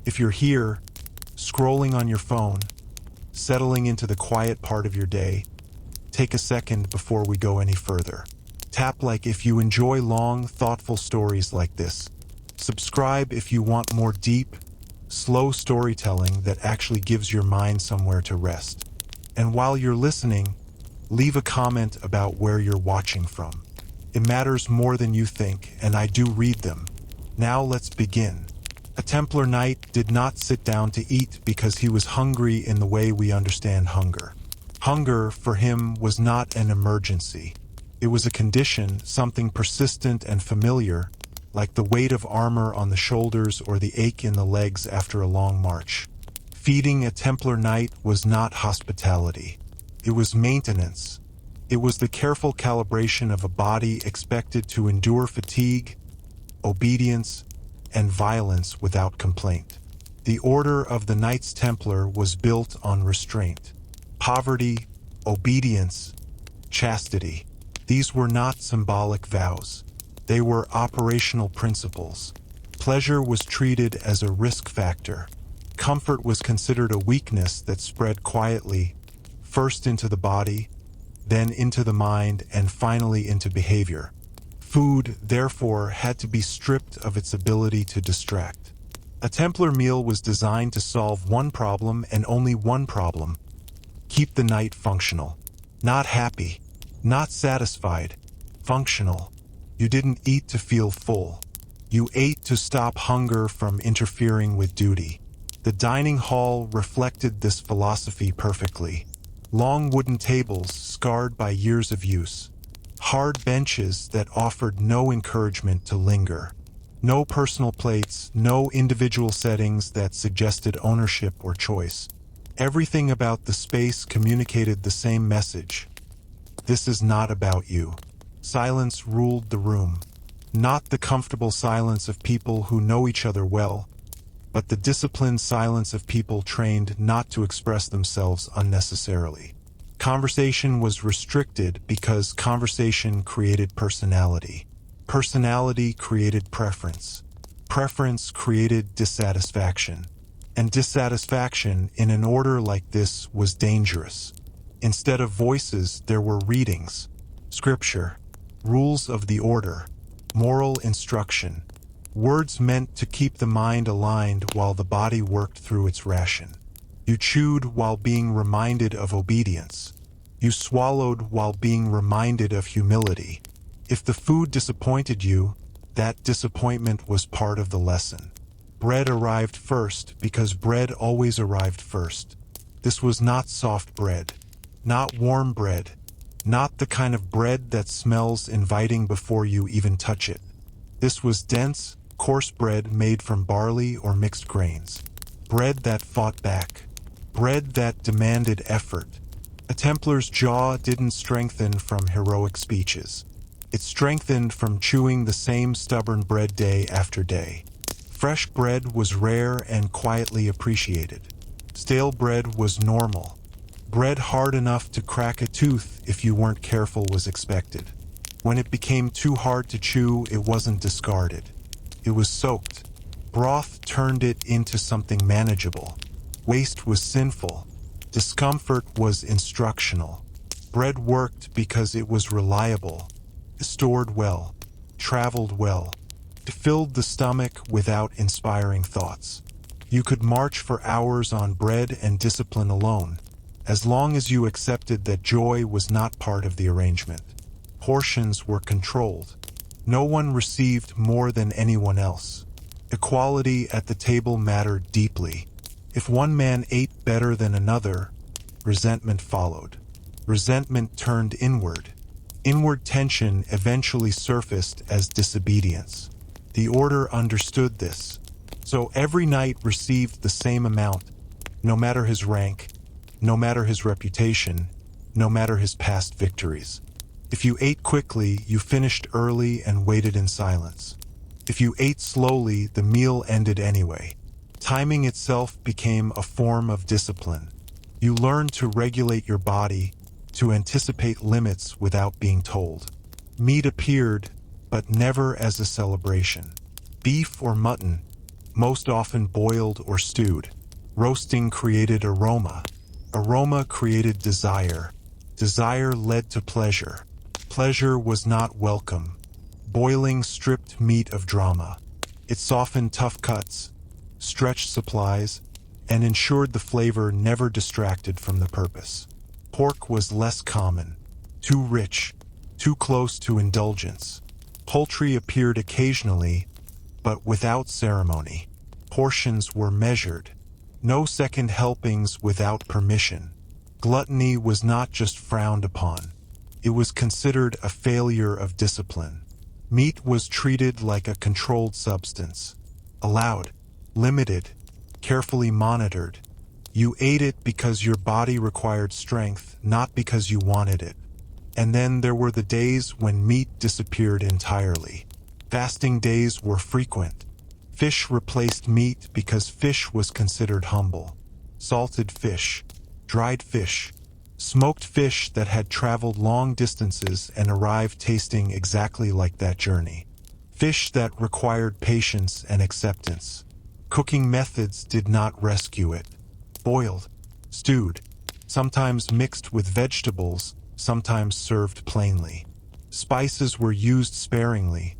If you're here, scrolling on your phone, settling into the quiet part of your day, take a second before we go any further. Tap like if you enjoy long, thoughtful stories like this. Subscribe if you want more deep, slow storytelling that actually gives your mind somewhere to rest. And while you're listening, leave a comment about where you're watching from. It matters more than you think, and I do read them. Now let's begin. A Templar knight did not sit down to eat because he was hungry in the way we understand hunger. Hunger, for him, was not an emergency. It was a condition, something persistent and familiar, like the weight of armor on the shoulders or the ache in the legs after a long march. Feeding a Templar knight was not hospitality. It was maintenance. It was the careful calibration of a body expected to endure fatigue, obedience, and violence without complaint. The order of the Knights Templar was built on restraint. Poverty, obedience, chastity. These were not symbolic vows. They were operational principles. Pleasure was treated as a risk factor. Comfort was considered a weakness that spread quietly, first into the body, then into the mind, and finally into behavior. Food, therefore, had to be stripped of its ability to distract. A Templar meal was designed to solve one problem and only one problem: keep the knight functional. Not happy, not satisfied, functional. You didn't eat to feel full. You ate to stop hunger from interfering with duty. The dining hall reflected this philosophy perfectly. Long wooden tables scarred by years of use. Hard benches that offered no encouragement to linger. No personal plates, no individual settings that suggested ownership or choice. Everything about the space communicated the same message. This is not about you. Silence ruled the room. Not the comfortable silence of people who know each other well, but the disciplined silence of people trained not to express themselves unnecessarily. Conversation was restricted because conversation created personality. Personality created preference. Preference created dissatisfaction. And dissatisfaction in an order like this was dangerous. Instead of voices, there were readings, scripture, rules of the order, moral instruction, words meant to keep the mind aligned while the body worked through its ration. You chewed while being reminded of obedience. You swallowed while being reminded of humility. If the food disappointed you, that disappointment was part of the lesson. Bread arrived first because bread always arrived first. This was not soft bread, not warm bread, not the kind of bread that smells inviting before you even touch it. This was dense, coarse bread made from barley or mixed grains. Bread that fought back. Bread that demanded effort. A Templar's jaw didn't strengthen from heroic speeches. It strengthened from chewing the same stubborn bread day after day. Fresh bread was rare and quietly appreciated. Stale bread was normal. Bread hard enough to crack a tooth if you weren't careful was expected. When it became too hard to chew, it wasn't discarded. It was soaked. Broth turned it into something manageable. Waste was sinful. Discomfort was instructional. Bread worked because it was reliable, stored well, traveled well. It filled the stomach without inspiring thoughts. You could march for hours on bread and discipline alone, as long as you accepted that joy was not part of the arrangement. Portions were controlled. No one received more than anyone else. Equality at the table mattered deeply. If one man ate better than another, resentment followed. Resentment turned inward. Inward tension eventually surfaced as disobedience. The order understood this, so every knight received the same amount, no matter his rank, no matter his reputation, no matter his past victories. If you ate quickly, you finished early and waited in silence. If you ate slowly, the meal ended anyway. Timing itself became a form of discipline. You learned to regulate your body, to anticipate limits without being told. Meat appeared, but never as a celebration. Beef or mutton, most often boiled or stewed. Roasting created aroma. Aroma created desire. Desire led to pleasure. Pleasure was not welcome. Boiling stripped meat of drama. It softened tough cuts, stretched supplies, and ensured the flavor never distracted from the purpose. Pork was less common, too rich, too close to indulgence. Poultry appeared occasionally, but without ceremony. Portions were measured. No second helpings without permission. Gluttony was not just frowned upon. It was considered a failure of discipline. Meat was treated like a controlled substance. Allowed, limited, carefully monitored. You ate it because your body required strength, not because you wanted it. And then there were the days when meat disappeared entirely. Fasting days were frequent. Fish replaced meat because fish was considered humble. Salted fish, dried fish, smoked fish that had traveled long distances and arrived tasting exactly like that journey. Fish that required patience and acceptance. Cooking methods did not rescue it. Boiled, stewed, sometimes mixed with vegetables, sometimes served plainly. Spices were used sparingly,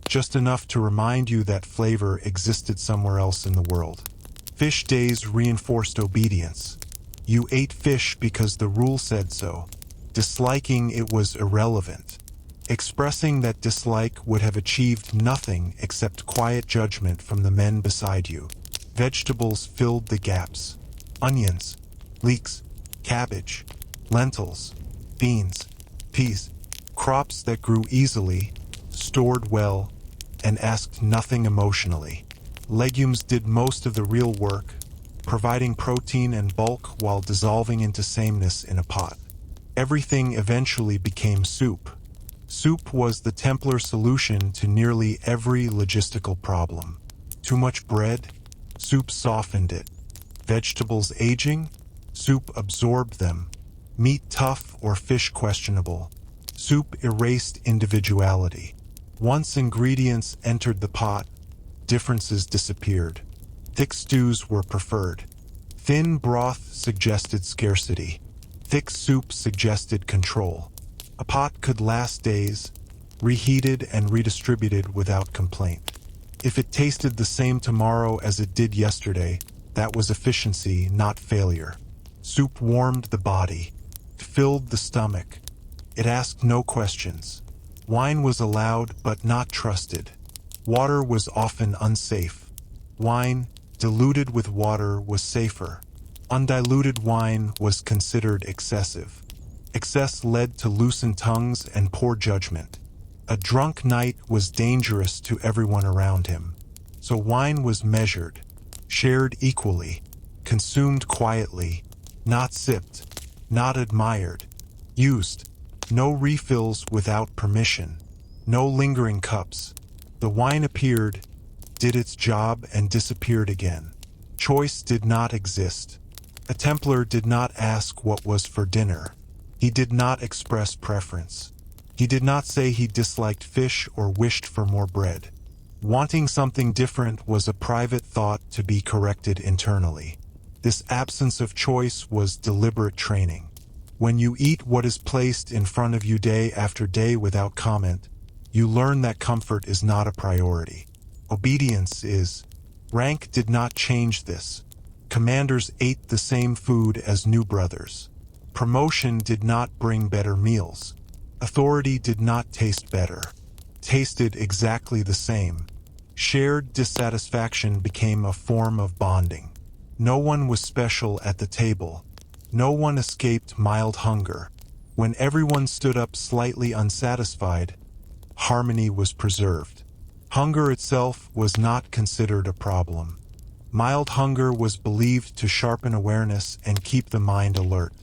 just enough to remind you that flavor existed somewhere else in the world. Fish days reinforced obedience. You ate fish because the rule said so. Disliking it was irrelevant. Expressing that dislike would have achieved nothing except quiet judgment from the men beside you. Vegetables filled the gaps. Onions, leeks, cabbage, lentils, beans, peas, crops that grew easily, stored well, and asked nothing emotionally. Legumes did most of the real work, providing protein and bulk while dissolving into sameness in a pot. Everything eventually became soup. Soup was the Templar solution to nearly every logistical problem. Too much bread? Soup softened it. Vegetables aging? Soup absorbed them. Meat tough or fish questionable? Soup erased individuality. Once ingredients entered the pot, differences disappeared. Thick stews were preferred. Thin broth suggested scarcity. Thick soup suggested control. A pot could last days, reheated and redistributed without complaint. If it tasted the same tomorrow as it did yesterday, that was efficiency, not failure. Soup warmed the body, filled the stomach. It asked no questions. Wine was allowed but not trusted. Water was often unsafe. Wine, diluted with water, was safer. Undiluted wine was considered excessive. Excess led to loosened tongues and poor judgment. A drunk knight was dangerous to everyone around him. So wine was measured, shared equally, consumed quietly, not sipped, not admired, used. No refills without permission. No lingering cups. The wine appeared, did its job, and disappeared again. Choice did not exist. A Templar did not ask what was for dinner. He did not express preference. He did not say he disliked fish or wished for more bread. Wanting something different was a private thought to be corrected internally. This absence of choice was deliberate training. When you eat what is placed in front of you day after day without comment, you learn that comfort is not a priority. Obedience is. Rank did not change this. Commanders ate the same food as new brothers. Promotion did not bring better meals. Authority did not taste better. Tasted exactly the same. Shared dissatisfaction became a form of bonding. No one was special at the table. No one escaped mild hunger. When everyone stood up slightly unsatisfied, harmony was preserved. Hunger itself was not considered a problem. Mild hunger was believed to sharpen awareness and keep the mind alert.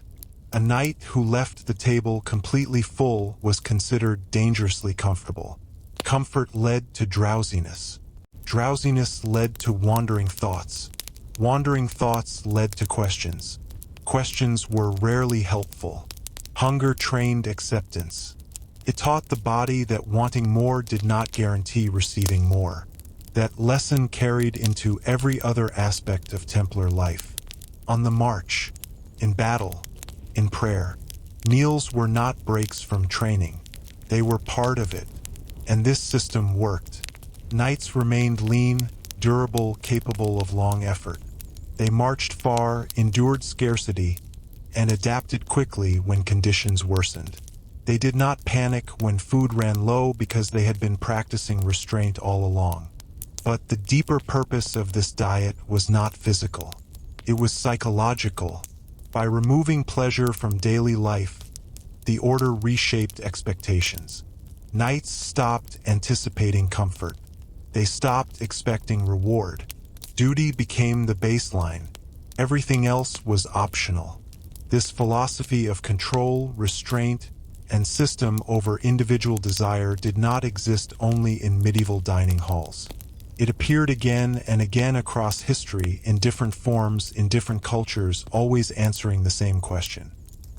A knight who left the table completely full was considered dangerously comfortable. Comfort led to drowsiness. Drowsiness led to wandering thoughts. Wandering thoughts led to questions. Questions were rarely helpful. Hunger trained acceptance. It taught the body that wanting more did not guarantee receiving more, That lesson carried into every other aspect of Templar life. On the march, in battle, in prayer, meals were not breaks from training. They were part of it, and this system worked. Knights remained lean, durable, capable of long effort. They marched far, endured scarcity, and adapted quickly when conditions worsened. They did not panic when food ran low because they had been practicing restraint all along. But the deeper purpose of this diet was not physical. It was psychological. By removing pleasure from daily life, the order reshaped expectations. Knights stopped anticipating comfort. They stopped expecting reward. Duty became the baseline. Everything else was optional. This philosophy of control, restraint, and system over individual desire did not exist only in medieval dining halls. It appeared again and again across history in different forms, in different cultures, always answering the same question.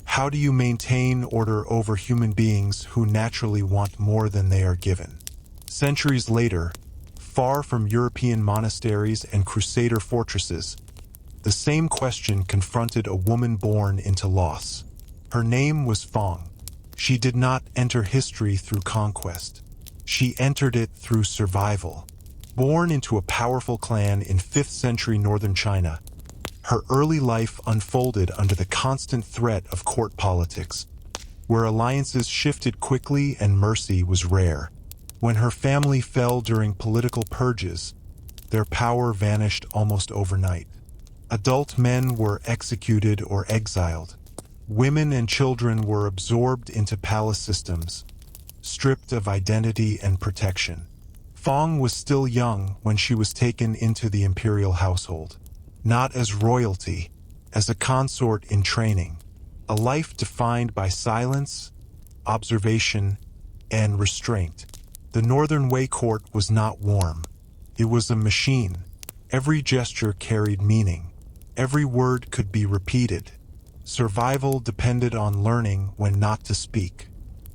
How do you maintain order over human beings who naturally want more than they are given? Centuries later, far from European monasteries and crusader fortresses, the same question confronted a woman born into loss. Her name was Fong. She did not enter history through conquest. She entered it through survival. Born into a powerful clan in 5th century northern China, her early life unfolded under the constant threat of court politics, where alliances shifted quickly and mercy was rare. When her family fell during political purges, their power vanished almost overnight. Adult men were executed or exiled. Women and children were absorbed into palace systems, stripped of identity and protection. Fong was still young when she was taken into the imperial household, not as royalty, as a consort in training, a life defined by silence, observation, and restraint. The Northern Wei court was not warm. It was a machine. Every gesture carried meaning. Every word could be repeated. Survival depended on learning when not to speak.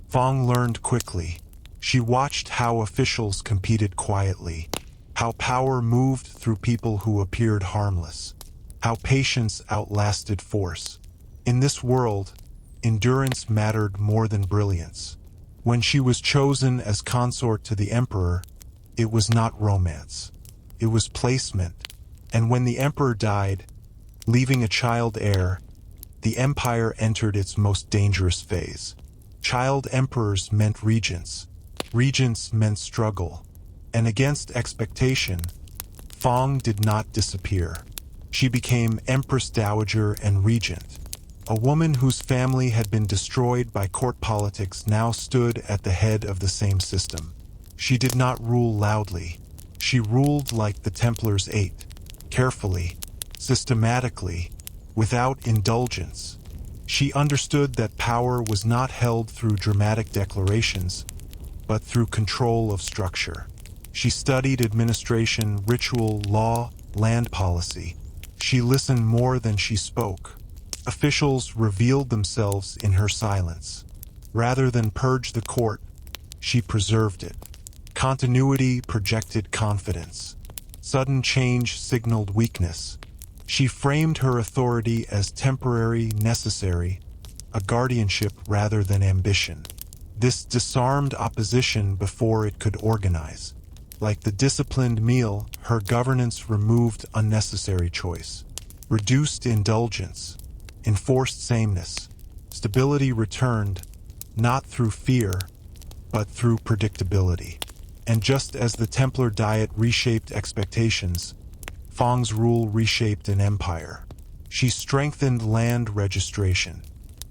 Fong learned quickly. She watched how officials competed quietly, how power moved through people who appeared harmless, how patience outlasted force. In this world, endurance mattered more than brilliance. When she was chosen as consort to the emperor, it was not romance. It was placement. And when the emperor died, leaving a child heir, the empire entered its most dangerous phase. Child emperors meant regents. Regents meant struggle. And against expectation, Fong did not disappear. She became Empress Dowager and Regent. A woman whose family had been destroyed by court politics now stood at the head of the same system. She did not rule loudly. She ruled like the Templars ate, carefully, systematically, without indulgence. She understood that power was not held through dramatic declarations, but through control of structure. She studied administration, ritual, law, land policy. She listened more than she spoke. Officials revealed themselves in her silence. Rather than purge the court, she preserved it. Continuity projected confidence. Sudden change signaled weakness. She framed her authority as temporary, necessary, a guardianship rather than ambition. This disarmed opposition before it could organize. Like the disciplined meal, her governance removed unnecessary choice, reduced indulgence, enforced sameness. Stability returned, not through fear, but through predictability. And just as the Templar diet reshaped expectations, Fong's rule reshaped an empire. She strengthened land registration,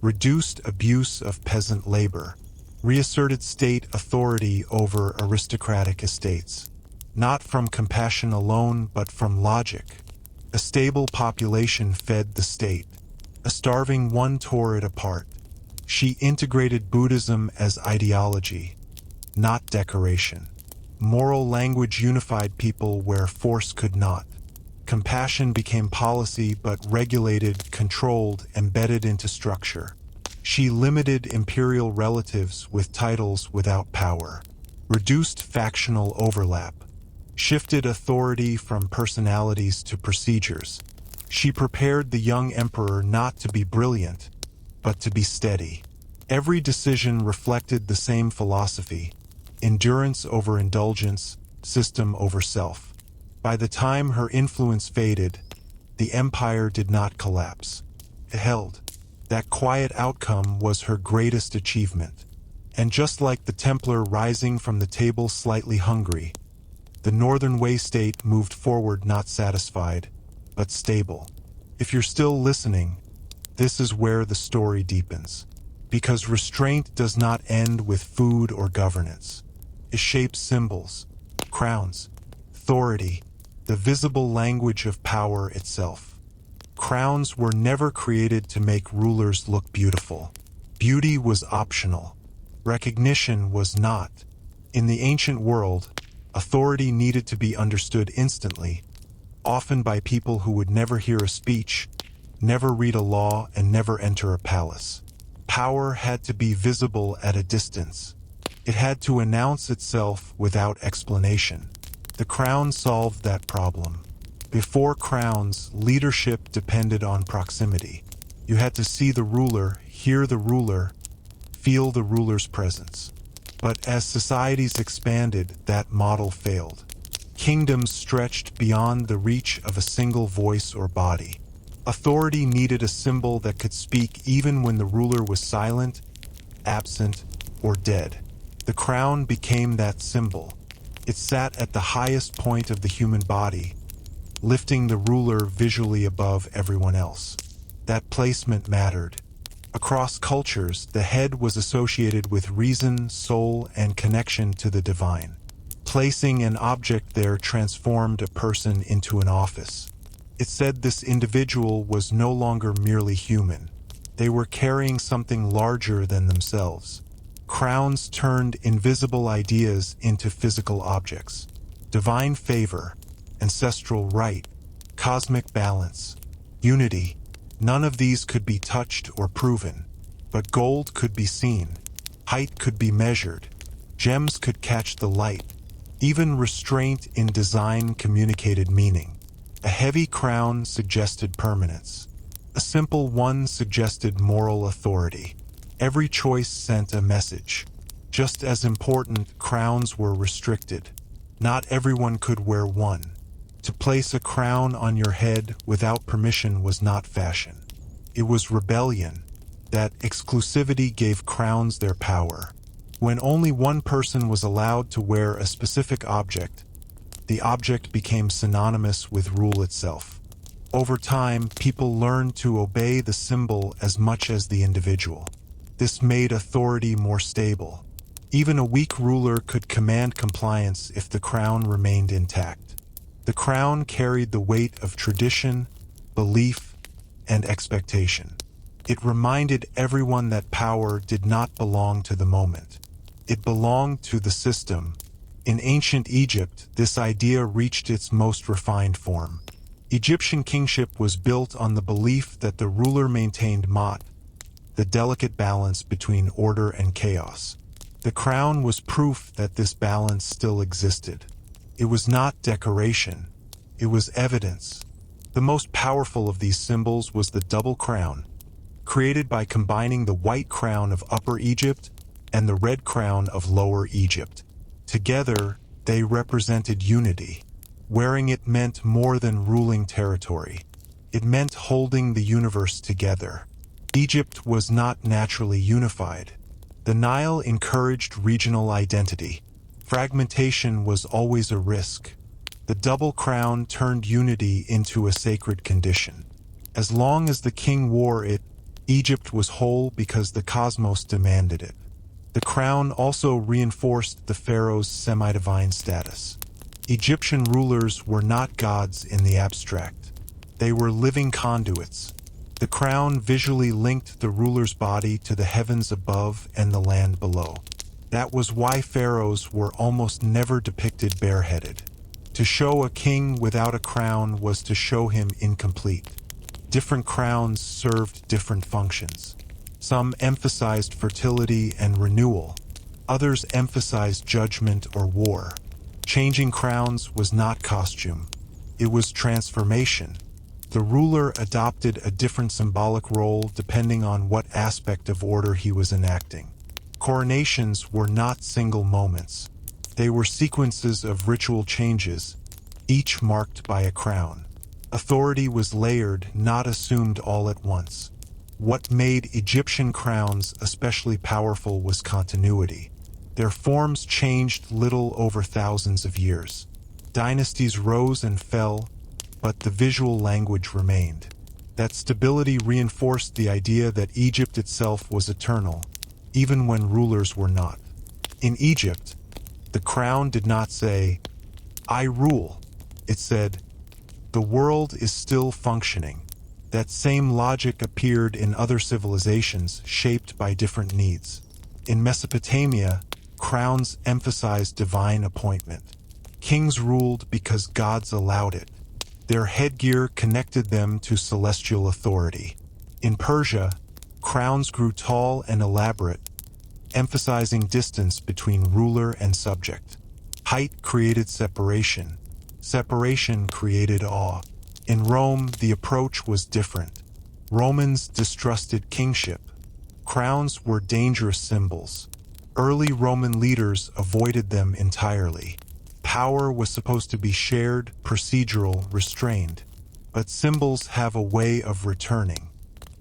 reduced abuse of peasant labor, reasserted state authority over aristocratic estates, not from compassion alone but from logic. A stable population fed the state. A starving one tore it apart. She integrated Buddhism as ideology, not decoration. Moral language unified people where force could not. Compassion became policy but regulated, controlled, embedded into structure. She limited imperial relatives with titles without power, reduced factional overlap, shifted authority from personalities to procedures. She prepared the young emperor not to be brilliant, but to be steady. Every decision reflected the same philosophy: endurance over indulgence, system over self. By the time her influence faded, the empire did not collapse. It held. That quiet outcome was her greatest achievement. And just like the Templar rising from the table slightly hungry, the Northern Wei state moved forward not satisfied, but stable. If you're still listening, this is where the story deepens. Because restraint does not end with food or governance. It shapes symbols, crowns, authority, the visible language of power itself. Crowns were never created to make rulers look beautiful. Beauty was optional. Recognition was not. In the ancient world, authority needed to be understood instantly, often by people who would never hear a speech, never read a law, and never enter a palace. Power had to be visible at a distance. It had to announce itself without explanation. The crown solved that problem. Before crowns, leadership depended on proximity. You had to see the ruler, hear the ruler, feel the ruler's presence. But as societies expanded, that model failed. Kingdoms stretched beyond the reach of a single voice or body. Authority needed a symbol that could speak even when the ruler was silent, absent, or dead. The crown became that symbol. It sat at the highest point of the human body, lifting the ruler visually above everyone else. That placement mattered. Across cultures, the head was associated with reason, soul, and connection to the divine. Placing an object there transformed a person into an office. It said this individual was no longer merely human. They were carrying something larger than themselves. Crowns turned invisible ideas into physical objects. Divine favor, ancestral right, cosmic balance, unity. None of these could be touched or proven. But gold could be seen. Height could be measured. Gems could catch the light. Even restraint in design communicated meaning. A heavy crown suggested permanence. A simple one suggested moral authority. Every choice sent a message. Just as important, crowns were restricted. Not everyone could wear one. To place a crown on your head without permission was not fashion. It was rebellion. That exclusivity gave crowns their power. When only one person was allowed to wear a specific object, the object became synonymous with rule itself. Over time, people learned to obey the symbol as much as the individual. This made authority more stable. Even a weak ruler could command compliance if the crown remained intact. The crown carried the weight of tradition, belief, and expectation. It reminded everyone that power did not belong to the moment. It belonged to the system. In ancient Egypt, this idea reached its most refined form. Egyptian kingship was built on the belief that the ruler maintained Ma'at, the delicate balance between order and chaos. The crown was proof that this balance still existed. It was not decoration. It was evidence. The most powerful of these symbols was the double crown, created by combining the white crown of Upper Egypt and the red crown of Lower Egypt. Together, they represented unity. Wearing it meant more than ruling territory. It meant holding the universe together. Egypt was not naturally unified. The Nile encouraged regional identity. Fragmentation was always a risk. The double crown turned unity into a sacred condition. As long as the king wore it, Egypt was whole because the cosmos demanded it. The crown also reinforced the pharaoh's semi-divine status. Egyptian rulers were not gods in the abstract. They were living conduits. The crown visually linked the ruler's body to the heavens above and the land below. That was why pharaohs were almost never depicted bareheaded. To show a king without a crown was to show him incomplete. Different crowns served different functions. Some emphasized fertility and renewal. Others emphasized judgment or war. Changing crowns was not costume. It was transformation. The ruler adopted a different symbolic role depending on what aspect of order he was enacting. Coronations were not single moments. They were sequences of ritual changes, each marked by a crown. Authority was layered, not assumed all at once. What made Egyptian crowns especially powerful was continuity. Their forms changed little over thousands of years. Dynasties rose and fell, but the visual language remained. That stability reinforced the idea that Egypt itself was eternal, even when rulers were not. In Egypt, the crown did not say, "I rule." It said, "The world is still functioning." That same logic appeared in other civilizations shaped by different needs. In Mesopotamia, crowns emphasized divine appointment. Kings ruled because gods allowed it. Their headgear connected them to celestial authority. In Persia, crowns grew tall and elaborate, emphasizing distance between ruler and subject. Height created separation. Separation created awe. In Rome, the approach was different. Romans distrusted kingship. Crowns were dangerous symbols. Early Roman leaders avoided them entirely. Power was supposed to be shared, procedural, restrained. But symbols have a way of returning.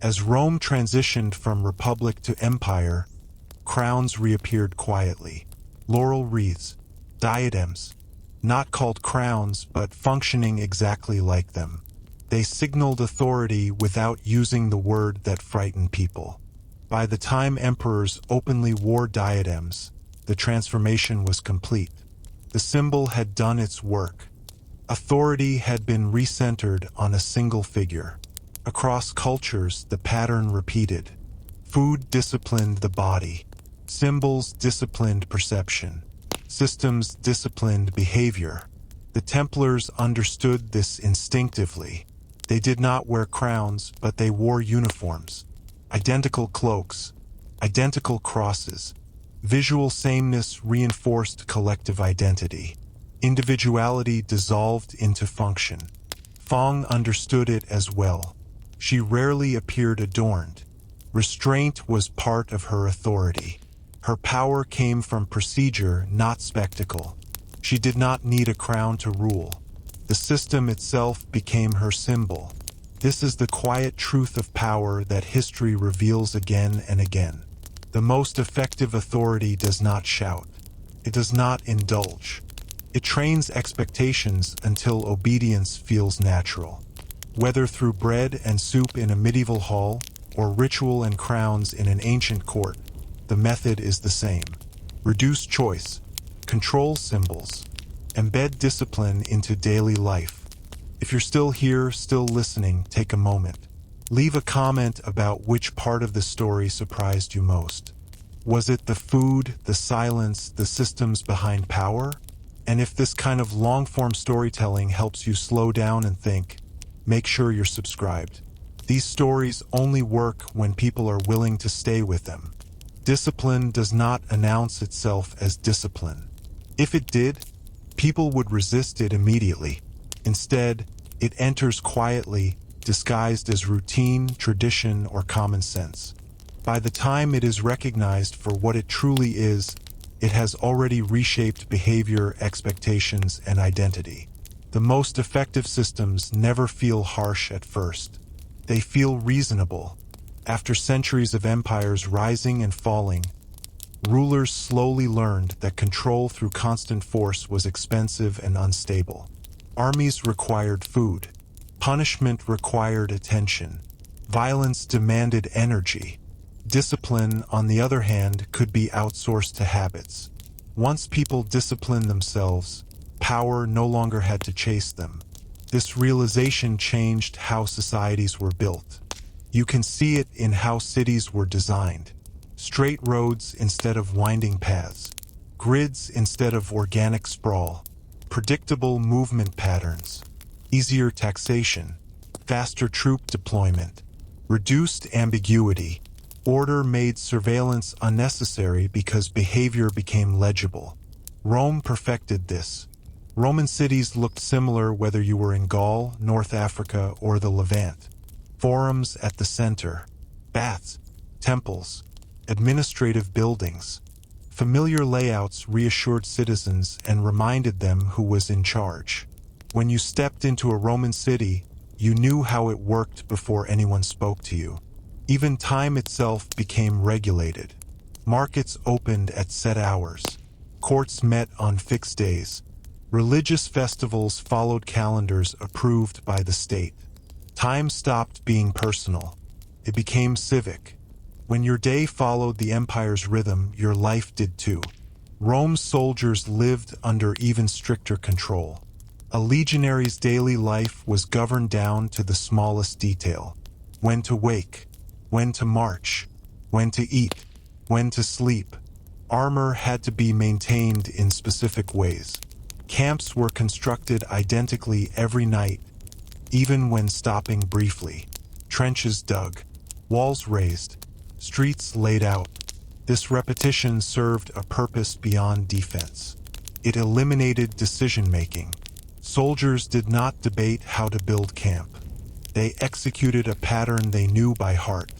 As Rome transitioned from republic to empire, crowns reappeared quietly. Laurel wreaths, diadems, not called crowns but functioning exactly like them. They signaled authority without using the word that frightened people. By the time emperors openly wore diadems, the transformation was complete. The symbol had done its work. Authority had been recentered on a single figure. Across cultures, the pattern repeated. Food disciplined the body. Symbols disciplined perception. Systems disciplined behavior. The Templars understood this instinctively. They did not wear crowns, but they wore uniforms. Identical cloaks, identical crosses. Visual sameness reinforced collective identity. Individuality dissolved into function. Fong understood it as well. She rarely appeared adorned. Restraint was part of her authority. Her power came from procedure, not spectacle. She did not need a crown to rule. The system itself became her symbol. This is the quiet truth of power that history reveals again and again. The most effective authority does not shout. It does not indulge. It trains expectations until obedience feels natural. Whether through bread and soup in a medieval hall or ritual and crowns in an ancient court, the method is the same. Reduce choice, control symbols, embed discipline into daily life. If you're still here, still listening, take a moment. Leave a comment about which part of the story surprised you most. Was it the food, the silence, the systems behind power? And if this kind of long-form storytelling helps you slow down and think, make sure you're subscribed. These stories only work when people are willing to stay with them. Discipline does not announce itself as discipline. If it did, people would resist it immediately. Instead, it enters quietly, disguised as routine, tradition, or common sense. By the time it is recognized for what it truly is, it has already reshaped behavior, expectations, and identity. The most effective systems never feel harsh at first. They feel reasonable. After centuries of empires rising and falling, rulers slowly learned that control through constant force was expensive and unstable. Armies required food. Punishment required attention. Violence demanded energy. Discipline, on the other hand, could be outsourced to habits. Once people disciplined themselves, power no longer had to chase them. This realization changed how societies were built. You can see it in how cities were designed. Straight roads instead of winding paths. Grids instead of organic sprawl. Predictable movement patterns. Easier taxation. Faster troop deployment. Reduced ambiguity. Order made surveillance unnecessary because behavior became legible. Rome perfected this. Roman cities looked similar whether you were in Gaul, North Africa, or the Levant. Forums at the center, baths, temples, administrative buildings. Familiar layouts reassured citizens and reminded them who was in charge. When you stepped into a Roman city, you knew how it worked before anyone spoke to you. Even time itself became regulated. Markets opened at set hours. Courts met on fixed days. Religious festivals followed calendars approved by the state. Time stopped being personal. It became civic. When your day followed the empire's rhythm, your life did too. Rome's soldiers lived under even stricter control. A legionary's daily life was governed down to the smallest detail. When to wake, when to march, when to eat, when to sleep. Armor had to be maintained in specific ways. Camps were constructed identically every night, even when stopping briefly. Trenches dug, walls raised, streets laid out. This repetition served a purpose beyond defense. It eliminated decision-making. Soldiers did not debate how to build camp. They executed a pattern they knew by heart.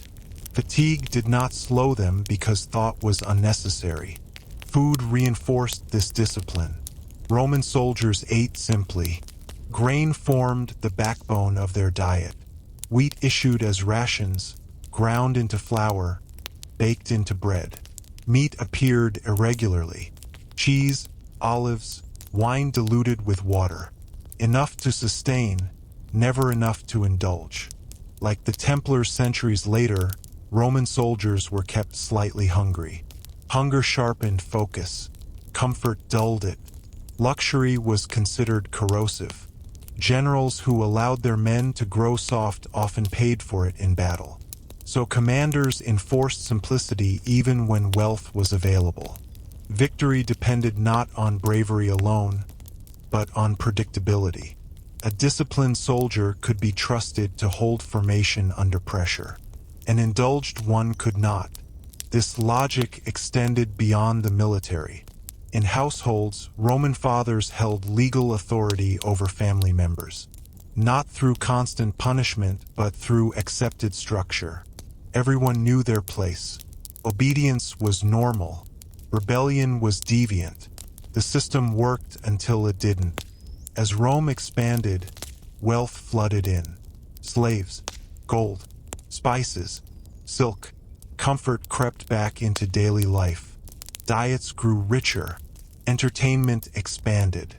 Fatigue did not slow them because thought was unnecessary. Food reinforced this discipline. Roman soldiers ate simply. Grain formed the backbone of their diet. Wheat issued as rations, ground into flour, baked into bread. Meat appeared irregularly. Cheese, olives, wine diluted with water. Enough to sustain, never enough to indulge. Like the Templars centuries later, Roman soldiers were kept slightly hungry. Hunger sharpened focus. Comfort dulled it. Luxury was considered corrosive. Generals who allowed their men to grow soft often paid for it in battle. So commanders enforced simplicity even when wealth was available. Victory depended not on bravery alone, but on predictability. A disciplined soldier could be trusted to hold formation under pressure. An indulged one could not. This logic extended beyond the military. In households, Roman fathers held legal authority over family members. Not through constant punishment, but through accepted structure. Everyone knew their place. Obedience was normal. Rebellion was deviant. The system worked until it didn't. As Rome expanded, wealth flooded in. Slaves, gold, spices, silk, comfort crept back into daily life. Diets grew richer. Entertainment expanded.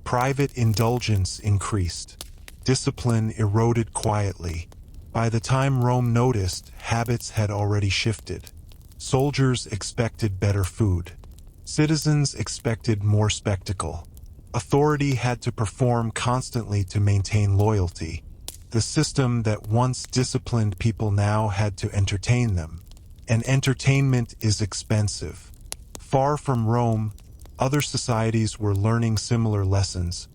Private indulgence increased. Discipline eroded quietly. By the time Rome noticed, habits had already shifted. Soldiers expected better food. Citizens expected more spectacle. Authority had to perform constantly to maintain loyalty. The system that once disciplined people now had to entertain them. And entertainment is expensive. Far from Rome, other societies were learning similar lessons,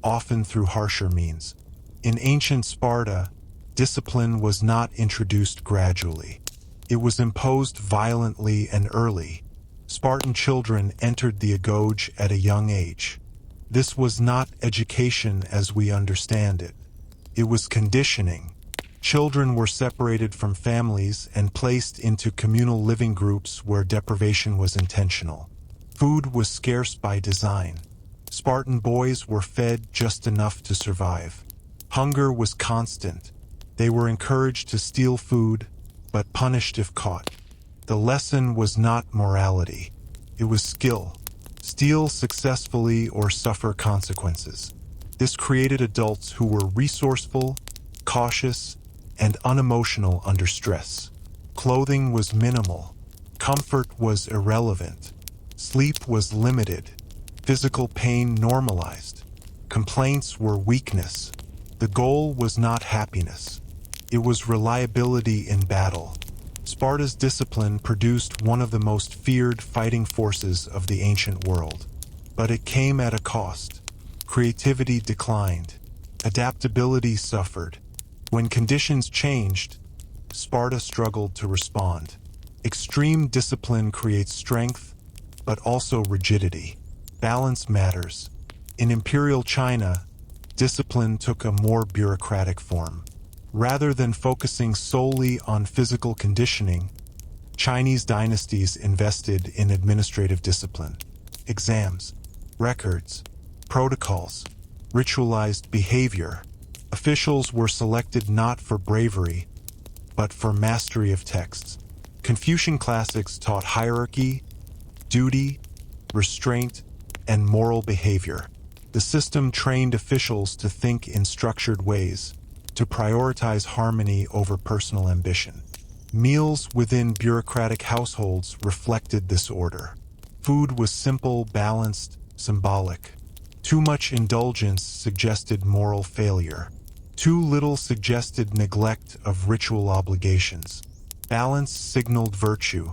often through harsher means. In ancient Sparta, discipline was not introduced gradually. It was imposed violently and early. Spartan children entered the agoge at a young age. This was not education as we understand it. It was conditioning. Children were separated from families and placed into communal living groups where deprivation was intentional. Food was scarce by design. Spartan boys were fed just enough to survive. Hunger was constant. They were encouraged to steal food, but punished if caught. The lesson was not morality. It was skill. Steal successfully or suffer consequences. This created adults who were resourceful, cautious, and unemotional under stress. Clothing was minimal. Comfort was irrelevant. Sleep was limited. Physical pain normalized. Complaints were weakness. The goal was not happiness. It was reliability in battle. Sparta's discipline produced one of the most feared fighting forces of the ancient world. But it came at a cost. Creativity declined. Adaptability suffered. When conditions changed, Sparta struggled to respond. Extreme discipline creates strength, but also rigidity. Balance matters. In Imperial China, discipline took a more bureaucratic form. Rather than focusing solely on physical conditioning, Chinese dynasties invested in administrative discipline. Exams, records, protocols, ritualized behavior. Officials were selected not for bravery, but for mastery of texts. Confucian classics taught hierarchy, duty, restraint, and moral behavior. The system trained officials to think in structured ways, to prioritize harmony over personal ambition. Meals within bureaucratic households reflected this order. Food was simple, balanced, symbolic. Too much indulgence suggested moral failure. Too little suggested neglect of ritual obligations. Balance signaled virtue.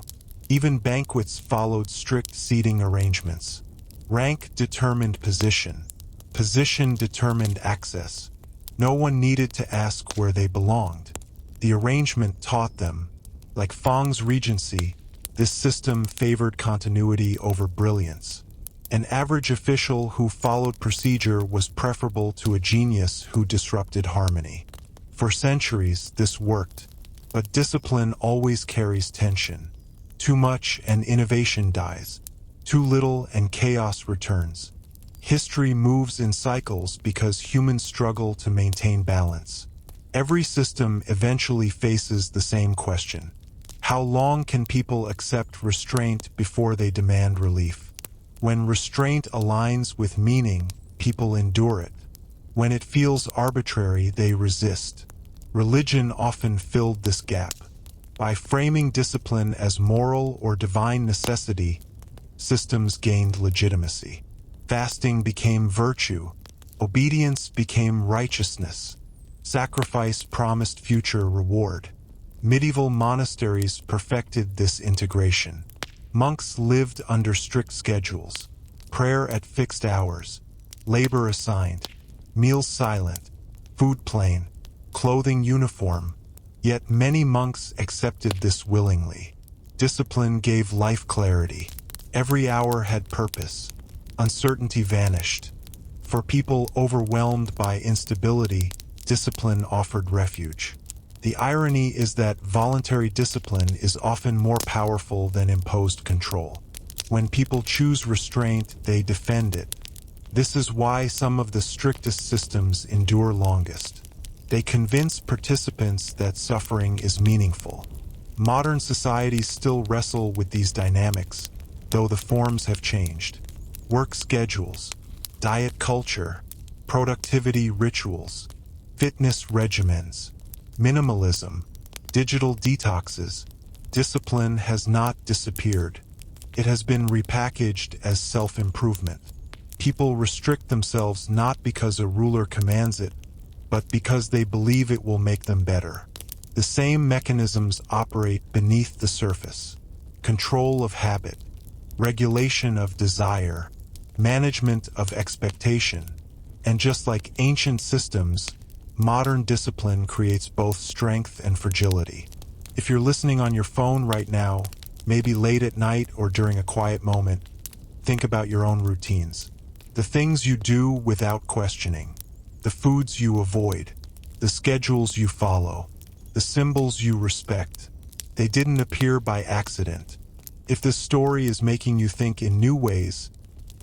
Even banquets followed strict seating arrangements. Rank determined position. Position determined access. No one needed to ask where they belonged. The arrangement taught them. Like Fang's regency, this system favored continuity over brilliance. An average official who followed procedure was preferable to a genius who disrupted harmony. For centuries, this worked, but discipline always carries tension. Too much and innovation dies. Too little and chaos returns. History moves in cycles because humans struggle to maintain balance. Every system eventually faces the same question. How long can people accept restraint before they demand relief? When restraint aligns with meaning, people endure it. When it feels arbitrary, they resist. Religion often filled this gap. By framing discipline as moral or divine necessity, systems gained legitimacy. Fasting became virtue. Obedience became righteousness. Sacrifice promised future reward. Medieval monasteries perfected this integration. Monks lived under strict schedules. Prayer at fixed hours. Labor assigned. Meals silent. Food plain. Clothing uniform. Yet many monks accepted this willingly. Discipline gave life clarity. Every hour had purpose. Uncertainty vanished. For people overwhelmed by instability, discipline offered refuge. The irony is that voluntary discipline is often more powerful than imposed control. When people choose restraint, they defend it. This is why some of the strictest systems endure longest. They convince participants that suffering is meaningful. Modern societies still wrestle with these dynamics, though the forms have changed. Work schedules, diet culture, productivity rituals, fitness regimens, minimalism, digital detoxes. Discipline has not disappeared. It has been repackaged as self-improvement. People restrict themselves not because a ruler commands it, but because they believe it will make them better. The same mechanisms operate beneath the surface. Control of habit, regulation of desire, management of expectation, and just like ancient systems, modern discipline creates both strength and fragility. If you're listening on your phone right now, maybe late at night or during a quiet moment, think about your own routines. The things you do without questioning, the foods you avoid, the schedules you follow, the symbols you respect. They didn't appear by accident. If this story is making you think in new ways,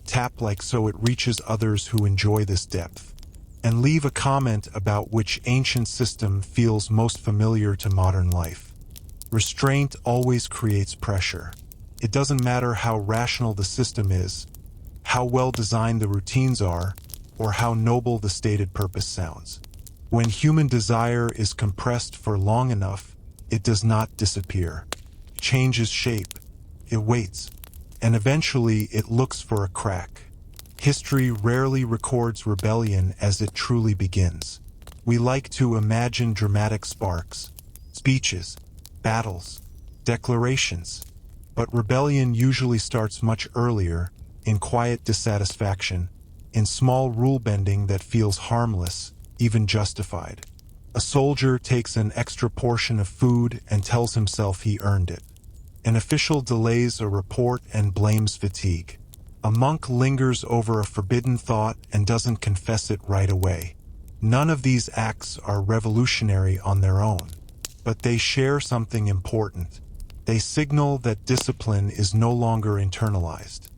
tap like so it reaches others who enjoy this depth. And leave a comment about which ancient system feels most familiar to modern life. Restraint always creates pressure. It doesn't matter how rational the system is, how well designed the routines are, or how noble the stated purpose sounds. When human desire is compressed for long enough, it does not disappear. It changes shape. It waits. And eventually it looks for a crack. History rarely records rebellion as it truly begins. We like to imagine dramatic sparks, speeches, battles, declarations. But rebellion usually starts much earlier, in quiet dissatisfaction, in small rule-bending that feels harmless, even justified. A soldier takes an extra portion of food and tells himself he earned it. An official delays a report and blames fatigue. A monk lingers over a forbidden thought and doesn't confess it right away. None of these acts are revolutionary on their own, but they share something important. They signal that discipline is no longer internalized.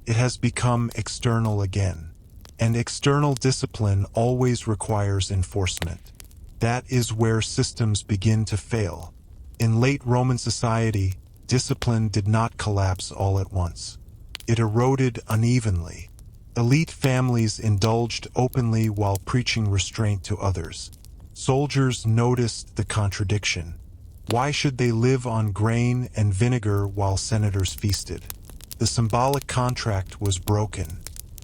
It has become external again. And external discipline always requires enforcement. That is where systems begin to fail. In late Roman society, discipline did not collapse all at once. It eroded unevenly. Elite families indulged openly while preaching restraint to others. Soldiers noticed the contradiction. Why should they live on grain and vinegar while senators feasted? The symbolic contract was broken.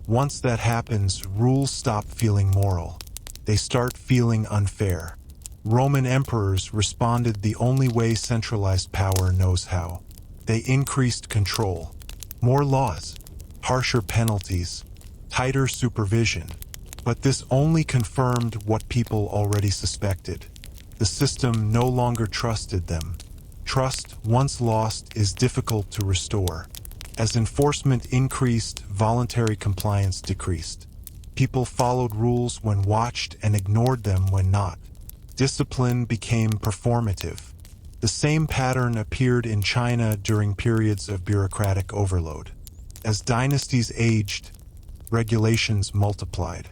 Once that happens, rules stop feeling moral. They start feeling unfair. Roman emperors responded the only way centralized power knows how. They increased control. More laws, harsher penalties, tighter supervision. But this only confirmed what people already suspected. The system no longer trusted them. Trust, once lost, is difficult to restore. As enforcement increased, voluntary compliance decreased. People followed rules when watched and ignored them when not. Discipline became performative. The same pattern appeared in China during periods of bureaucratic overload. As dynasties aged, regulations multiplied.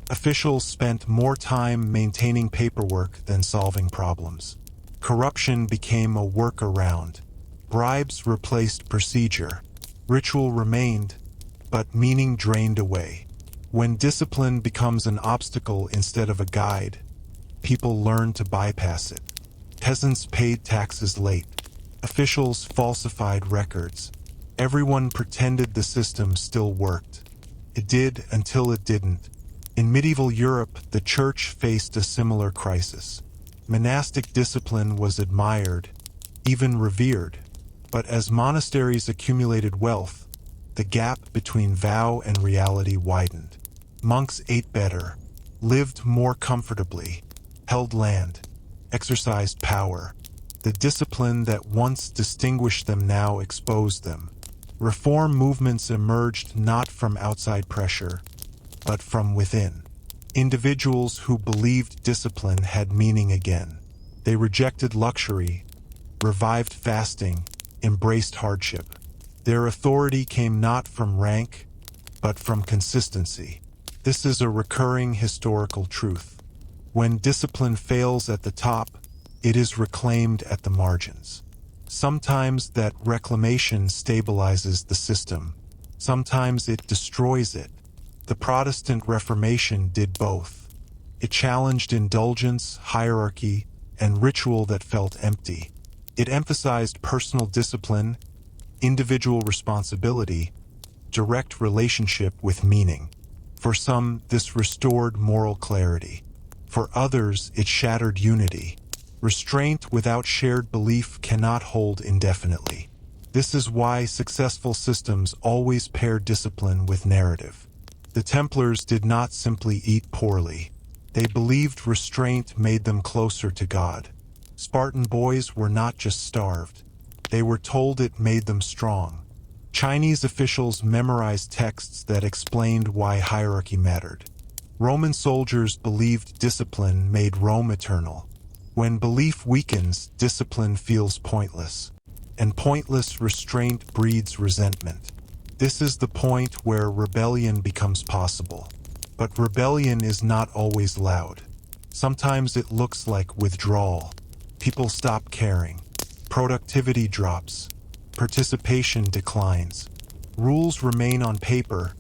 Officials spent more time maintaining paperwork than solving problems. Corruption became a workaround. Bribes replaced procedure. Ritual remained, but meaning drained away. When discipline becomes an obstacle instead of a guide, people learn to bypass it. Peasants paid taxes late. Officials falsified records. Everyone pretended the system still worked. It did until it didn't. In medieval Europe, the church faced a similar crisis. Monastic discipline was admired, even revered. But as monasteries accumulated wealth, the gap between vow and reality widened. Monks ate better, lived more comfortably, held land, exercised power. The discipline that once distinguished them now exposed them. Reform movements emerged not from outside pressure, but from within. Individuals who believed discipline had meaning again. They rejected luxury, revived fasting, embraced hardship. Their authority came not from rank, but from consistency. This is a recurring historical truth. When discipline fails at the top, it is reclaimed at the margins. Sometimes that reclamation stabilizes the system. Sometimes it destroys it. The Protestant Reformation did both. It challenged indulgence, hierarchy, and ritual that felt empty. It emphasized personal discipline, individual responsibility, direct relationship with meaning. For some, this restored moral clarity. For others, it shattered unity. Restraint without shared belief cannot hold indefinitely. This is why successful systems always pair discipline with narrative. The Templars did not simply eat poorly. They believed restraint made them closer to God. Spartan boys were not just starved. They were told it made them strong. Chinese officials memorized texts that explained why hierarchy mattered. Roman soldiers believed discipline made Rome eternal. When belief weakens, discipline feels pointless. And pointless restraint breeds resentment. This is the point where rebellion becomes possible. But rebellion is not always loud. Sometimes it looks like withdrawal. People stop caring. Productivity drops. Participation declines. Rules remain on paper,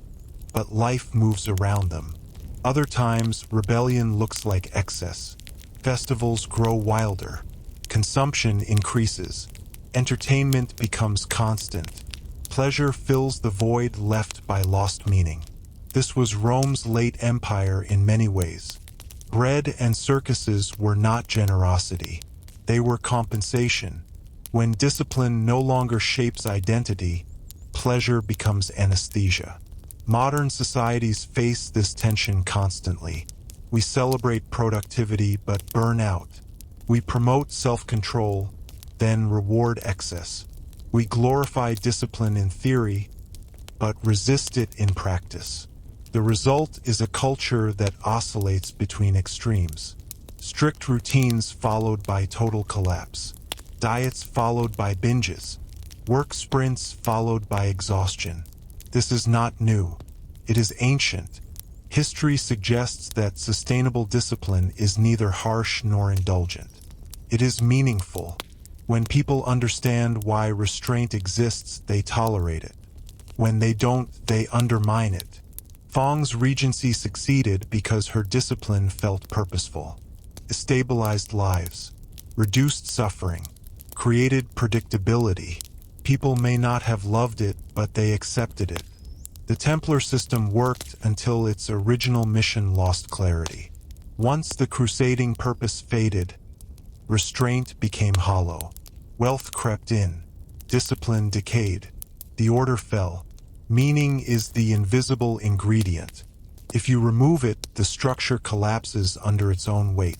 but life moves around them. Other times, rebellion looks like excess. Festivals grow wilder. Consumption increases. Entertainment becomes constant. Pleasure fills the void left by lost meaning. This was Rome's late empire in many ways. Bread and circuses were not generosity. They were compensation. When discipline no longer shapes identity, pleasure becomes anesthesia. Modern societies face this tension constantly. We celebrate productivity but burn out. We promote self-control, then reward excess. We glorify discipline in theory, but resist it in practice. The result is a culture that oscillates between extremes. Strict routines followed by total collapse. Diets followed by binges. Work sprints followed by exhaustion. This is not new. It is ancient. History suggests that sustainable discipline is neither harsh nor indulgent. It is meaningful. When people understand why restraint exists, they tolerate it. When they don't, they undermine it. Fong's regency succeeded because her discipline felt purposeful. It stabilized lives, reduced suffering, created predictability. People may not have loved it, but they accepted it. The Templar system worked until its original mission lost clarity. Once the crusading purpose faded, restraint became hollow. Wealth crept in. Discipline decayed. The order fell. Meaning is the invisible ingredient. If you remove it, the structure collapses under its own weight.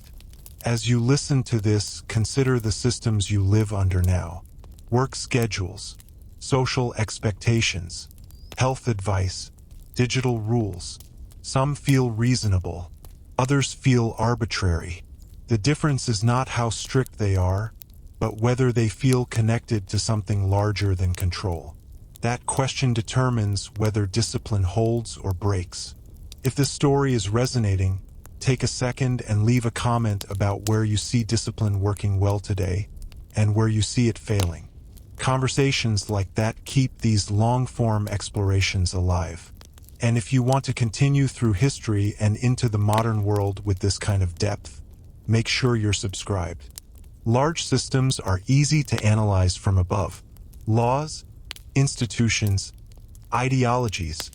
As you listen to this, consider the systems you live under now. Work schedules, social expectations, health advice, digital rules. Some feel reasonable, others feel arbitrary. The difference is not how strict they are, but whether they feel connected to something larger than control. That question determines whether discipline holds or breaks. If this story is resonating, take a second and leave a comment about where you see discipline working well today and where you see it failing. Conversations like that keep these long-form explorations alive. And if you want to continue through history and into the modern world with this kind of depth, make sure you're subscribed. Large systems are easy to analyze from above. Laws, institutions, ideologies,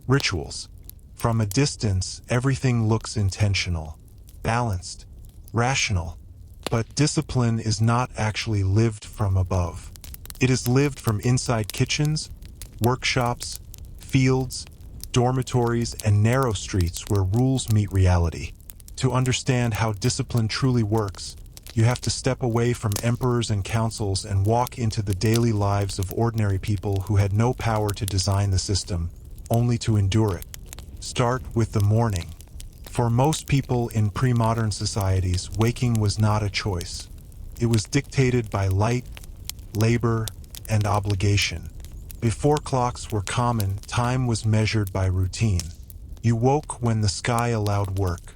rituals. From a distance, everything looks intentional, balanced, rational. But discipline is not actually lived from above. It is lived from inside kitchens, workshops, fields, dormitories, and narrow streets where rules meet reality. To understand how discipline truly works, you have to step away from emperors and councils and walk into the daily lives of ordinary people who had no power to design the system, only to endure it. Start with the morning. For most people in pre-modern societies, waking was not a choice. It was dictated by light, labor, and obligation. Before clocks were common, time was measured by routine. You woke when the sky allowed work.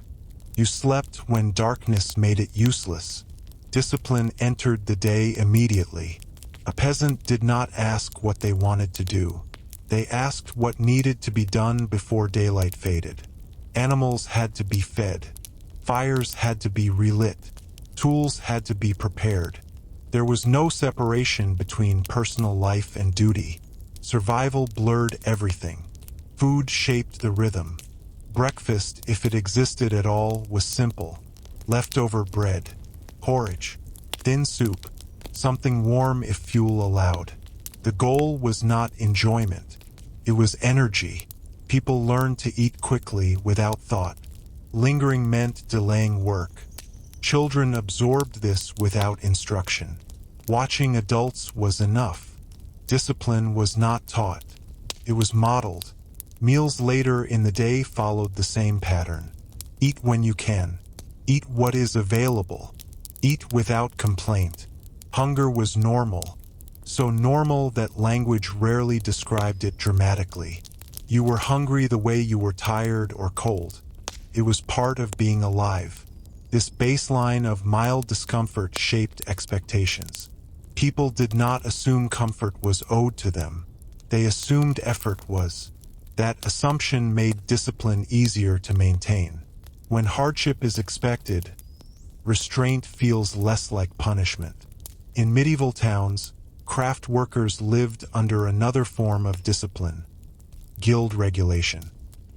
You slept when darkness made it useless. Discipline entered the day immediately. A peasant did not ask what they wanted to do. They asked what needed to be done before daylight faded. Animals had to be fed. Fires had to be relit. Tools had to be prepared. There was no separation between personal life and duty. Survival blurred everything. Food shaped the rhythm. Breakfast, if it existed at all, was simple. Leftover bread, porridge, thin soup, something warm if fuel allowed. The goal was not enjoyment. It was energy. People learned to eat quickly without thought. Lingering meant delaying work. Children absorbed this without instruction. Watching adults was enough. Discipline was not taught. It was modeled. Meals later in the day followed the same pattern. Eat when you can. Eat what is available. Eat without complaint. Hunger was normal. So normal that language rarely described it dramatically. You were hungry the way you were tired or cold. It was part of being alive. This baseline of mild discomfort shaped expectations. People did not assume comfort was owed to them. They assumed effort was. That assumption made discipline easier to maintain. When hardship is expected, restraint feels less like punishment. In medieval towns, craft workers lived under another form of discipline: guild regulation.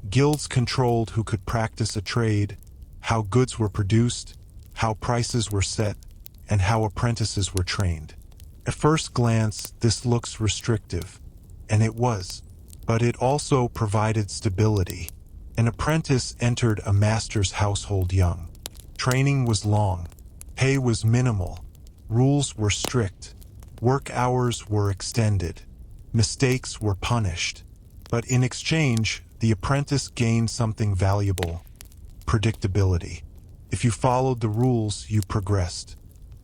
Guilds controlled who could practice a trade, how goods were produced, how prices were set, and how apprentices were trained. At first glance, this looks restrictive, and it was. But it also provided stability. An apprentice entered a master's household young. Training was long. Pay was minimal. Rules were strict. Work hours were extended. Mistakes were punished. But in exchange, the apprentice gained something valuable: predictability. If you followed the rules, you progressed.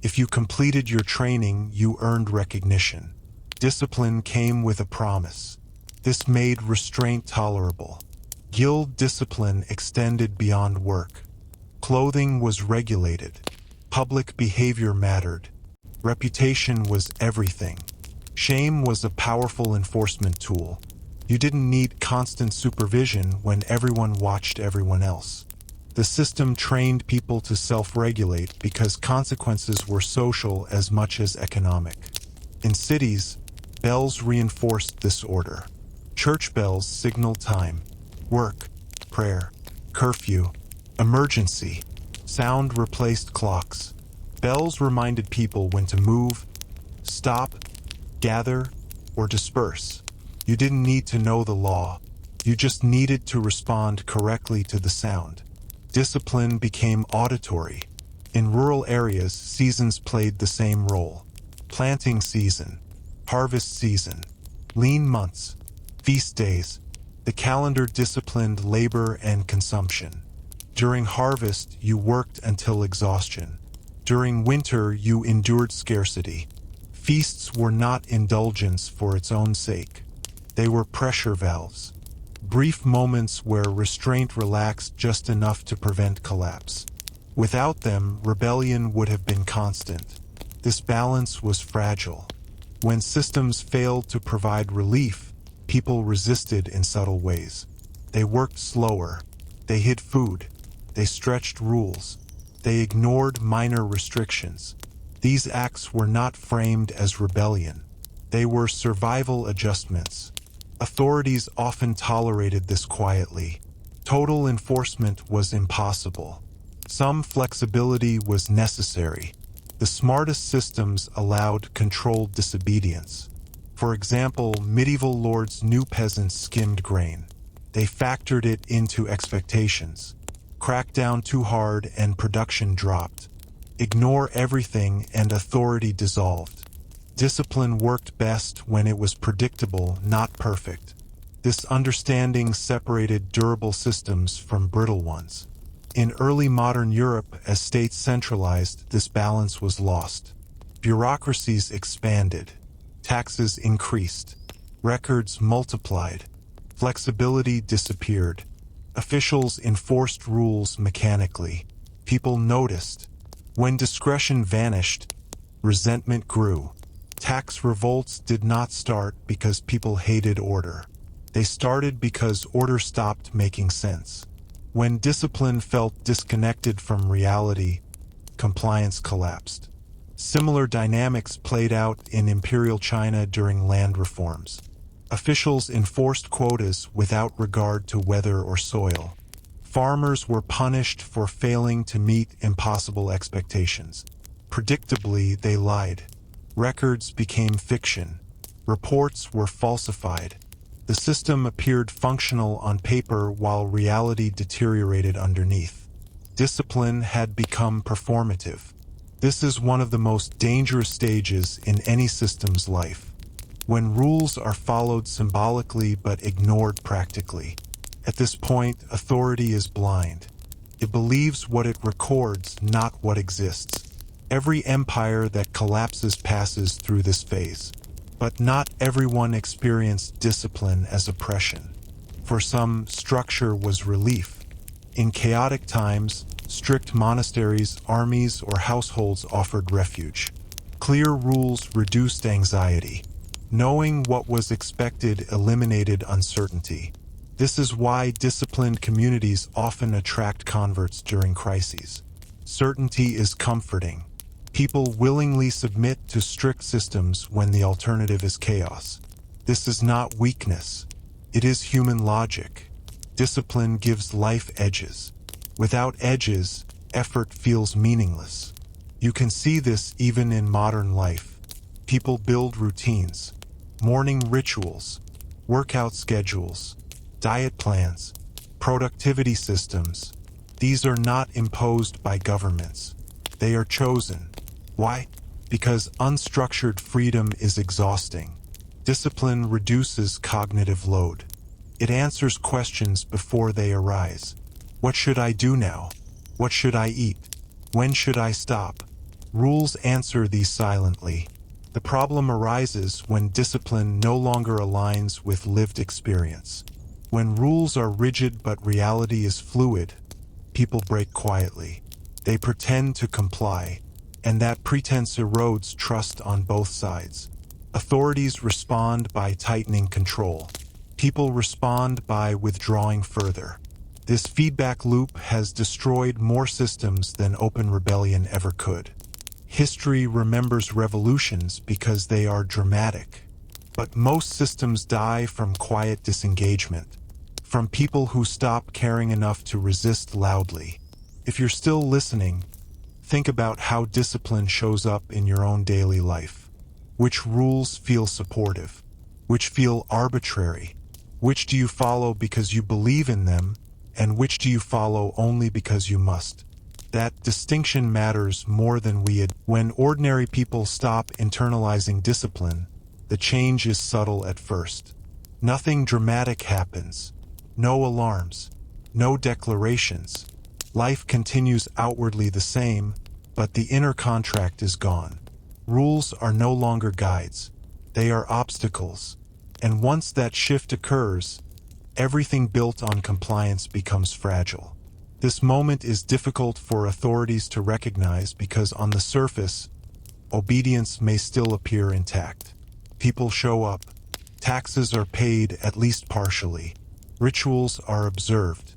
If you completed your training, you earned recognition. Discipline came with a promise. This made restraint tolerable. Guild discipline extended beyond work. Clothing was regulated. Public behavior mattered. Reputation was everything. Shame was a powerful enforcement tool. You didn't need constant supervision when everyone watched everyone else. The system trained people to self-regulate because consequences were social as much as economic. In cities, bells reinforced this order. Church bells signaled time: work, prayer, curfew, emergency. Sound replaced clocks. Bells reminded people when to move, stop, gather, or disperse. You didn't need to know the law. You just needed to respond correctly to the sound. Discipline became auditory. In rural areas, seasons played the same role. Planting season, harvest season, lean months, feast days. The calendar disciplined labor and consumption. During harvest, you worked until exhaustion. During winter, you endured scarcity. Feasts were not indulgence for its own sake. They were pressure valves. Brief moments where restraint relaxed just enough to prevent collapse. Without them, rebellion would have been constant. This balance was fragile. When systems failed to provide relief, people resisted in subtle ways. They worked slower. They hid food. They stretched rules. They ignored minor restrictions. These acts were not framed as rebellion. They were survival adjustments. Authorities often tolerated this quietly. Total enforcement was impossible. Some flexibility was necessary. The smartest systems allowed controlled disobedience. For example, medieval lords knew peasants skimmed grain. They factored it into expectations. Crack down too hard and production dropped. Ignore everything and authority dissolved. Discipline worked best when it was predictable, not perfect. This understanding separated durable systems from brittle ones. In early modern Europe, as states centralized, this balance was lost. Bureaucracies expanded. Taxes increased. Records multiplied. Flexibility disappeared. Officials enforced rules mechanically. People noticed. When discretion vanished, resentment grew. Tax revolts did not start because people hated order. They started because order stopped making sense. When discipline felt disconnected from reality, compliance collapsed. Similar dynamics played out in Imperial China during land reforms. Officials enforced quotas without regard to weather or soil. Farmers were punished for failing to meet impossible expectations. Predictably, they lied. Records became fiction. Reports were falsified. The system appeared functional on paper while reality deteriorated underneath. Discipline had become performative. This is one of the most dangerous stages in any system's life. When rules are followed symbolically but ignored practically. At this point, authority is blind. It believes what it records, not what exists. Every empire that collapses passes through this phase. But not everyone experienced discipline as oppression. For some, structure was relief. In chaotic times, strict monasteries, armies, or households offered refuge. Clear rules reduced anxiety. Knowing what was expected eliminated uncertainty. This is why disciplined communities often attract converts during crises. Certainty is comforting. People willingly submit to strict systems when the alternative is chaos. This is not weakness. It is human logic. Discipline gives life edges. Without edges, effort feels meaningless. You can see this even in modern life. People build routines, morning rituals, workout schedules, diet plans, productivity systems. These are not imposed by governments. They are chosen. Why? Because unstructured freedom is exhausting. Discipline reduces cognitive load. It answers questions before they arise. What should I do now? What should I eat? When should I stop? Rules answer these silently. The problem arises when discipline no longer aligns with lived experience. When rules are rigid but reality is fluid, people break quietly. They pretend to comply, and that pretense erodes trust on both sides. Authorities respond by tightening control. People respond by withdrawing further. This feedback loop has destroyed more systems than open rebellion ever could. History remembers revolutions because they are dramatic. But most systems die from quiet disengagement, from people who stop caring enough to resist loudly. If you're still listening, think about how discipline shows up in your own daily life. Which rules feel supportive? Which feel arbitrary? Which do you follow because you believe in them, and which do you follow only because you must? That distinction matters more than we admit. When ordinary people stop internalizing discipline, the change is subtle at first. Nothing dramatic happens. No alarms. No declarations. Life continues outwardly the same, but the inner contract is gone. Rules are no longer guides. They are obstacles. And once that shift occurs, everything built on compliance becomes fragile. This moment is difficult for authorities to recognize because on the surface, obedience may still appear intact. People show up. Taxes are paid at least partially. Rituals are observed.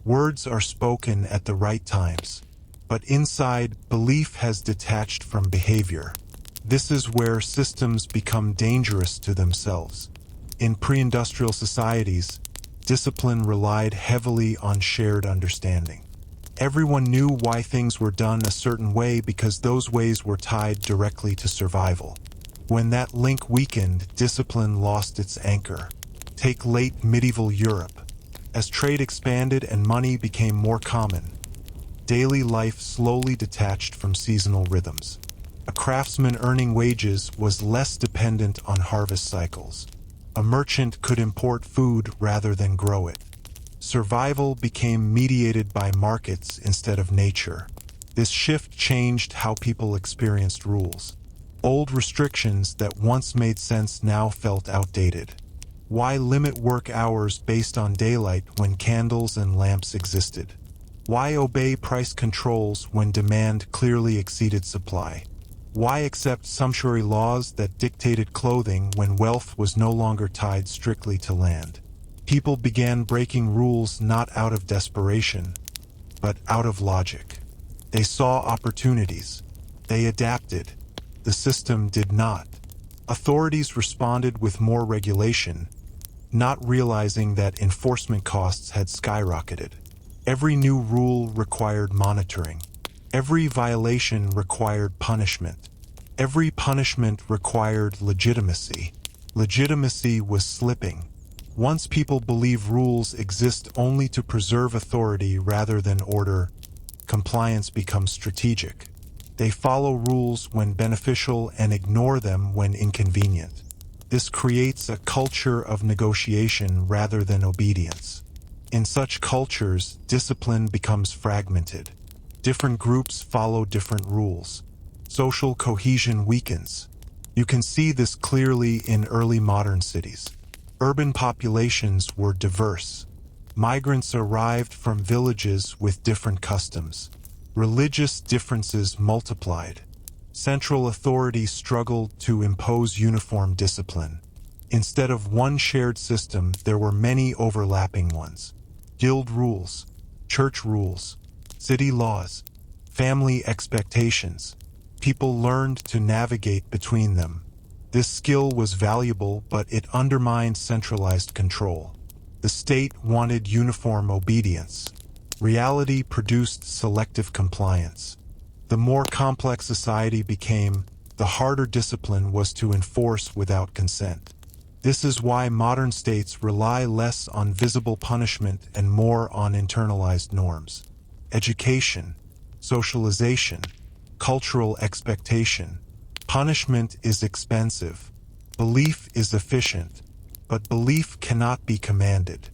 Words are spoken at the right times. But inside, belief has detached from behavior. This is where systems become dangerous to themselves. In pre-industrial societies, discipline relied heavily on shared understanding. Everyone knew why things were done a certain way because those ways were tied directly to survival. When that link weakened, discipline lost its anchor. Take late medieval Europe. As trade expanded and money became more common, daily life slowly detached from seasonal rhythms. A craftsman earning wages was less dependent on harvest cycles. A merchant could import food rather than grow it. Survival became mediated by markets instead of nature. This shift changed how people experienced rules. Old restrictions that once made sense now felt outdated. Why limit work hours based on daylight when candles and lamps existed? Why obey price controls when demand clearly exceeded supply? Why accept sumptuary laws that dictated clothing when wealth was no longer tied strictly to land? People began breaking rules not out of desperation, but out of logic. They saw opportunities. They adapted. The system did not. Authorities responded with more regulation, not realizing that enforcement costs had skyrocketed. Every new rule required monitoring. Every violation required punishment. Every punishment required legitimacy. Legitimacy was slipping. Once people believe rules exist only to preserve authority rather than order, compliance becomes strategic. They follow rules when beneficial and ignore them when inconvenient. This creates a culture of negotiation rather than obedience. In such cultures, discipline becomes fragmented. Different groups follow different rules. Social cohesion weakens. You can see this clearly in early modern cities. Urban populations were diverse. Migrants arrived from villages with different customs. Religious differences multiplied. Central authority struggled to impose uniform discipline. Instead of one shared system, there were many overlapping ones. Guild rules, church rules, city laws, family expectations. People learned to navigate between them. This skill was valuable, but it undermined centralized control. The state wanted uniform obedience. Reality produced selective compliance. The more complex society became, the harder discipline was to enforce without consent. This is why modern states rely less on visible punishment and more on internalized norms. Education, socialization, cultural expectation. Punishment is expensive. Belief is efficient. But belief cannot be commanded.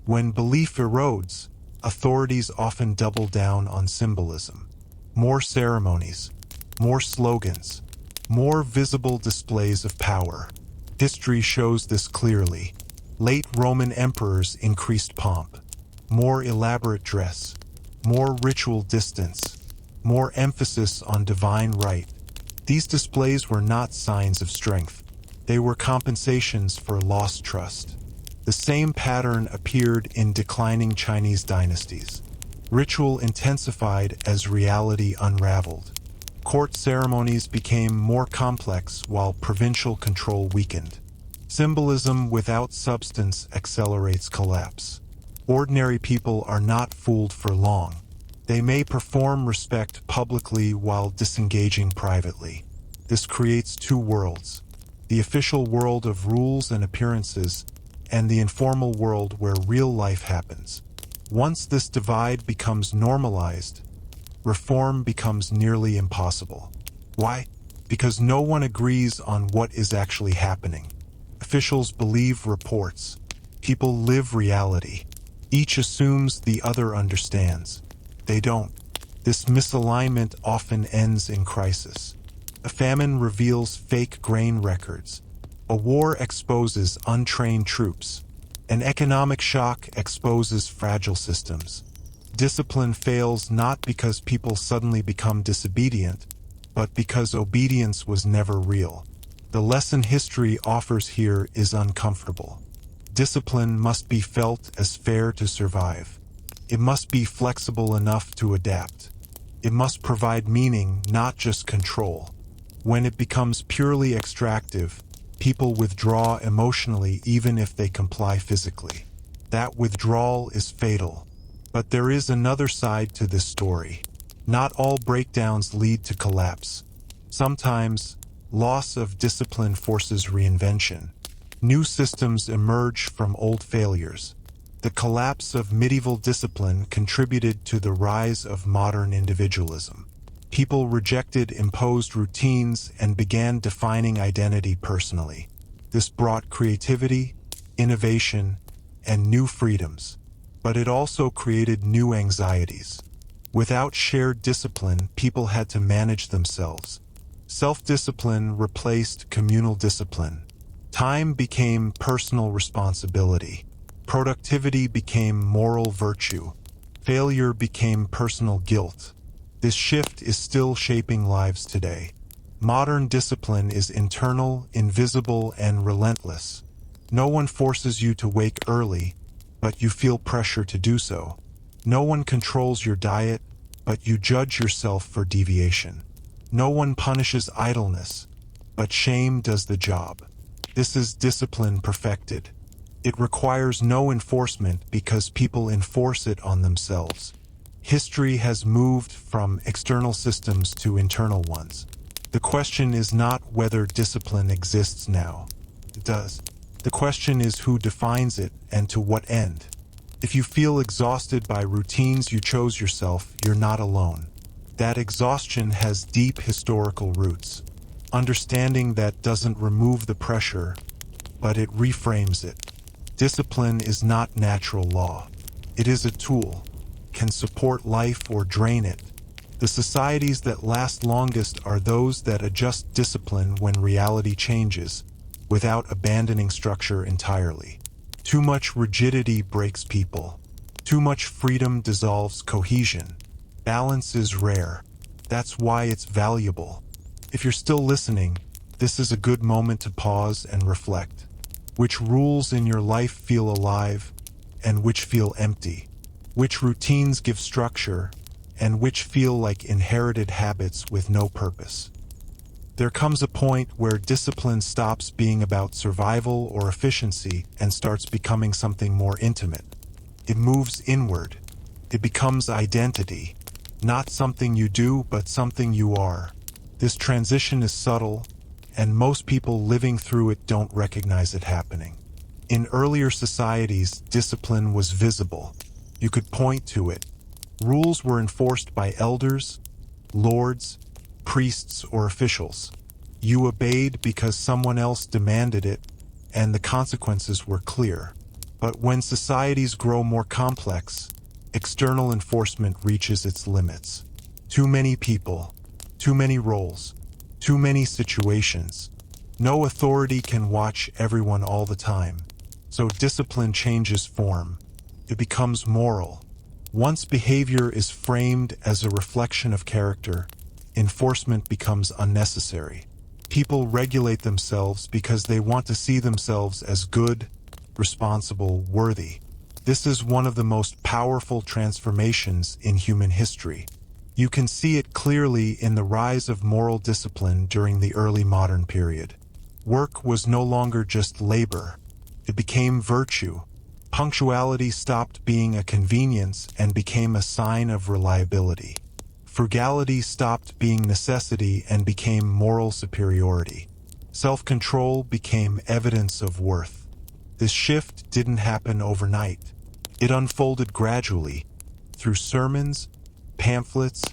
When belief erodes, authorities often double down on symbolism. More ceremonies, more slogans, more visible displays of power. History shows this clearly. Late Roman emperors increased pomp, more elaborate dress, more ritual distance, more emphasis on divine right. These displays were not signs of strength. They were compensations for lost trust. The same pattern appeared in declining Chinese dynasties. Ritual intensified as reality unraveled. Court ceremonies became more complex while provincial control weakened. Symbolism without substance accelerates collapse. Ordinary people are not fooled for long. They may perform respect publicly while disengaging privately. This creates two worlds: the official world of rules and appearances, and the informal world where real life happens. Once this divide becomes normalized, reform becomes nearly impossible. Why? Because no one agrees on what is actually happening. Officials believe reports. People live reality. Each assumes the other understands. They don't. This misalignment often ends in crisis. A famine reveals fake grain records. A war exposes untrained troops. An economic shock exposes fragile systems. Discipline fails not because people suddenly become disobedient, but because obedience was never real. The lesson history offers here is uncomfortable. Discipline must be felt as fair to survive. It must be flexible enough to adapt. It must provide meaning, not just control. When it becomes purely extractive, people withdraw emotionally even if they comply physically. That withdrawal is fatal. But there is another side to this story. Not all breakdowns lead to collapse. Sometimes, loss of discipline forces reinvention. New systems emerge from old failures. The collapse of medieval discipline contributed to the rise of modern individualism. People rejected imposed routines and began defining identity personally. This brought creativity, innovation, and new freedoms. But it also created new anxieties. Without shared discipline, people had to manage themselves. Self-discipline replaced communal discipline. Time became personal responsibility. Productivity became moral virtue. Failure became personal guilt. This shift is still shaping lives today. Modern discipline is internal, invisible, and relentless. No one forces you to wake early, but you feel pressure to do so. No one controls your diet, but you judge yourself for deviation. No one punishes idleness, but shame does the job. This is discipline perfected. It requires no enforcement because people enforce it on themselves. History has moved from external systems to internal ones. The question is not whether discipline exists now. It does. The question is who defines it and to what end. If you feel exhausted by routines you chose yourself, you're not alone. That exhaustion has deep historical roots. Understanding that doesn't remove the pressure, but it reframes it. Discipline is not natural law. It is a tool, can support life or drain it. The societies that last longest are those that adjust discipline when reality changes, without abandoning structure entirely. Too much rigidity breaks people. Too much freedom dissolves cohesion. Balance is rare. That's why it's valuable. If you're still listening, this is a good moment to pause and reflect. Which rules in your life feel alive, and which feel empty? Which routines give structure, and which feel like inherited habits with no purpose? There comes a point where discipline stops being about survival or efficiency and starts becoming something more intimate. It moves inward. It becomes identity. Not something you do, but something you are. This transition is subtle, and most people living through it don't recognize it happening. In earlier societies, discipline was visible. You could point to it. Rules were enforced by elders, lords, priests, or officials. You obeyed because someone else demanded it, and the consequences were clear. But when societies grow more complex, external enforcement reaches its limits. Too many people, too many roles, too many situations. No authority can watch everyone all the time. So discipline changes form. It becomes moral. Once behavior is framed as a reflection of character, enforcement becomes unnecessary. People regulate themselves because they want to see themselves as good, responsible, worthy. This is one of the most powerful transformations in human history. You can see it clearly in the rise of moral discipline during the early modern period. Work was no longer just labor. It became virtue. Punctuality stopped being a convenience and became a sign of reliability. Frugality stopped being necessity and became moral superiority. Self-control became evidence of worth. This shift didn't happen overnight. It unfolded gradually, through sermons, pamphlets,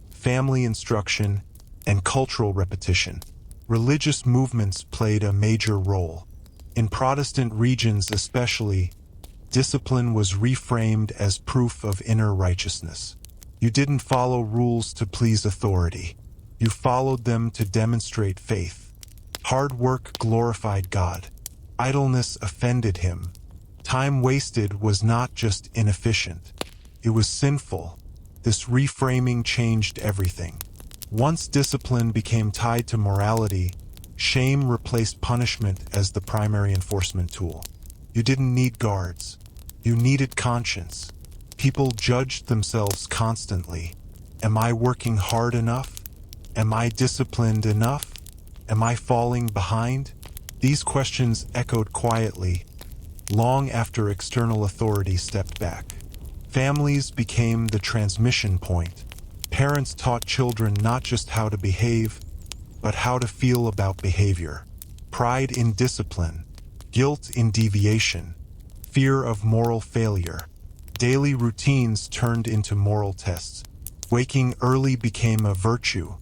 family instruction, and cultural repetition. Religious movements played a major role. In Protestant regions especially, discipline was reframed as proof of inner righteousness. You didn't follow rules to please authority. You followed them to demonstrate faith. Hard work glorified God. Idleness offended him. Time wasted was not just inefficient. It was sinful. This reframing changed everything. Once discipline became tied to morality, shame replaced punishment as the primary enforcement tool. You didn't need guards. You needed conscience. People judged themselves constantly. Am I working hard enough? Am I disciplined enough? Am I falling behind? These questions echoed quietly, long after external authority stepped back. Families became the transmission point. Parents taught children not just how to behave, but how to feel about behavior. Pride in discipline, guilt in deviation, fear of moral failure. Daily routines turned into moral tests. Waking early became a virtue.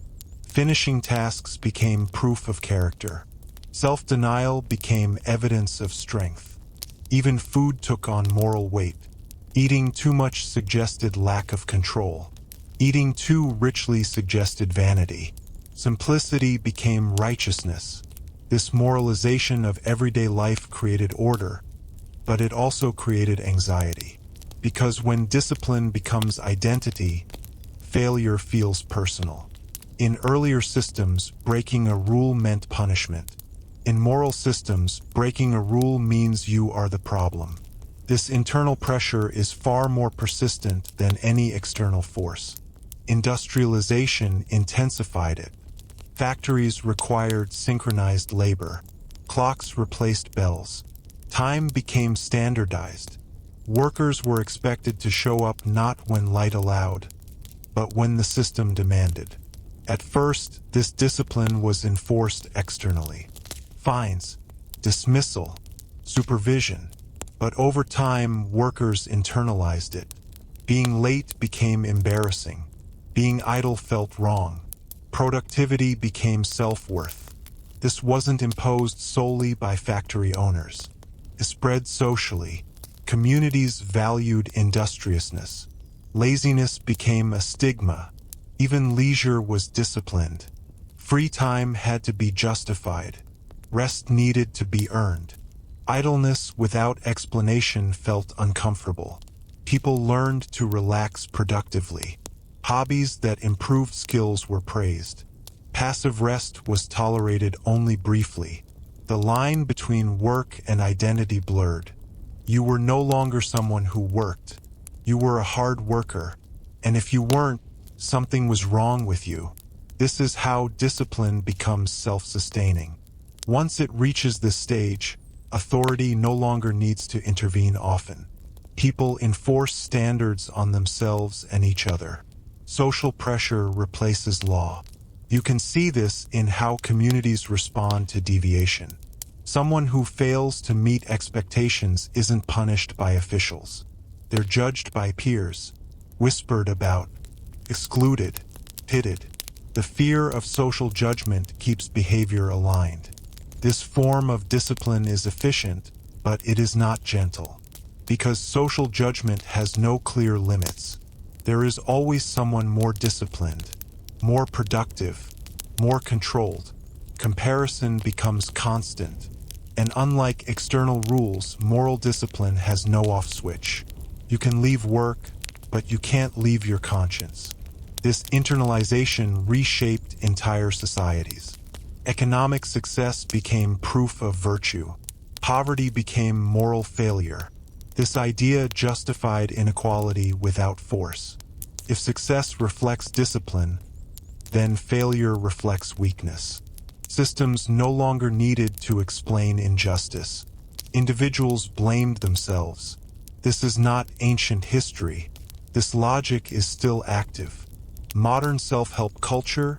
Finishing tasks became proof of character. Self-denial became evidence of strength. Even food took on moral weight. Eating too much suggested lack of control. Eating too richly suggested vanity. Simplicity became righteousness. This moralization of everyday life created order, but it also created anxiety. Because when discipline becomes identity, failure feels personal. In earlier systems, breaking a rule meant punishment. In moral systems, breaking a rule means you are the problem. This internal pressure is far more persistent than any external force. Industrialization intensified it. Factories required synchronized labor. Clocks replaced bells. Time became standardized. Workers were expected to show up not when light allowed, but when the system demanded. At first, this discipline was enforced externally. Fines, dismissal, supervision. But over time, workers internalized it. Being late became embarrassing. Being idle felt wrong. Productivity became self-worth. This wasn't imposed solely by factory owners. It spread socially. Communities valued industriousness. Laziness became a stigma. Even leisure was disciplined. Free time had to be justified. Rest needed to be earned. Idleness without explanation felt uncomfortable. People learned to relax productively. Hobbies that improved skills were praised. Passive rest was tolerated only briefly. The line between work and identity blurred. You were no longer someone who worked. You were a hard worker. And if you weren't, something was wrong with you. This is how discipline becomes self-sustaining. Once it reaches this stage, authority no longer needs to intervene often. People enforce standards on themselves and each other. Social pressure replaces law. You can see this in how communities respond to deviation. Someone who fails to meet expectations isn't punished by officials. They're judged by peers, whispered about, excluded, pitted. The fear of social judgment keeps behavior aligned. This form of discipline is efficient, but it is not gentle. Because social judgment has no clear limits. There is always someone more disciplined, more productive, more controlled. Comparison becomes constant. And unlike external rules, moral discipline has no off switch. You can leave work, but you can't leave your conscience. This internalization reshaped entire societies. Economic success became proof of virtue. Poverty became moral failure. This idea justified inequality without force. If success reflects discipline, then failure reflects weakness. Systems no longer needed to explain injustice. Individuals blamed themselves. This is not ancient history. This logic is still active. Modern self-help culture,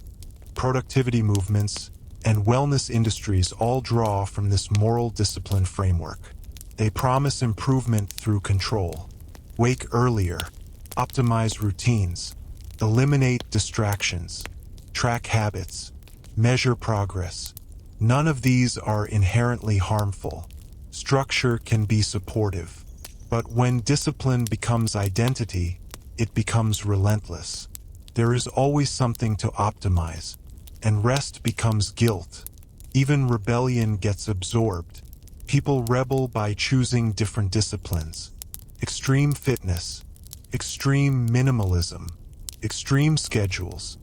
productivity movements, and wellness industries all draw from this moral discipline framework. They promise improvement through control. Wake earlier, optimize routines, eliminate distractions, track habits, measure progress. None of these are inherently harmful. Structure can be supportive. But when discipline becomes identity, it becomes relentless. There is always something to optimize, and rest becomes guilt. Even rebellion gets absorbed. People rebel by choosing different disciplines. Extreme fitness, extreme minimalism, extreme schedules,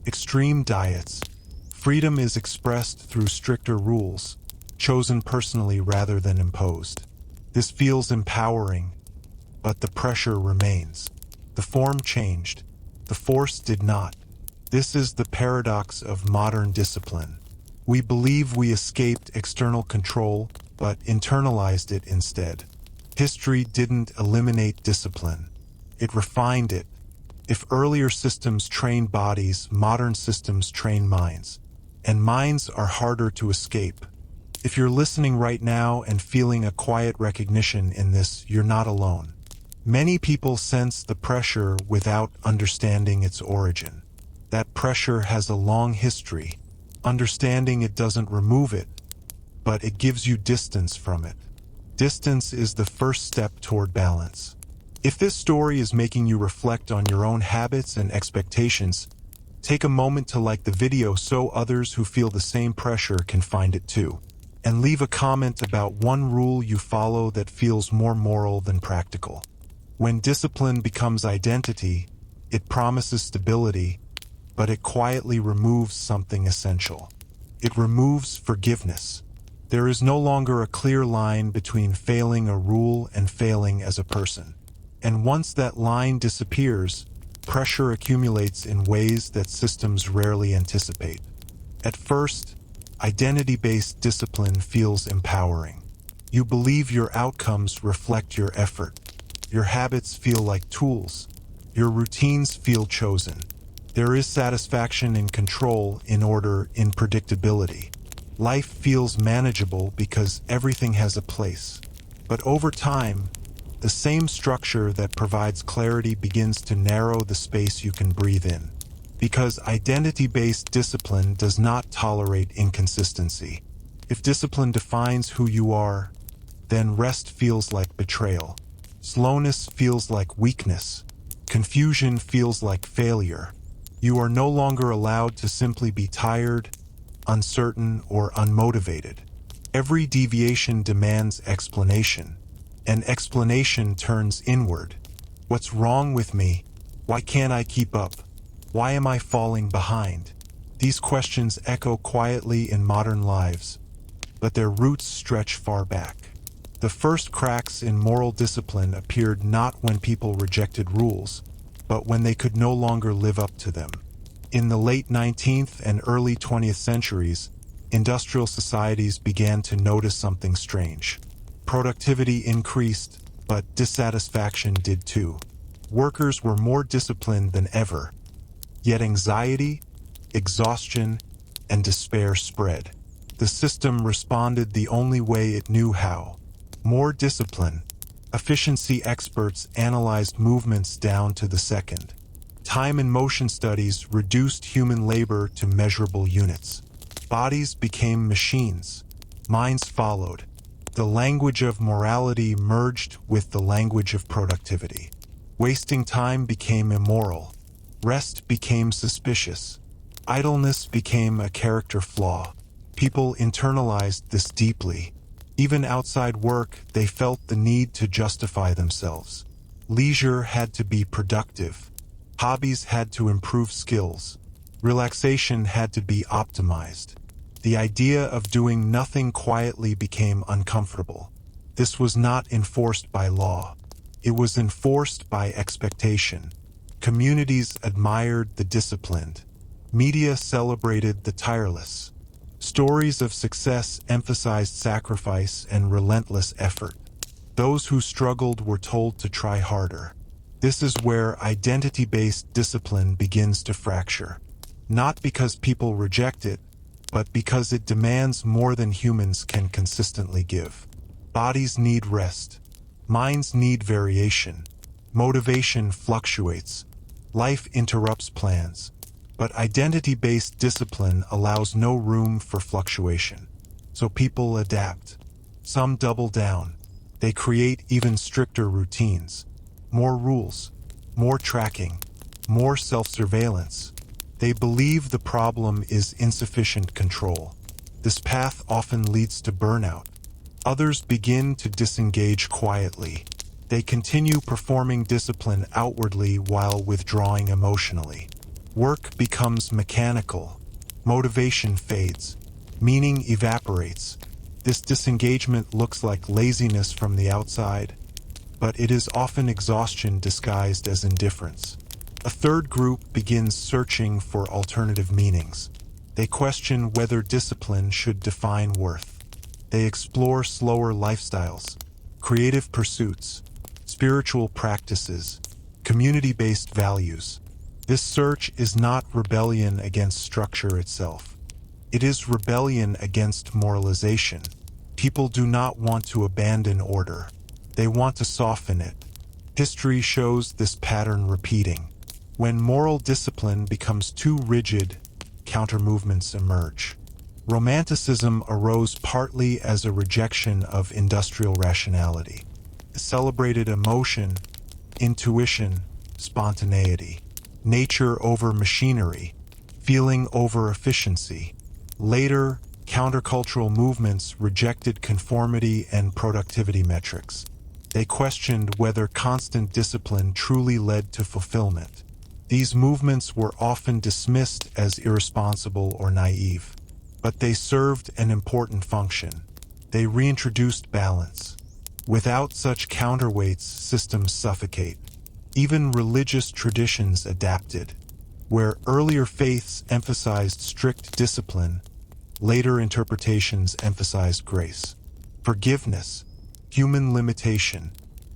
extreme diets. Freedom is expressed through stricter rules, chosen personally rather than imposed. This feels empowering, but the pressure remains. The form changed, the force did not. This is the paradox of modern discipline. We believe we escaped external control, but internalized it instead. History didn't eliminate discipline. It refined it. If earlier systems trained bodies, modern systems train minds. And minds are harder to escape. If you're listening right now and feeling a quiet recognition in this, you're not alone. Many people sense the pressure without understanding its origin. That pressure has a long history. Understanding it doesn't remove it, but it gives you distance from it. Distance is the first step toward balance. If this story is making you reflect on your own habits and expectations, take a moment to like the video so others who feel the same pressure can find it too. And leave a comment about one rule you follow that feels more moral than practical. When discipline becomes identity, it promises stability, but it quietly removes something essential. It removes forgiveness. There is no longer a clear line between failing a rule and failing as a person. And once that line disappears, pressure accumulates in ways that systems rarely anticipate. At first, identity-based discipline feels empowering. You believe your outcomes reflect your effort. Your habits feel like tools. Your routines feel chosen. There is satisfaction in control, in order, in predictability. Life feels manageable because everything has a place. But over time, the same structure that provides clarity begins to narrow the space you can breathe in. Because identity-based discipline does not tolerate inconsistency. If discipline defines who you are, then rest feels like betrayal. Slowness feels like weakness. Confusion feels like failure. You are no longer allowed to simply be tired, uncertain, or unmotivated. Every deviation demands explanation. And explanation turns inward. What's wrong with me? Why can't I keep up? Why am I falling behind? These questions echo quietly in modern lives, but their roots stretch far back. The first cracks in moral discipline appeared not when people rejected rules, but when they could no longer live up to them. In the late 19th and early 20th centuries, industrial societies began to notice something strange. Productivity increased, but dissatisfaction did too. Workers were more disciplined than ever, yet anxiety, exhaustion, and despair spread. The system responded the only way it knew how. More discipline. Efficiency experts analyzed movements down to the second. Time and motion studies reduced human labor to measurable units. Bodies became machines. Minds followed. The language of morality merged with the language of productivity. Wasting time became immoral. Rest became suspicious. Idleness became a character flaw. People internalized this deeply. Even outside work, they felt the need to justify themselves. Leisure had to be productive. Hobbies had to improve skills. Relaxation had to be optimized. The idea of doing nothing quietly became uncomfortable. This was not enforced by law. It was enforced by expectation. Communities admired the disciplined. Media celebrated the tireless. Stories of success emphasized sacrifice and relentless effort. Those who struggled were told to try harder. This is where identity-based discipline begins to fracture. Not because people reject it, but because it demands more than humans can consistently give. Bodies need rest. Minds need variation. Motivation fluctuates. Life interrupts plans. But identity-based discipline allows no room for fluctuation. So people adapt. Some double down. They create even stricter routines. More rules. More tracking. More self-surveillance. They believe the problem is insufficient control. This path often leads to burnout. Others begin to disengage quietly. They continue performing discipline outwardly while withdrawing emotionally. Work becomes mechanical. Motivation fades. Meaning evaporates. This disengagement looks like laziness from the outside, but it is often exhaustion disguised as indifference. A third group begins searching for alternative meanings. They question whether discipline should define worth. They explore slower lifestyles, creative pursuits, spiritual practices, community-based values. This search is not rebellion against structure itself. It is rebellion against moralization. People do not want to abandon order. They want to soften it. History shows this pattern repeating. When moral discipline becomes too rigid, counter-movements emerge. Romanticism arose partly as a rejection of industrial rationality. It celebrated emotion, intuition, spontaneity, nature over machinery, feeling over efficiency. Later, countercultural movements rejected conformity and productivity metrics. They questioned whether constant discipline truly led to fulfillment. These movements were often dismissed as irresponsible or naive, but they served an important function. They reintroduced balance. Without such counterweights, systems suffocate. Even religious traditions adapted. Where earlier faiths emphasized strict discipline, later interpretations emphasized grace. Forgiveness, human limitation.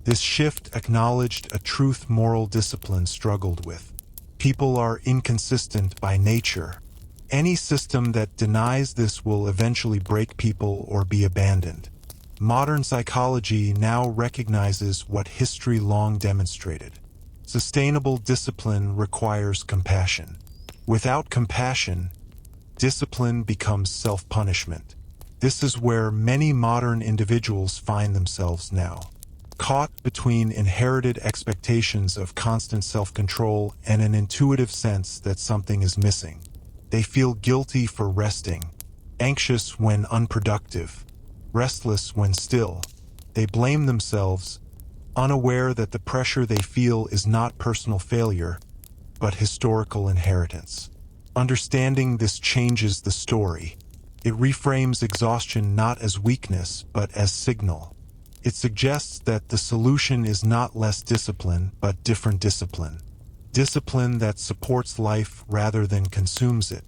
This shift acknowledged a truth moral discipline struggled with. People are inconsistent by nature. Any system that denies this will eventually break people or be abandoned. Modern psychology now recognizes what history long demonstrated. Sustainable discipline requires compassion. Without compassion, discipline becomes self-punishment. This is where many modern individuals find themselves now. Caught between inherited expectations of constant self-control and an intuitive sense that something is missing. They feel guilty for resting, anxious when unproductive, restless when still. They blame themselves, unaware that the pressure they feel is not personal failure, but historical inheritance. Understanding this changes the story. It reframes exhaustion not as weakness, but as signal. It suggests that the solution is not less discipline, but different discipline. Discipline that supports life rather than consumes it.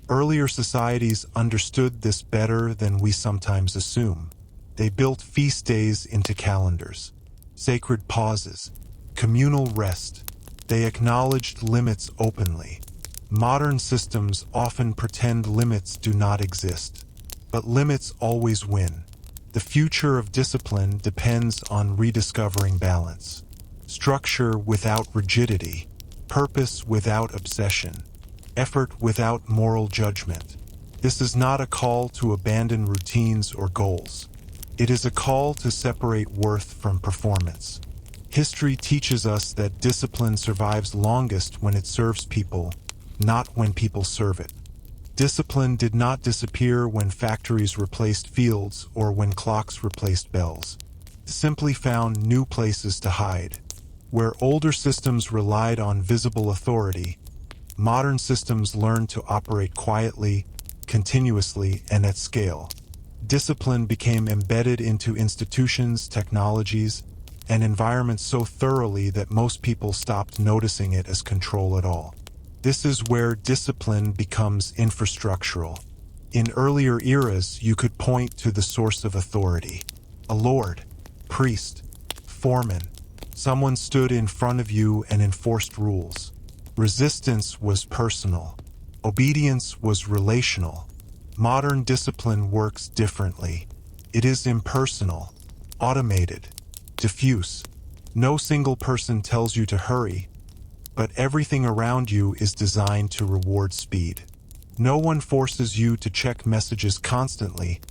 Earlier societies understood this better than we sometimes assume. They built feast days into calendars, sacred pauses, communal rest. They acknowledged limits openly. Modern systems often pretend limits do not exist, but limits always win. The future of discipline depends on rediscovering balance. Structure without rigidity, purpose without obsession, effort without moral judgment. This is not a call to abandon routines or goals. It is a call to separate worth from performance. History teaches us that discipline survives longest when it serves people, not when people serve it. Discipline did not disappear when factories replaced fields or when clocks replaced bells. It simply found new places to hide. Where older systems relied on visible authority, modern systems learned to operate quietly, continuously, and at scale. Discipline became embedded into institutions, technologies, and environments so thoroughly that most people stopped noticing it as control at all. This is where discipline becomes infrastructural. In earlier eras, you could point to the source of authority: a lord, priest, foreman. Someone stood in front of you and enforced rules. Resistance was personal. Obedience was relational. Modern discipline works differently. It is impersonal, automated, diffuse. No single person tells you to hurry, but everything around you is designed to reward speed. No one forces you to check messages constantly,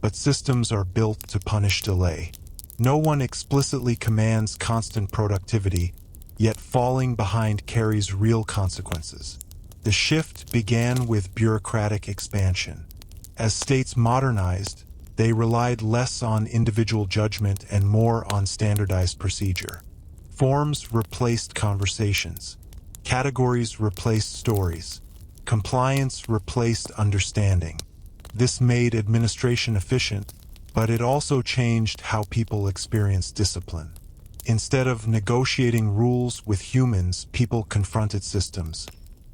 but systems are built to punish delay. No one explicitly commands constant productivity, yet falling behind carries real consequences. The shift began with bureaucratic expansion. As states modernized, they relied less on individual judgment and more on standardized procedure. Forms replaced conversations. Categories replaced stories. Compliance replaced understanding. This made administration efficient, but it also changed how people experience discipline. Instead of negotiating rules with humans, people confronted systems.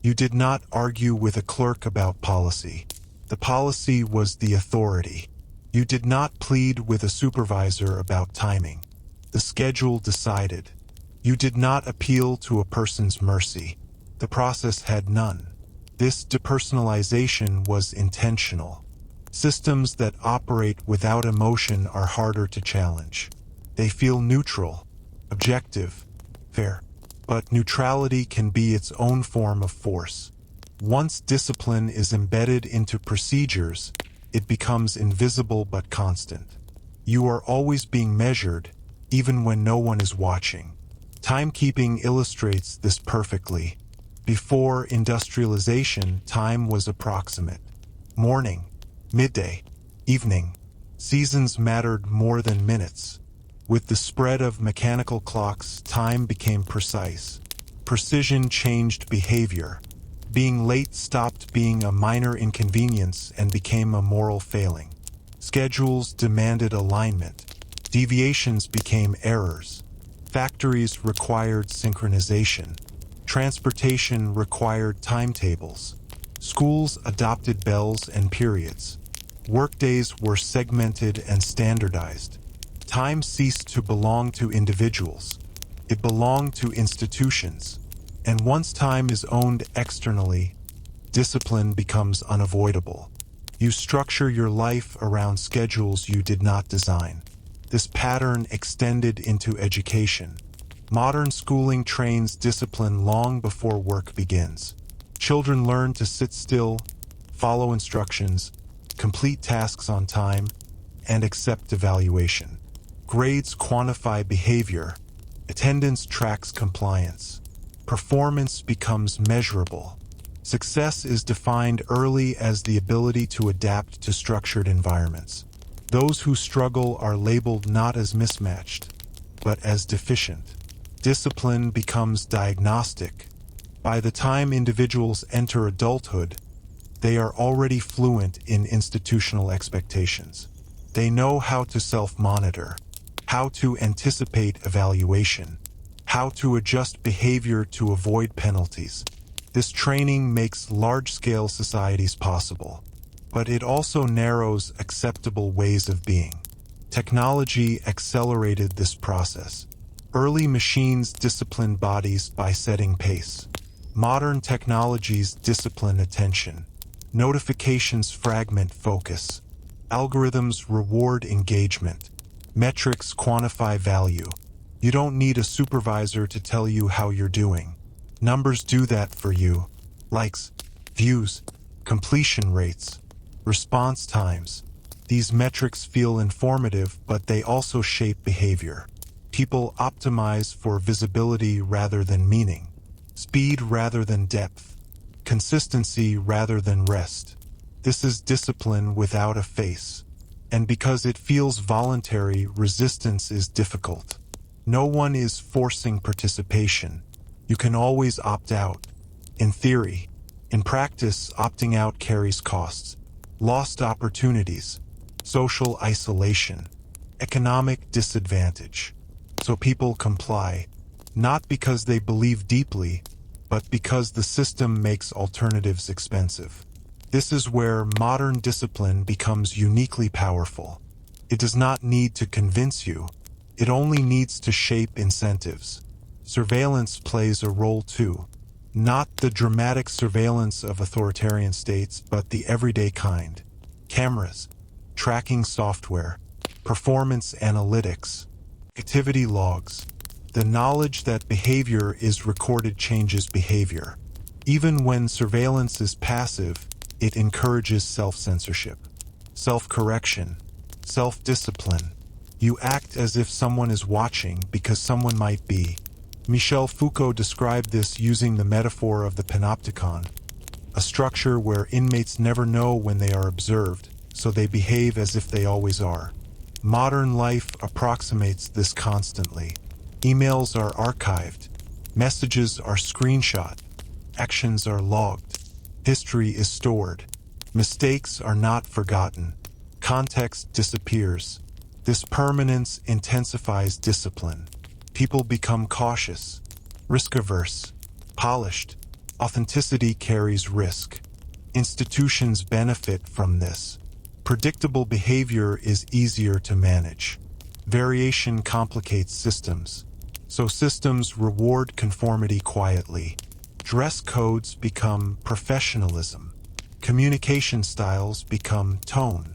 You did not argue with a clerk about policy. The policy was the authority. You did not plead with a supervisor about timing. The schedule decided. You did not appeal to a person's mercy. The process had none. This depersonalization was intentional. Systems that operate without emotion are harder to challenge. They feel neutral, objective, fair. But neutrality can be its own form of force. Once discipline is embedded into procedures, it becomes invisible but constant. You are always being measured, even when no one is watching. Timekeeping illustrates this perfectly. Before industrialization, time was approximate. Morning, midday, evening. Seasons mattered more than minutes. With the spread of mechanical clocks, time became precise. Precision changed behavior. Being late stopped being a minor inconvenience and became a moral failing. Schedules demanded alignment. Deviations became errors. Factories required synchronization. Transportation required timetables. Schools adopted bells and periods. Workdays were segmented and standardized. Time ceased to belong to individuals. It belonged to institutions. And once time is owned externally, discipline becomes unavoidable. You structure your life around schedules you did not design. This pattern extended into education. Modern schooling trains discipline long before work begins. Children learn to sit still, follow instructions, complete tasks on time, and accept evaluation. Grades quantify behavior. Attendance tracks compliance. Performance becomes measurable. Success is defined early as the ability to adapt to structured environments. Those who struggle are labeled not as mismatched, but as deficient. Discipline becomes diagnostic. By the time individuals enter adulthood, they are already fluent in institutional expectations. They know how to self-monitor, how to anticipate evaluation, how to adjust behavior to avoid penalties. This training makes large-scale societies possible, but it also narrows acceptable ways of being. Technology accelerated this process. Early machines disciplined bodies by setting pace. Modern technologies discipline attention. Notifications fragment focus. Algorithms reward engagement. Metrics quantify value. You don't need a supervisor to tell you how you're doing. Numbers do that for you. Likes, views, completion rates. response times. These metrics feel informative, but they also shape behavior. People optimize for visibility rather than meaning, speed rather than depth, consistency rather than rest. This is discipline without a face. And because it feels voluntary, resistance is difficult. No one is forcing participation. You can always opt out. In theory. In practice, opting out carries costs. Lost opportunities, social isolation, economic disadvantage. So people comply, not because they believe deeply, but because the system makes alternatives expensive. This is where modern discipline becomes uniquely powerful. It does not need to convince you. It only needs to shape incentives. Surveillance plays a role too. Not the dramatic surveillance of authoritarian states, but the everyday kind. Cameras, tracking software, performance analytics, activity logs. The knowledge that behavior is recorded changes behavior. Even when surveillance is passive, it encourages self-censorship, self-correction, self-discipline. You act as if someone is watching because someone might be. Michel Foucault described this using the metaphor of the panopticon, a structure where inmates never know when they are observed, so they behave as if they always are. Modern life approximates this constantly. Emails are archived, messages are screenshot, actions are logged, history is stored, mistakes are not forgotten, context disappears. This permanence intensifies discipline. People become cautious, risk-averse, polished. Authenticity carries risk. Institutions benefit from this. Predictable behavior is easier to manage. Variation complicates systems. So systems reward conformity quietly. Dress codes become professionalism. Communication styles become tone.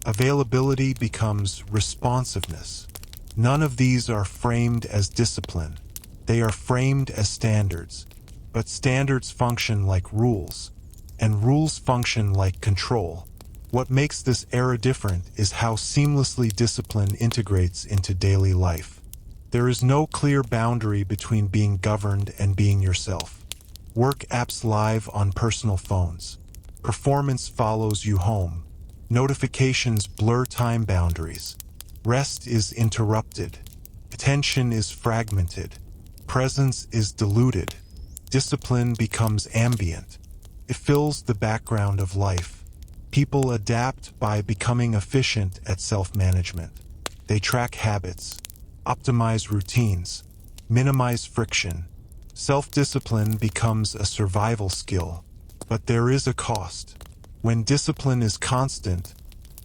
Availability becomes responsiveness. None of these are framed as discipline. They are framed as standards. But standards function like rules, and rules function like control. What makes this era different is how seamlessly discipline integrates into daily life. There is no clear boundary between being governed and being yourself. Work apps live on personal phones. Performance follows you home. Notifications blur time boundaries. Rest is interrupted. Attention is fragmented. Presence is diluted. Discipline becomes ambient. It fills the background of life. People adapt by becoming efficient at self-management. They track habits, optimize routines, minimize friction. Self-discipline becomes a survival skill. But there is a cost. When discipline is constant,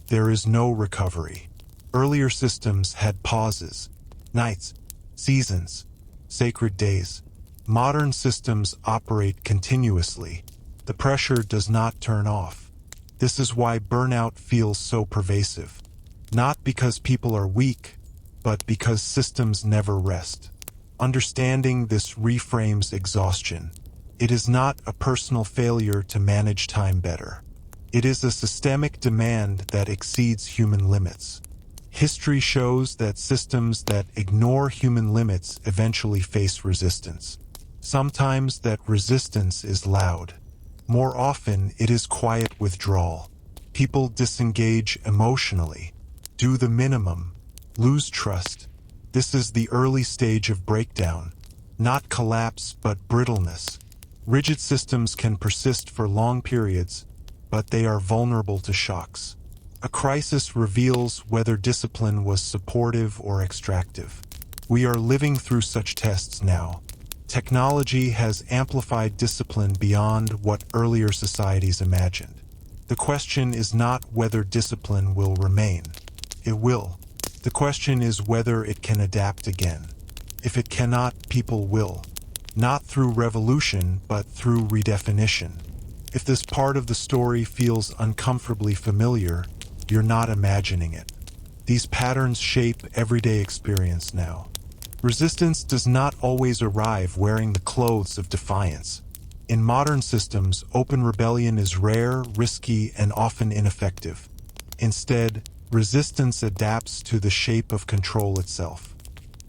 there is no recovery. Earlier systems had pauses, nights, seasons, sacred days. Modern systems operate continuously. The pressure does not turn off. This is why burnout feels so pervasive. Not because people are weak, but because systems never rest. Understanding this reframes exhaustion. It is not a personal failure to manage time better. It is a systemic demand that exceeds human limits. History shows that systems that ignore human limits eventually face resistance. Sometimes that resistance is loud. More often, it is quiet withdrawal. People disengage emotionally, do the minimum, lose trust. This is the early stage of breakdown, not collapse but brittleness. Rigid systems can persist for long periods, but they are vulnerable to shocks. A crisis reveals whether discipline was supportive or extractive. We are living through such tests now. Technology has amplified discipline beyond what earlier societies imagined. The question is not whether discipline will remain. It will. The question is whether it can adapt again. If it cannot, people will. Not through revolution, but through redefinition. If this part of the story feels uncomfortably familiar, you're not imagining it. These patterns shape everyday experience now. Resistance does not always arrive wearing the clothes of defiance. In modern systems, open rebellion is rare, risky, and often ineffective. Instead, resistance adapts to the shape of control itself.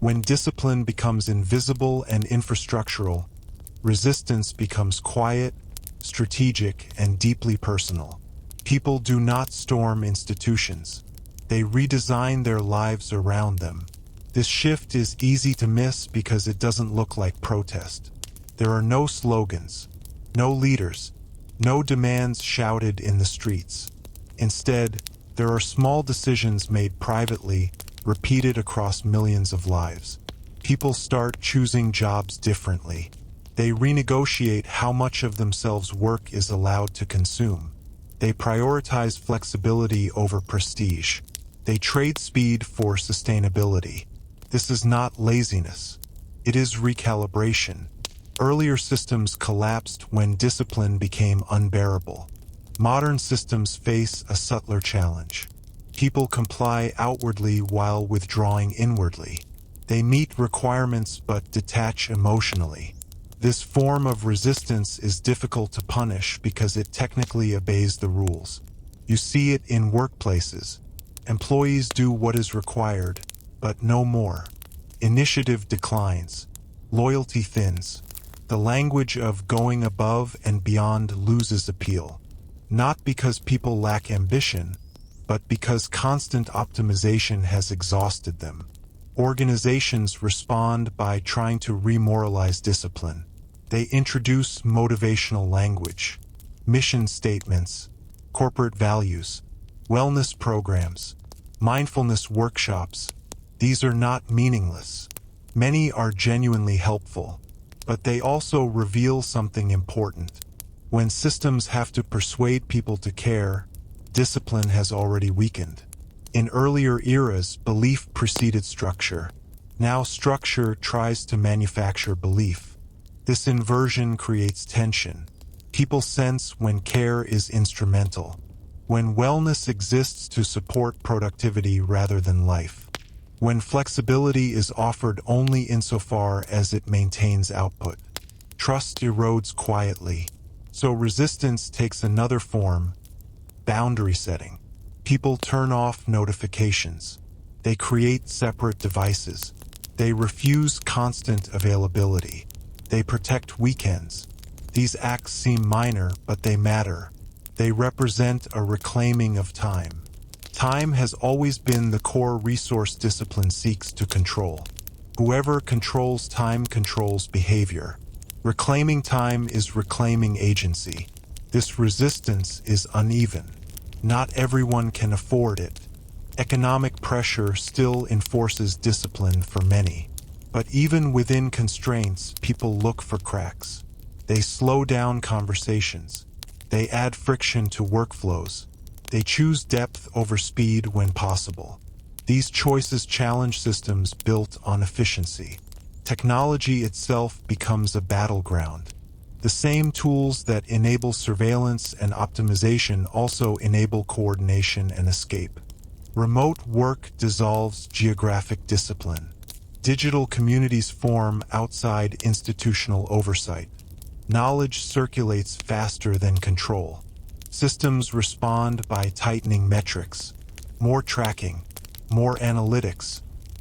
When discipline becomes invisible and infrastructural, resistance becomes quiet, strategic, and deeply personal. People do not storm institutions. They redesign their lives around them. This shift is easy to miss because it doesn't look like protest. There are no slogans, no leaders, no demands shouted in the streets. Instead, there are small decisions made privately, repeated across millions of lives. People start choosing jobs differently. They renegotiate how much of themselves work is allowed to consume. They prioritize flexibility over prestige. They trade speed for sustainability. This is not laziness. It is recalibration. Earlier systems collapsed when discipline became unbearable. Modern systems face a subtler challenge. People comply outwardly while withdrawing inwardly. They meet requirements but detach emotionally. This form of resistance is difficult to punish because it technically obeys the rules. You see it in workplaces. Employees do what is required, but no more. Initiative declines. Loyalty thins. The language of going above and beyond loses appeal. Not because people lack ambition, but because constant optimization has exhausted them. Organizations respond by trying to remoralize discipline. They introduce motivational language, mission statements, corporate values, wellness programs, mindfulness workshops. These are not meaningless. Many are genuinely helpful, but they also reveal something important. When systems have to persuade people to care, discipline has already weakened. In earlier eras, belief preceded structure. Now structure tries to manufacture belief. This inversion creates tension. People sense when care is instrumental, when wellness exists to support productivity rather than life, when flexibility is offered only insofar as it maintains output. Trust erodes quietly, so resistance takes another form: boundary setting. People turn off notifications. They create separate devices. They refuse constant availability. They protect weekends. These acts seem minor, but they matter. They represent a reclaiming of time. Time has always been the core resource discipline seeks to control. Whoever controls time controls behavior. Reclaiming time is reclaiming agency. This resistance is uneven. Not everyone can afford it. Economic pressure still enforces discipline for many. But even within constraints, people look for cracks. They slow down conversations. They add friction to workflows. They choose depth over speed when possible. These choices challenge systems built on efficiency. Technology itself becomes a battleground. The same tools that enable surveillance and optimization also enable coordination and escape. Remote work dissolves geographic discipline. Digital communities form outside institutional oversight. Knowledge circulates faster than control. Systems respond by tightening metrics. More tracking, more analytics,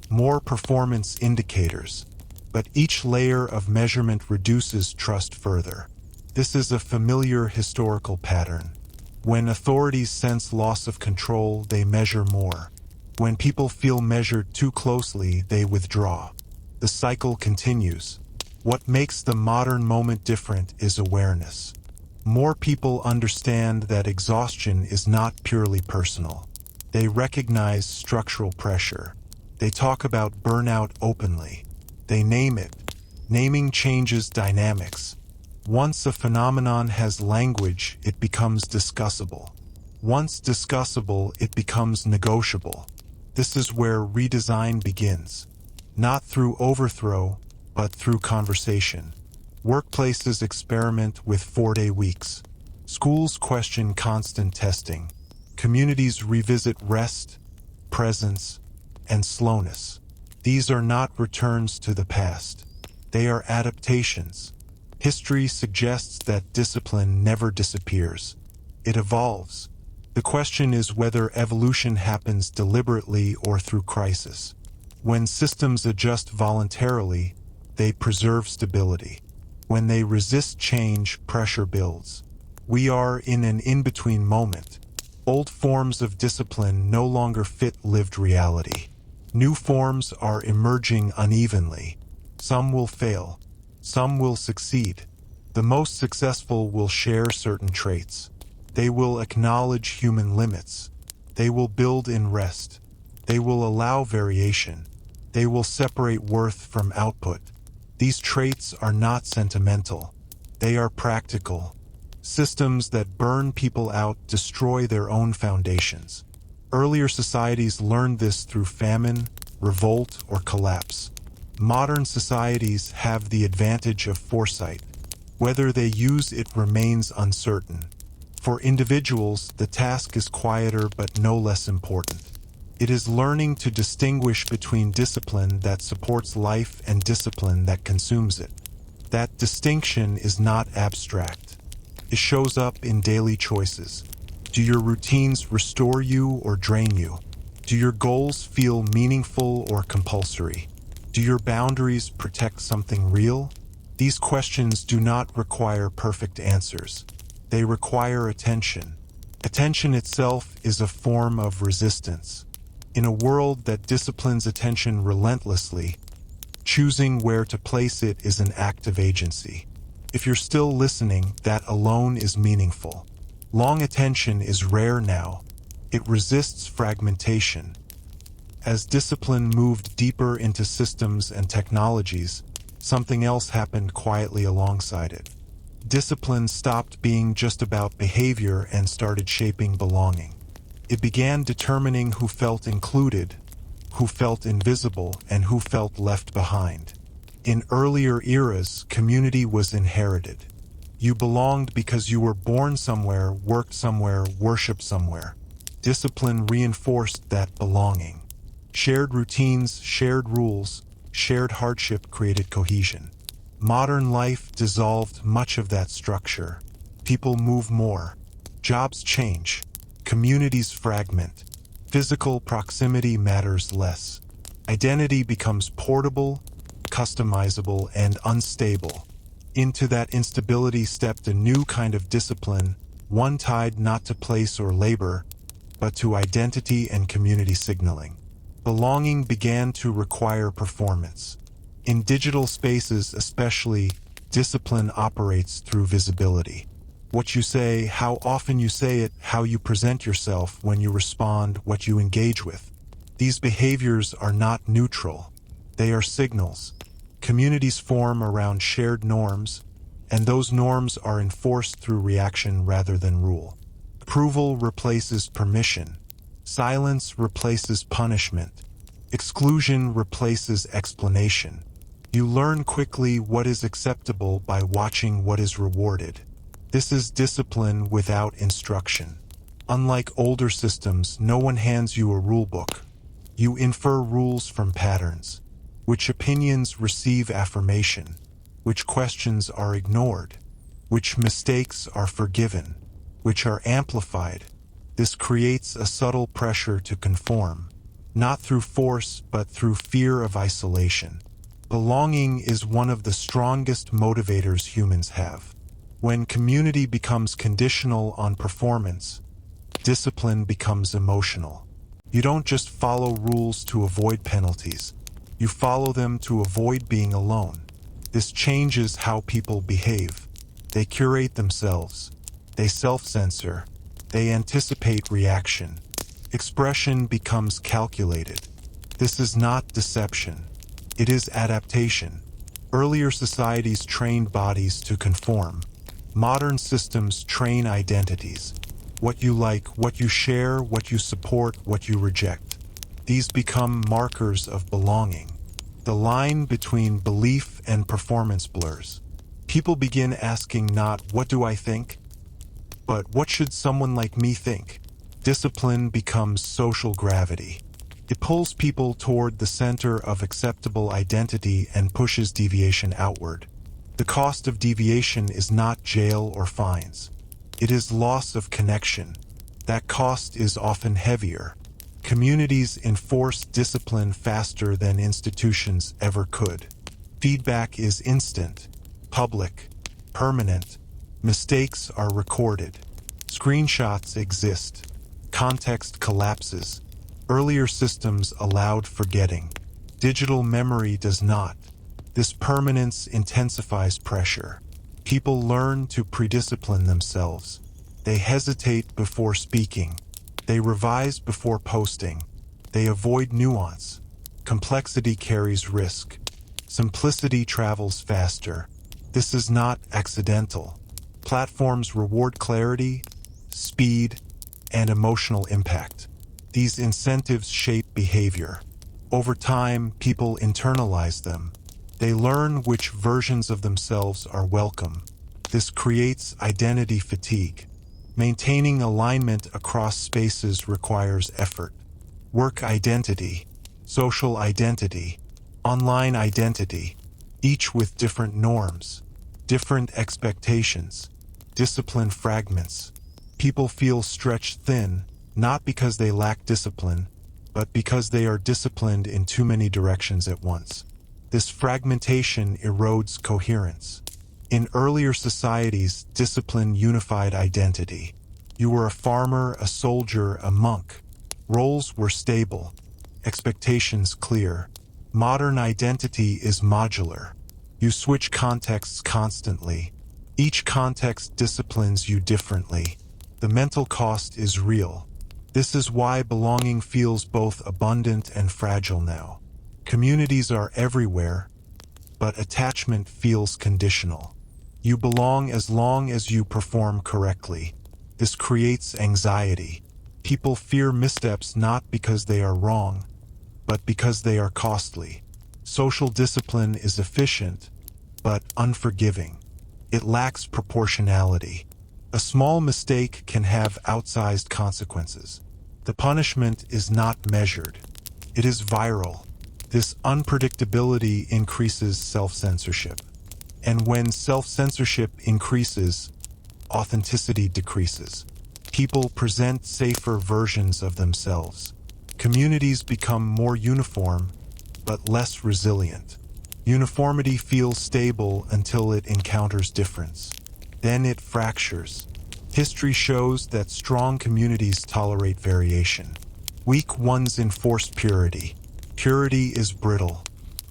more performance indicators. But each layer of measurement reduces trust further. This is a familiar historical pattern. When authorities sense loss of control, they measure more. When people feel measured too closely, they withdraw. The cycle continues. What makes the modern moment different is awareness. More people understand that exhaustion is not purely personal. They recognize structural pressure. They talk about burnout openly. They name it. Naming changes dynamics. Once a phenomenon has language, it becomes discussable. Once discussable, it becomes negotiable. This is where redesign begins. Not through overthrow, but through conversation. Workplaces experiment with 4-day weeks. Schools question constant testing. Communities revisit rest, presence, and slowness. These are not returns to the past. They are adaptations. History suggests that discipline never disappears. It evolves. The question is whether evolution happens deliberately or through crisis. When systems adjust voluntarily, they preserve stability. When they resist change, pressure builds. We are in an in-between moment. Old forms of discipline no longer fit lived reality. New forms are emerging unevenly. Some will fail. Some will succeed. The most successful will share certain traits. They will acknowledge human limits. They will build in rest. They will allow variation. They will separate worth from output. These traits are not sentimental. They are practical. Systems that burn people out destroy their own foundations. Earlier societies learned this through famine, revolt, or collapse. Modern societies have the advantage of foresight. Whether they use it remains uncertain. For individuals, the task is quieter but no less important. It is learning to distinguish between discipline that supports life and discipline that consumes it. That distinction is not abstract. It shows up in daily choices. Do your routines restore you or drain you? Do your goals feel meaningful or compulsory? Do your boundaries protect something real? These questions do not require perfect answers. They require attention. Attention itself is a form of resistance. In a world that disciplines attention relentlessly, choosing where to place it is an act of agency. If you're still listening, that alone is meaningful. Long attention is rare now. It resists fragmentation. As discipline moved deeper into systems and technologies, something else happened quietly alongside it. Discipline stopped being just about behavior and started shaping belonging. It began determining who felt included, who felt invisible, and who felt left behind. In earlier eras, community was inherited. You belonged because you were born somewhere, worked somewhere, worshipped somewhere. Discipline reinforced that belonging. Shared routines, shared rules, shared hardship created cohesion. Modern life dissolved much of that structure. People move more. Jobs change. Communities fragment. Physical proximity matters less. Identity becomes portable, customizable, and unstable. Into that instability stepped a new kind of discipline, one tied not to place or labor, but to identity and community signaling. Belonging began to require performance. In digital spaces especially, discipline operates through visibility. What you say, how often you say it, how you present yourself when you respond, what you engage with. These behaviors are not neutral. They are signals. Communities form around shared norms, and those norms are enforced through reaction rather than rule. Approval replaces permission. Silence replaces punishment. Exclusion replaces explanation. You learn quickly what is acceptable by watching what is rewarded. This is discipline without instruction. Unlike older systems, no one hands you a rulebook. You infer rules from patterns. Which opinions receive affirmation? Which questions are ignored? Which mistakes are forgiven? Which are amplified? This creates a subtle pressure to conform, not through force but through fear of isolation. Belonging is one of the strongest motivators humans have. When community becomes conditional on performance, discipline becomes emotional. You don't just follow rules to avoid penalties. You follow them to avoid being alone. This changes how people behave. They curate themselves. They self-censor. They anticipate reaction. Expression becomes calculated. This is not deception. It is adaptation. Earlier societies trained bodies to conform. Modern systems train identities. What you like, what you share, what you support, what you reject. These become markers of belonging. The line between belief and performance blurs. People begin asking not "what do I think?" but "what should someone like me think?" Discipline becomes social gravity. It pulls people toward the center of acceptable identity and pushes deviation outward. The cost of deviation is not jail or fines. It is loss of connection. That cost is often heavier. Communities enforce discipline faster than institutions ever could. Feedback is instant, public, permanent. Mistakes are recorded. Screenshots exist. Context collapses. Earlier systems allowed forgetting. Digital memory does not. This permanence intensifies pressure. People learn to prediscipline themselves. They hesitate before speaking. They revise before posting. They avoid nuance. Complexity carries risk. Simplicity travels faster. This is not accidental. Platforms reward clarity, speed, and emotional impact. These incentives shape behavior. Over time, people internalize them. They learn which versions of themselves are welcome. This creates identity fatigue. Maintaining alignment across spaces requires effort. Work identity, social identity, online identity, each with different norms, different expectations, discipline fragments. People feel stretched thin, not because they lack discipline, but because they are disciplined in too many directions at once. This fragmentation erodes coherence. In earlier societies, discipline unified identity. You were a farmer, a soldier, a monk. Roles were stable, expectations clear. Modern identity is modular. You switch contexts constantly. Each context disciplines you differently. The mental cost is real. This is why belonging feels both abundant and fragile now. Communities are everywhere, but attachment feels conditional. You belong as long as you perform correctly. This creates anxiety. People fear missteps not because they are wrong, but because they are costly. Social discipline is efficient, but unforgiving. It lacks proportionality. A small mistake can have outsized consequences. The punishment is not measured. It is viral. This unpredictability increases self-censorship. And when self-censorship increases, authenticity decreases. People present safer versions of themselves. Communities become more uniform, but less resilient. Uniformity feels stable until it encounters difference. Then it fractures. History shows that strong communities tolerate variation. Weak ones enforce purity. Purity is brittle.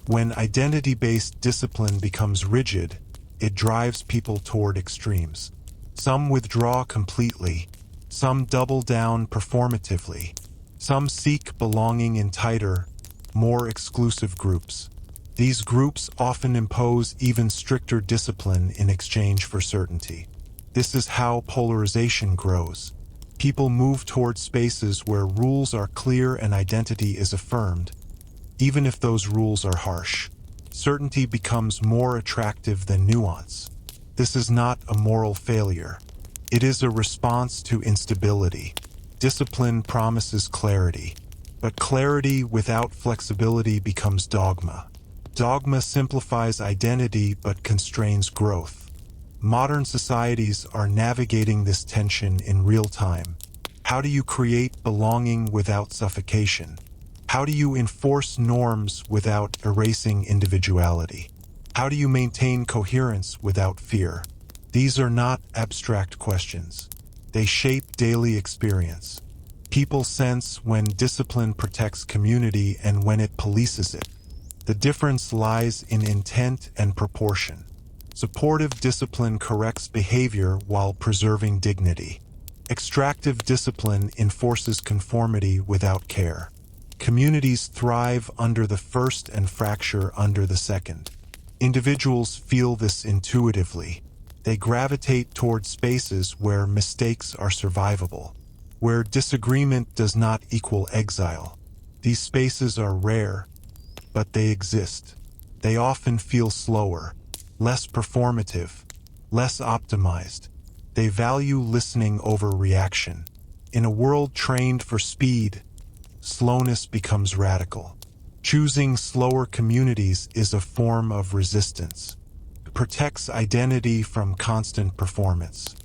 When identity-based discipline becomes rigid, it drives people toward extremes. Some withdraw completely. Some double down performatively. Some seek belonging in tighter, more exclusive groups. These groups often impose even stricter discipline in exchange for certainty. This is how polarization grows. People move toward spaces where rules are clear and identity is affirmed, even if those rules are harsh. Certainty becomes more attractive than nuance. This is not a moral failure. It is a response to instability. Discipline promises clarity, but clarity without flexibility becomes dogma. Dogma simplifies identity but constrains growth. Modern societies are navigating this tension in real time. How do you create belonging without suffocation? How do you enforce norms without erasing individuality? How do you maintain coherence without fear? These are not abstract questions. They shape daily experience. People sense when discipline protects community and when it polices it. The difference lies in intent and proportion. Supportive discipline corrects behavior while preserving dignity. Extractive discipline enforces conformity without care. Communities thrive under the first and fracture under the second. Individuals feel this intuitively. They gravitate toward spaces where mistakes are survivable, where disagreement does not equal exile. These spaces are rare, but they exist. They often feel slower, less performative, less optimized. They value listening over reaction. In a world trained for speed, slowness becomes radical. Choosing slower communities is a form of resistance. It protects identity from constant performance.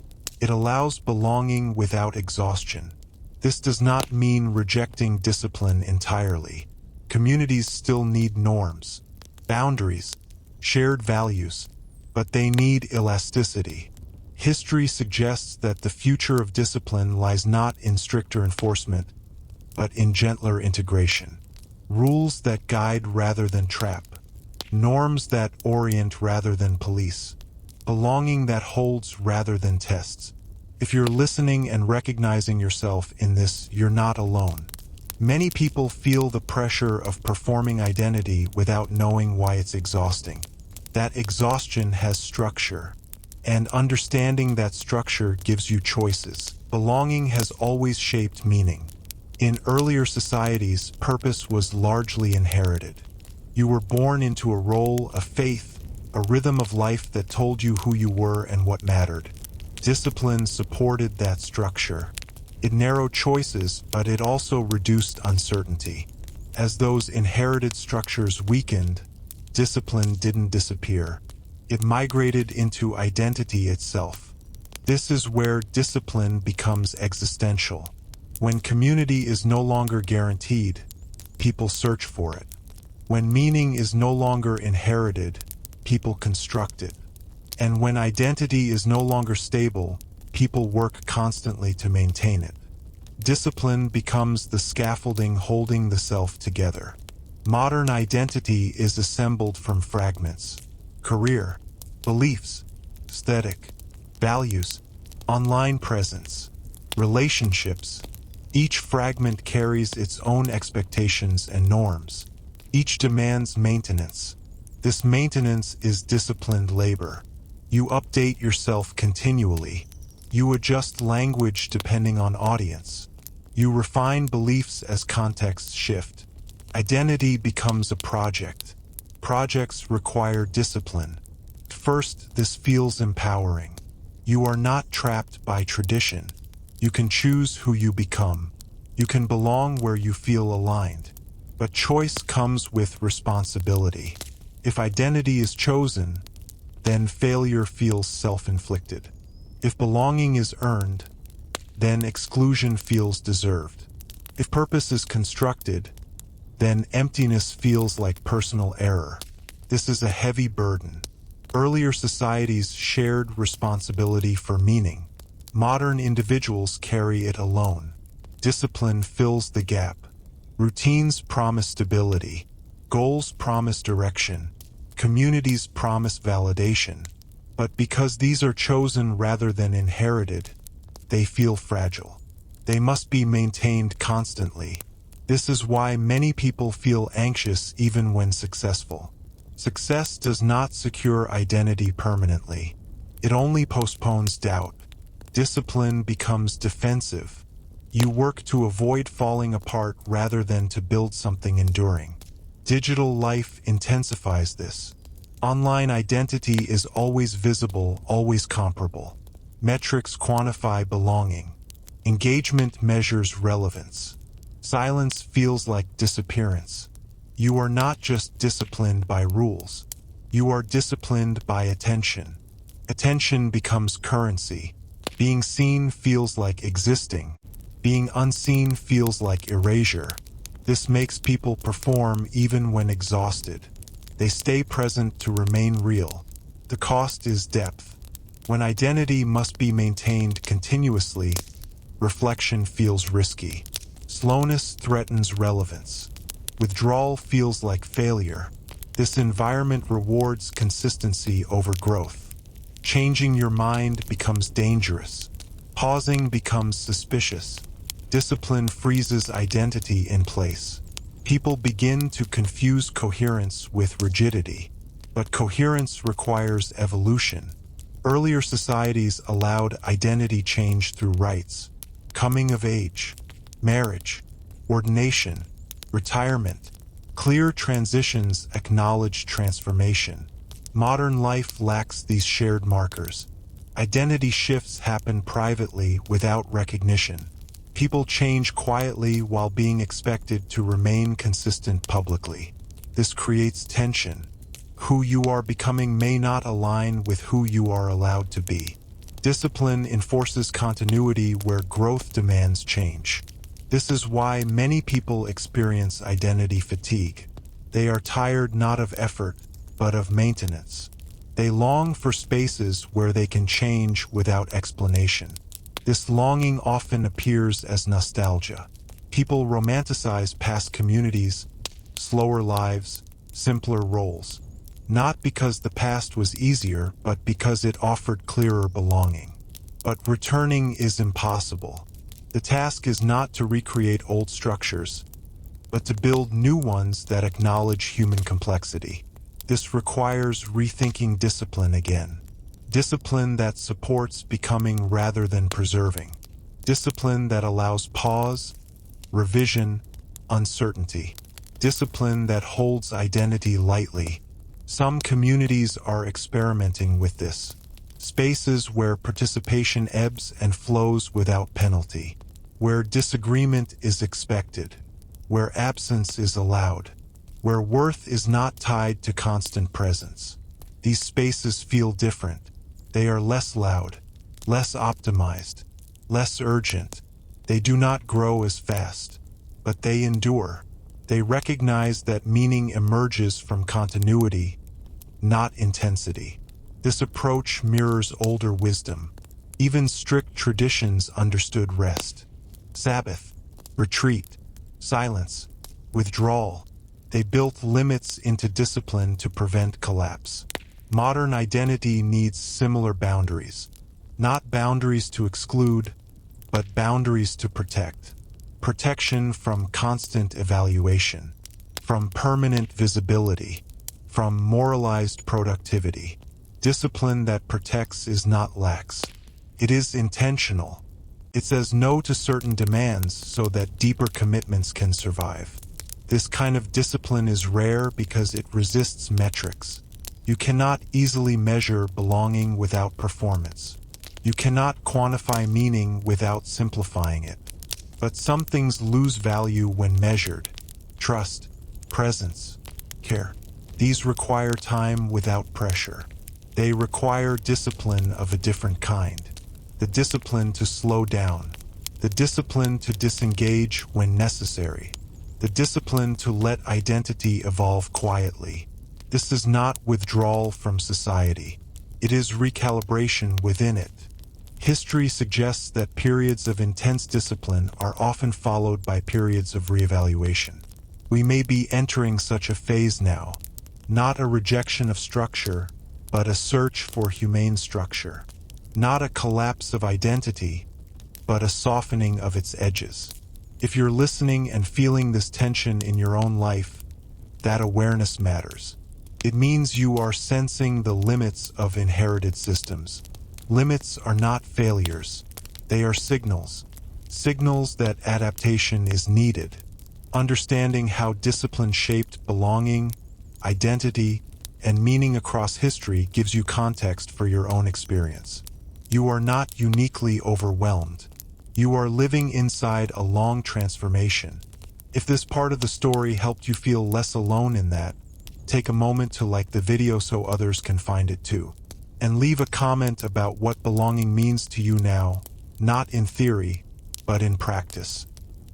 It allows belonging without exhaustion. This does not mean rejecting discipline entirely. Communities still need norms, boundaries, shared values, but they need elasticity. History suggests that the future of discipline lies not in stricter enforcement, but in gentler integration. Rules that guide rather than trap. Norms that orient rather than police. Belonging that holds rather than tests. If you're listening and recognizing yourself in this, you're not alone. Many people feel the pressure of performing identity without knowing why it's exhausting. That exhaustion has structure, and understanding that structure gives you choices. Belonging has always shaped meaning. In earlier societies, purpose was largely inherited. You were born into a role, a faith, a rhythm of life that told you who you were and what mattered. Discipline supported that structure. It narrowed choices, but it also reduced uncertainty. As those inherited structures weakened, discipline didn't disappear. It migrated into identity itself. This is where discipline becomes existential. When community is no longer guaranteed, people search for it. When meaning is no longer inherited, people construct it. And when identity is no longer stable, people work constantly to maintain it. Discipline becomes the scaffolding holding the self together. Modern identity is assembled from fragments: career, beliefs, aesthetic, values, online presence, relationships. Each fragment carries its own expectations and norms. Each demands maintenance. This maintenance is disciplined labor. You update yourself continually. You adjust language depending on audience. You refine beliefs as contexts shift. Identity becomes a project. Projects require discipline. At first, this feels empowering. You are not trapped by tradition. You can choose who you become. You can belong where you feel aligned. But choice comes with responsibility. If identity is chosen, then failure feels self-inflicted. If belonging is earned, then exclusion feels deserved. If purpose is constructed, then emptiness feels like personal error. This is a heavy burden. Earlier societies shared responsibility for meaning. Modern individuals carry it alone. Discipline fills the gap. Routines promise stability. Goals promise direction. Communities promise validation. But because these are chosen rather than inherited, they feel fragile. They must be maintained constantly. This is why many people feel anxious even when successful. Success does not secure identity permanently. It only postpones doubt. Discipline becomes defensive. You work to avoid falling apart rather than to build something enduring. Digital life intensifies this. Online identity is always visible, always comparable. Metrics quantify belonging. Engagement measures relevance. Silence feels like disappearance. You are not just disciplined by rules. You are disciplined by attention. Attention becomes currency. Being seen feels like existing. Being unseen feels like erasure. This makes people perform even when exhausted. They stay present to remain real. The cost is depth. When identity must be maintained continuously, reflection feels risky. Slowness threatens relevance. Withdrawal feels like failure. This environment rewards consistency over growth. Changing your mind becomes dangerous. Pausing becomes suspicious. Discipline freezes identity in place. People begin to confuse coherence with rigidity. But coherence requires evolution. Earlier societies allowed identity change through rites, coming of age, marriage, ordination, retirement. Clear transitions acknowledge transformation. Modern life lacks these shared markers. Identity shifts happen privately without recognition. People change quietly while being expected to remain consistent publicly. This creates tension. Who you are becoming may not align with who you are allowed to be. Discipline enforces continuity where growth demands change. This is why many people experience identity fatigue. They are tired not of effort, but of maintenance. They long for spaces where they can change without explanation. This longing often appears as nostalgia. People romanticize past communities, slower lives, simpler roles. Not because the past was easier, but because it offered clearer belonging. But returning is impossible. The task is not to recreate old structures, but to build new ones that acknowledge human complexity. This requires rethinking discipline again. Discipline that supports becoming rather than preserving. Discipline that allows pause, revision, uncertainty. Discipline that holds identity lightly. Some communities are experimenting with this. Spaces where participation ebbs and flows without penalty. Where disagreement is expected. Where absence is allowed. Where worth is not tied to constant presence. These spaces feel different. They are less loud, less optimized, less urgent. They do not grow as fast, but they endure. They recognize that meaning emerges from continuity, not intensity. This approach mirrors older wisdom. Even strict traditions understood rest. Sabbath, retreat, silence, withdrawal. They built limits into discipline to prevent collapse. Modern identity needs similar boundaries. Not boundaries to exclude, but boundaries to protect. Protection from constant evaluation, from permanent visibility, from moralized productivity. Discipline that protects is not lax. It is intentional. It says no to certain demands so that deeper commitments can survive. This kind of discipline is rare because it resists metrics. You cannot easily measure belonging without performance. You cannot quantify meaning without simplifying it. But some things lose value when measured. Trust, presence, care. These require time without pressure. They require discipline of a different kind. The discipline to slow down. The discipline to disengage when necessary. The discipline to let identity evolve quietly. This is not withdrawal from society. It is recalibration within it. History suggests that periods of intense discipline are often followed by periods of reevaluation. We may be entering such a phase now, not a rejection of structure, but a search for humane structure. Not a collapse of identity, but a softening of its edges. If you're listening and feeling this tension in your own life, that awareness matters. It means you are sensing the limits of inherited systems. Limits are not failures. They are signals. Signals that adaptation is needed. Understanding how discipline shaped belonging, identity, and meaning across history gives you context for your own experience. You are not uniquely overwhelmed. You are living inside a long transformation. If this part of the story helped you feel less alone in that, take a moment to like the video so others can find it too. And leave a comment about what belonging means to you now, not in theory, but in practice.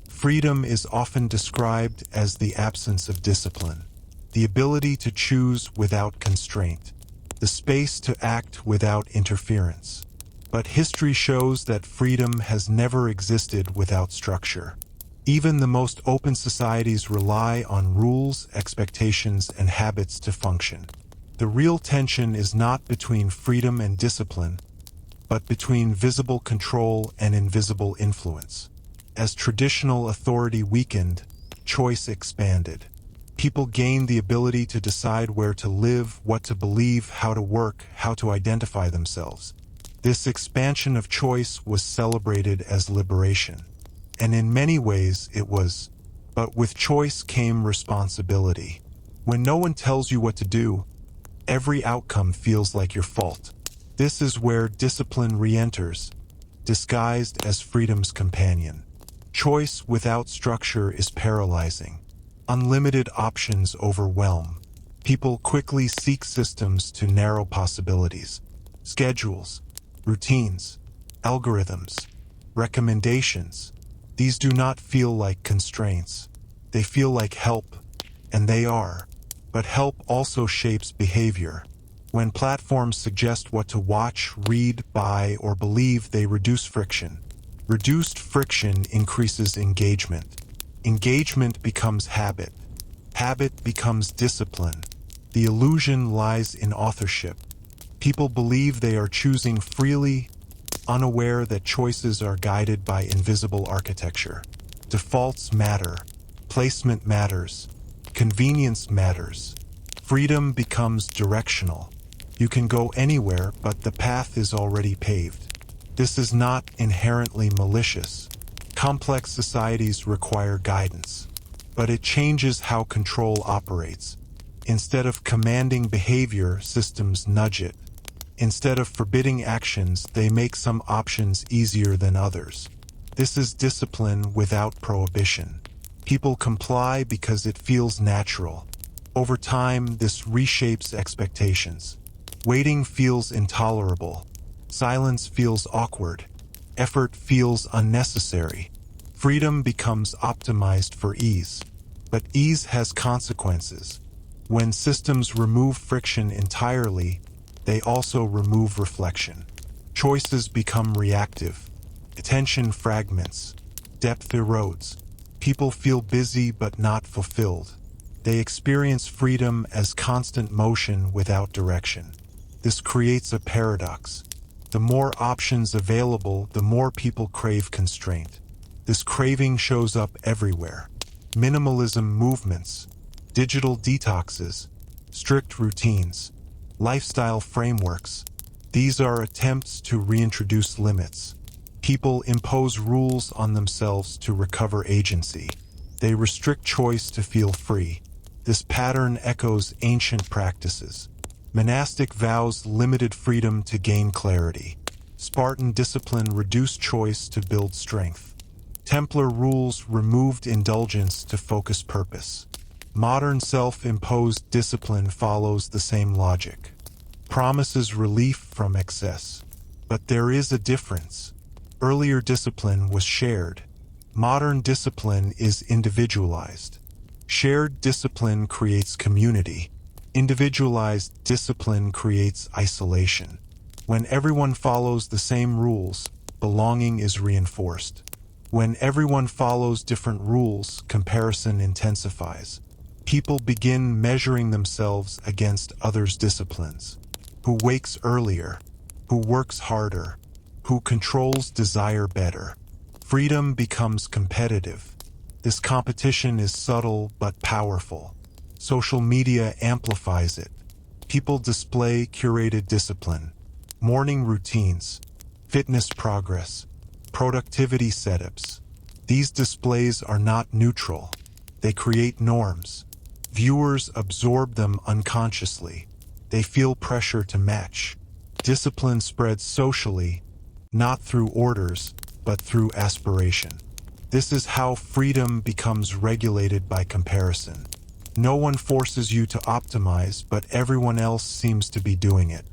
Freedom is often described as the absence of discipline, the ability to choose without constraint, the space to act without interference. But history shows that freedom has never existed without structure. Even the most open societies rely on rules, expectations, and habits to function. The real tension is not between freedom and discipline, but between visible control and invisible influence. As traditional authority weakened, choice expanded. People gained the ability to decide where to live, what to believe, how to work, how to identify themselves. This expansion of choice was celebrated as liberation. And in many ways it was. But with choice came responsibility. When no one tells you what to do, every outcome feels like your fault. This is where discipline re-enters, disguised as freedom's companion. Choice without structure is paralyzing. Unlimited options overwhelm. People quickly seek systems to narrow possibilities. Schedules, routines, algorithms, recommendations. These do not feel like constraints. They feel like help, and they are. But help also shapes behavior. When platforms suggest what to watch, read, buy, or believe, they reduce friction. Reduced friction increases engagement. Engagement becomes habit. Habit becomes discipline. The illusion lies in authorship. People believe they are choosing freely, unaware that choices are guided by invisible architecture. Defaults matter. Placement matters. Convenience matters. Freedom becomes directional. You can go anywhere, but the path is already paved. This is not inherently malicious. Complex societies require guidance, but it changes how control operates. Instead of commanding behavior, systems nudge it. Instead of forbidding actions, they make some options easier than others. This is discipline without prohibition. People comply because it feels natural. Over time, this reshapes expectations. Waiting feels intolerable. Silence feels awkward. Effort feels unnecessary. Freedom becomes optimized for ease. But ease has consequences. When systems remove friction entirely, they also remove reflection. Choices become reactive. Attention fragments. Depth erodes. People feel busy but not fulfilled. They experience freedom as constant motion without direction. This creates a paradox. The more options available, the more people crave constraint. This craving shows up everywhere. Minimalism movements, digital detoxes, strict routines, lifestyle frameworks. These are attempts to reintroduce limits. People impose rules on themselves to recover agency. They restrict choice to feel free. This pattern echoes ancient practices. Monastic vows limited freedom to gain clarity. Spartan discipline reduced choice to build strength. Templar rules removed indulgence to focus purpose. Modern self-imposed discipline follows the same logic. Promises relief from excess. But there is a difference. Earlier discipline was shared. Modern discipline is individualized. Shared discipline creates community. Individualized discipline creates isolation. When everyone follows the same rules, belonging is reinforced. When everyone follows different rules, comparison intensifies. People begin measuring themselves against others' disciplines. Who wakes earlier? Who works harder? Who controls desire better? Freedom becomes competitive. This competition is subtle but powerful. Social media amplifies it. People display curated discipline, morning routines, fitness progress, productivity setups. These displays are not neutral. They create norms. Viewers absorb them unconsciously. They feel pressure to match. Discipline spreads socially, not through orders, but through aspiration. This is how freedom becomes regulated by comparison. No one forces you to optimize, but everyone else seems to be doing it.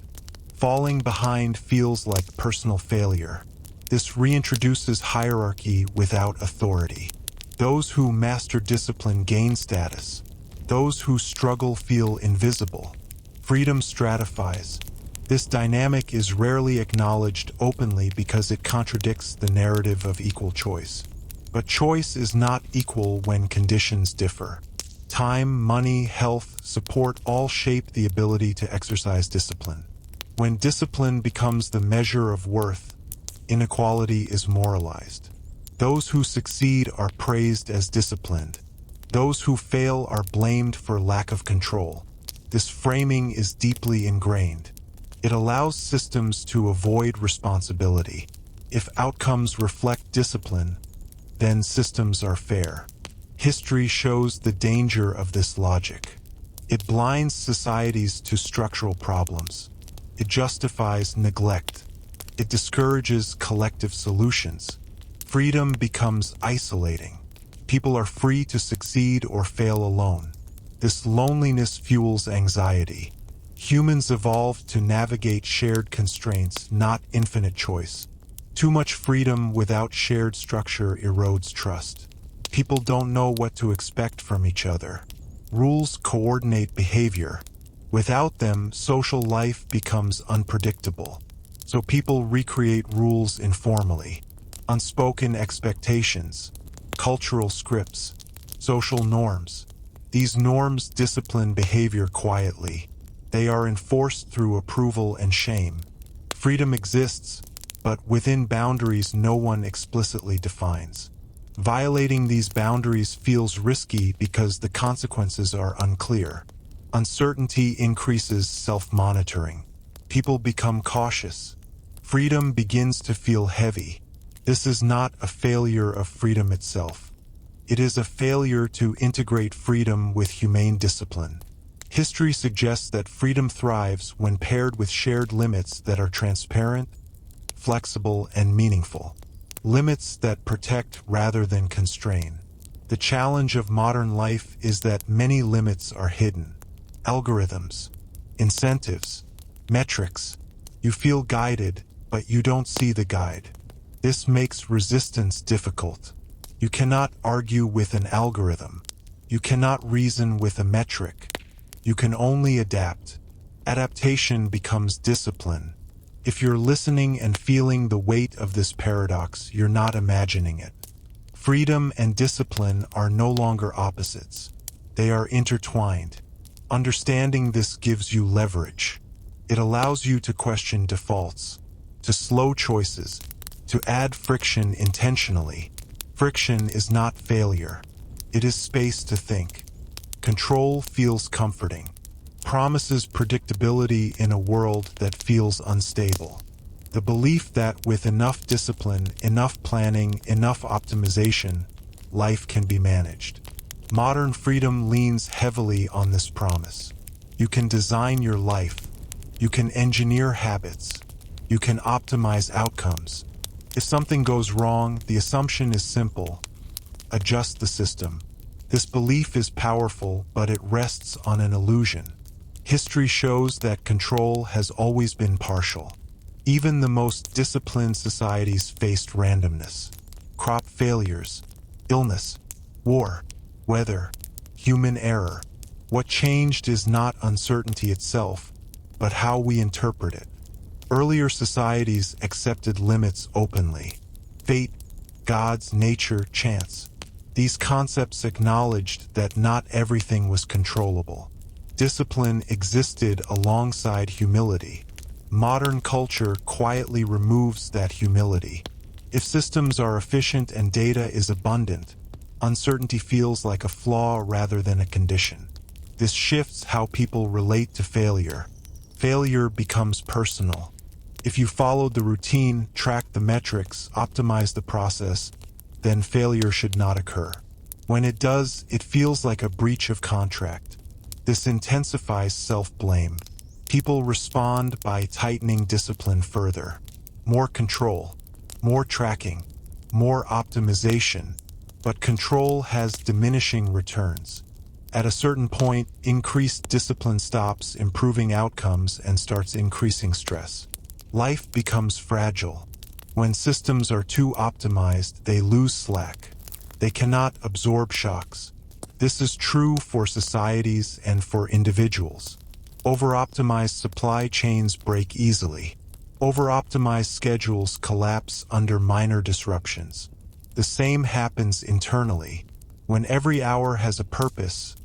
Falling behind feels like personal failure. This reintroduces hierarchy without authority. Those who master discipline gain status. Those who struggle feel invisible. Freedom stratifies. This dynamic is rarely acknowledged openly because it contradicts the narrative of equal choice. But choice is not equal when conditions differ. Time, money, health, support all shape the ability to exercise discipline. When discipline becomes the measure of worth, inequality is moralized. Those who succeed are praised as disciplined. Those who fail are blamed for lack of control. This framing is deeply ingrained. It allows systems to avoid responsibility. If outcomes reflect discipline, then systems are fair. History shows the danger of this logic. It blinds societies to structural problems. It justifies neglect. It discourages collective solutions. Freedom becomes isolating. People are free to succeed or fail alone. This loneliness fuels anxiety. Humans evolved to navigate shared constraints, not infinite choice. Too much freedom without shared structure erodes trust. People don't know what to expect from each other. Rules coordinate behavior. Without them, social life becomes unpredictable. So people recreate rules informally. Unspoken expectations, cultural scripts, social norms. These norms discipline behavior quietly. They are enforced through approval and shame. Freedom exists, but within boundaries no one explicitly defines. Violating these boundaries feels risky because the consequences are unclear. Uncertainty increases self-monitoring. People become cautious. Freedom begins to feel heavy. This is not a failure of freedom itself. It is a failure to integrate freedom with humane discipline. History suggests that freedom thrives when paired with shared limits that are transparent, flexible, and meaningful. Limits that protect rather than constrain. The challenge of modern life is that many limits are hidden. Algorithms, incentives, metrics. You feel guided, but you don't see the guide. This makes resistance difficult. You cannot argue with an algorithm. You cannot reason with a metric. You can only adapt. Adaptation becomes discipline. If you're listening and feeling the weight of this paradox, you're not imagining it. Freedom and discipline are no longer opposites. They are intertwined. Understanding this gives you leverage. It allows you to question defaults, to slow choices, to add friction intentionally. Friction is not failure. It is space to think. Control feels comforting. Promises predictability in a world that feels unstable. The belief that with enough discipline, enough planning, enough optimization, life can be managed. Modern freedom leans heavily on this promise. You can design your life. You can engineer habits. You can optimize outcomes. If something goes wrong, the assumption is simple. Adjust the system. This belief is powerful, but it rests on an illusion. History shows that control has always been partial. Even the most disciplined societies faced randomness. Crop failures, illness, war, weather, human error. What changed is not uncertainty itself, but how we interpret it. Earlier societies accepted limits openly. Fate, gods, nature, chance. These concepts acknowledged that not everything was controllable. Discipline existed alongside humility. Modern culture quietly removes that humility. If systems are efficient and data is abundant, uncertainty feels like a flaw rather than a condition. This shifts how people relate to failure. Failure becomes personal. If you followed the routine, tracked the metrics, optimized the process, then failure should not occur. When it does, it feels like a breach of contract. This intensifies self-blame. People respond by tightening discipline further. More control, more tracking, more optimization. But control has diminishing returns. At a certain point, increased discipline stops improving outcomes and starts increasing stress. Life becomes fragile. When systems are too optimized, they lose slack. They cannot absorb shocks. This is true for societies and for individuals. Over-optimized supply chains break easily. Over-optimized schedules collapse under minor disruptions. The same happens internally. When every hour has a purpose,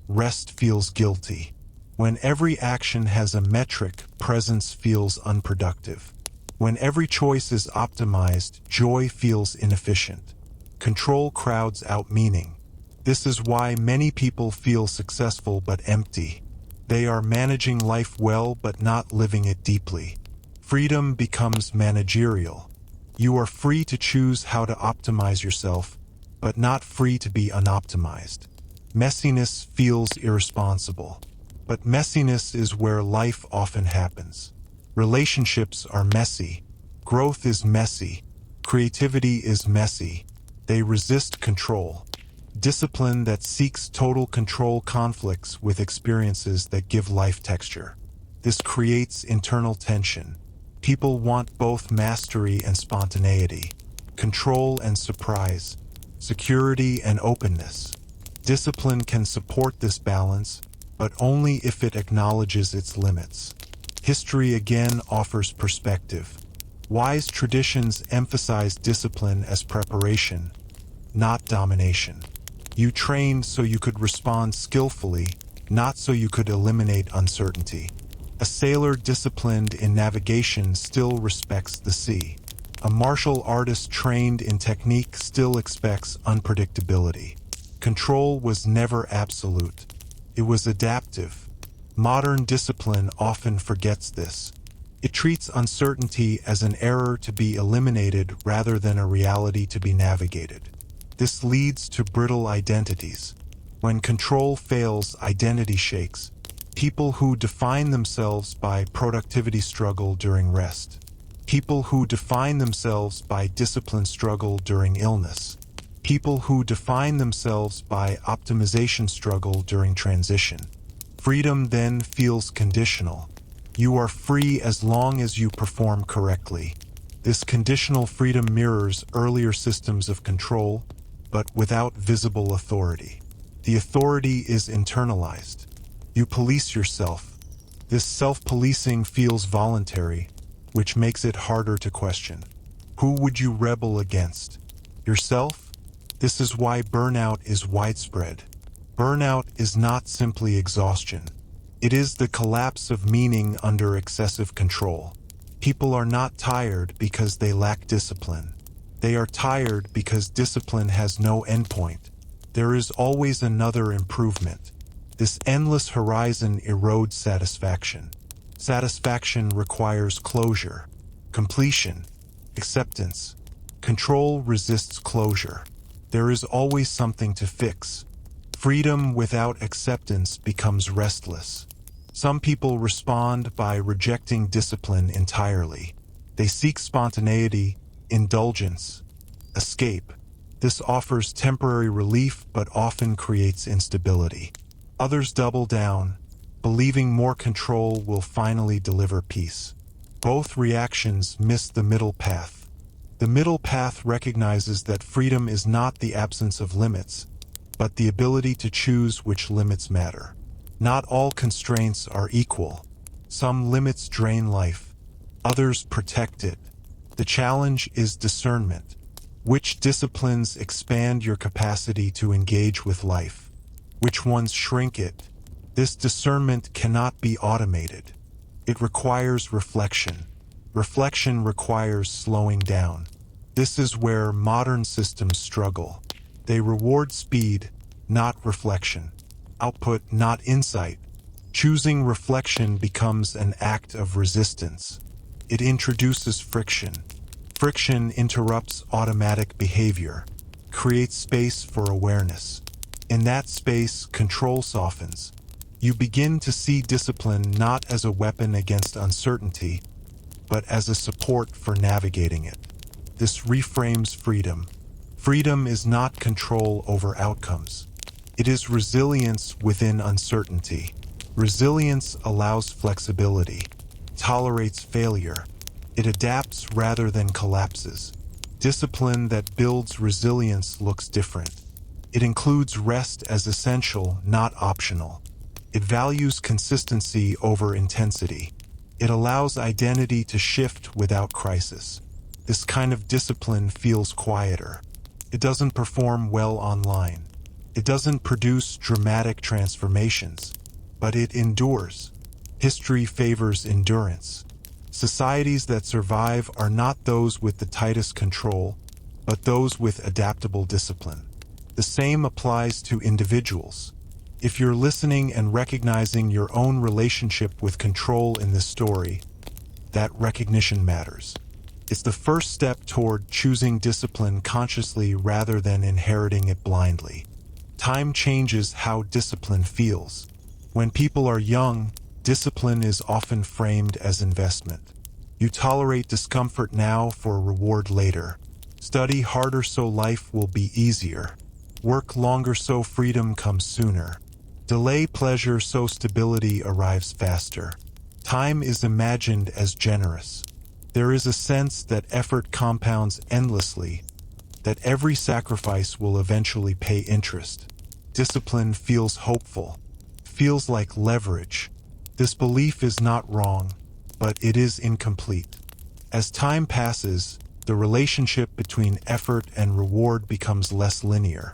rest feels guilty. When every action has a metric, presence feels unproductive. When every choice is optimized, joy feels inefficient. Control crowds out meaning. This is why many people feel successful but empty. They are managing life well but not living it deeply. Freedom becomes managerial. You are free to choose how to optimize yourself, but not free to be unoptimized. Messiness feels irresponsible. But messiness is where life often happens. Relationships are messy. Growth is messy. Creativity is messy. They resist control. Discipline that seeks total control conflicts with experiences that give life texture. This creates internal tension. People want both mastery and spontaneity, control and surprise, security and openness. Discipline can support this balance, but only if it acknowledges its limits. History again offers perspective. Wise traditions emphasize discipline as preparation, not domination. You trained so you could respond skillfully, not so you could eliminate uncertainty. A sailor disciplined in navigation still respects the sea. A martial artist trained in technique still expects unpredictability. Control was never absolute. It was adaptive. Modern discipline often forgets this. It treats uncertainty as an error to be eliminated rather than a reality to be navigated. This leads to brittle identities. When control fails, identity shakes. People who define themselves by productivity struggle during rest. People who define themselves by discipline struggle during illness. People who define themselves by optimization struggle during transition. Freedom then feels conditional. You are free as long as you perform correctly. This conditional freedom mirrors earlier systems of control, but without visible authority. The authority is internalized. You police yourself. This self-policing feels voluntary, which makes it harder to question. Who would you rebel against? Yourself? This is why burnout is widespread. Burnout is not simply exhaustion. It is the collapse of meaning under excessive control. People are not tired because they lack discipline. They are tired because discipline has no endpoint. There is always another improvement. This endless horizon erodes satisfaction. Satisfaction requires closure, completion, acceptance. Control resists closure. There is always something to fix. Freedom without acceptance becomes restless. Some people respond by rejecting discipline entirely. They seek spontaneity, indulgence, escape. This offers temporary relief but often creates instability. Others double down, believing more control will finally deliver peace. Both reactions miss the middle path. The middle path recognizes that freedom is not the absence of limits, but the ability to choose which limits matter. Not all constraints are equal. Some limits drain life, others protect it. The challenge is discernment. Which disciplines expand your capacity to engage with life? Which ones shrink it? This discernment cannot be automated. It requires reflection. Reflection requires slowing down. This is where modern systems struggle. They reward speed, not reflection. Output, not insight. Choosing reflection becomes an act of resistance. It introduces friction. Friction interrupts automatic behavior, creates space for awareness. In that space, control softens. You begin to see discipline not as a weapon against uncertainty, but as a support for navigating it. This reframes freedom. Freedom is not control over outcomes. It is resilience within uncertainty. Resilience allows flexibility, tolerates failure. It adapts rather than collapses. Discipline that builds resilience looks different. It includes rest as essential, not optional. It values consistency over intensity. It allows identity to shift without crisis. This kind of discipline feels quieter. It doesn't perform well online. It doesn't produce dramatic transformations, but it endures. History favors endurance. Societies that survive are not those with the tightest control, but those with adaptable discipline. The same applies to individuals. If you're listening and recognizing your own relationship with control in this story, that recognition matters. It's the first step toward choosing discipline consciously rather than inheriting it blindly. Time changes how discipline feels. When people are young, discipline is often framed as investment. You tolerate discomfort now for reward later. Study harder so life will be easier. Work longer so freedom comes sooner. Delay pleasure so stability arrives faster. Time is imagined as generous. There is a sense that effort compounds endlessly, that every sacrifice will eventually pay interest. Discipline feels hopeful, feels like leverage. This belief is not wrong, but it is incomplete. As time passes, the relationship between effort and reward becomes less linear.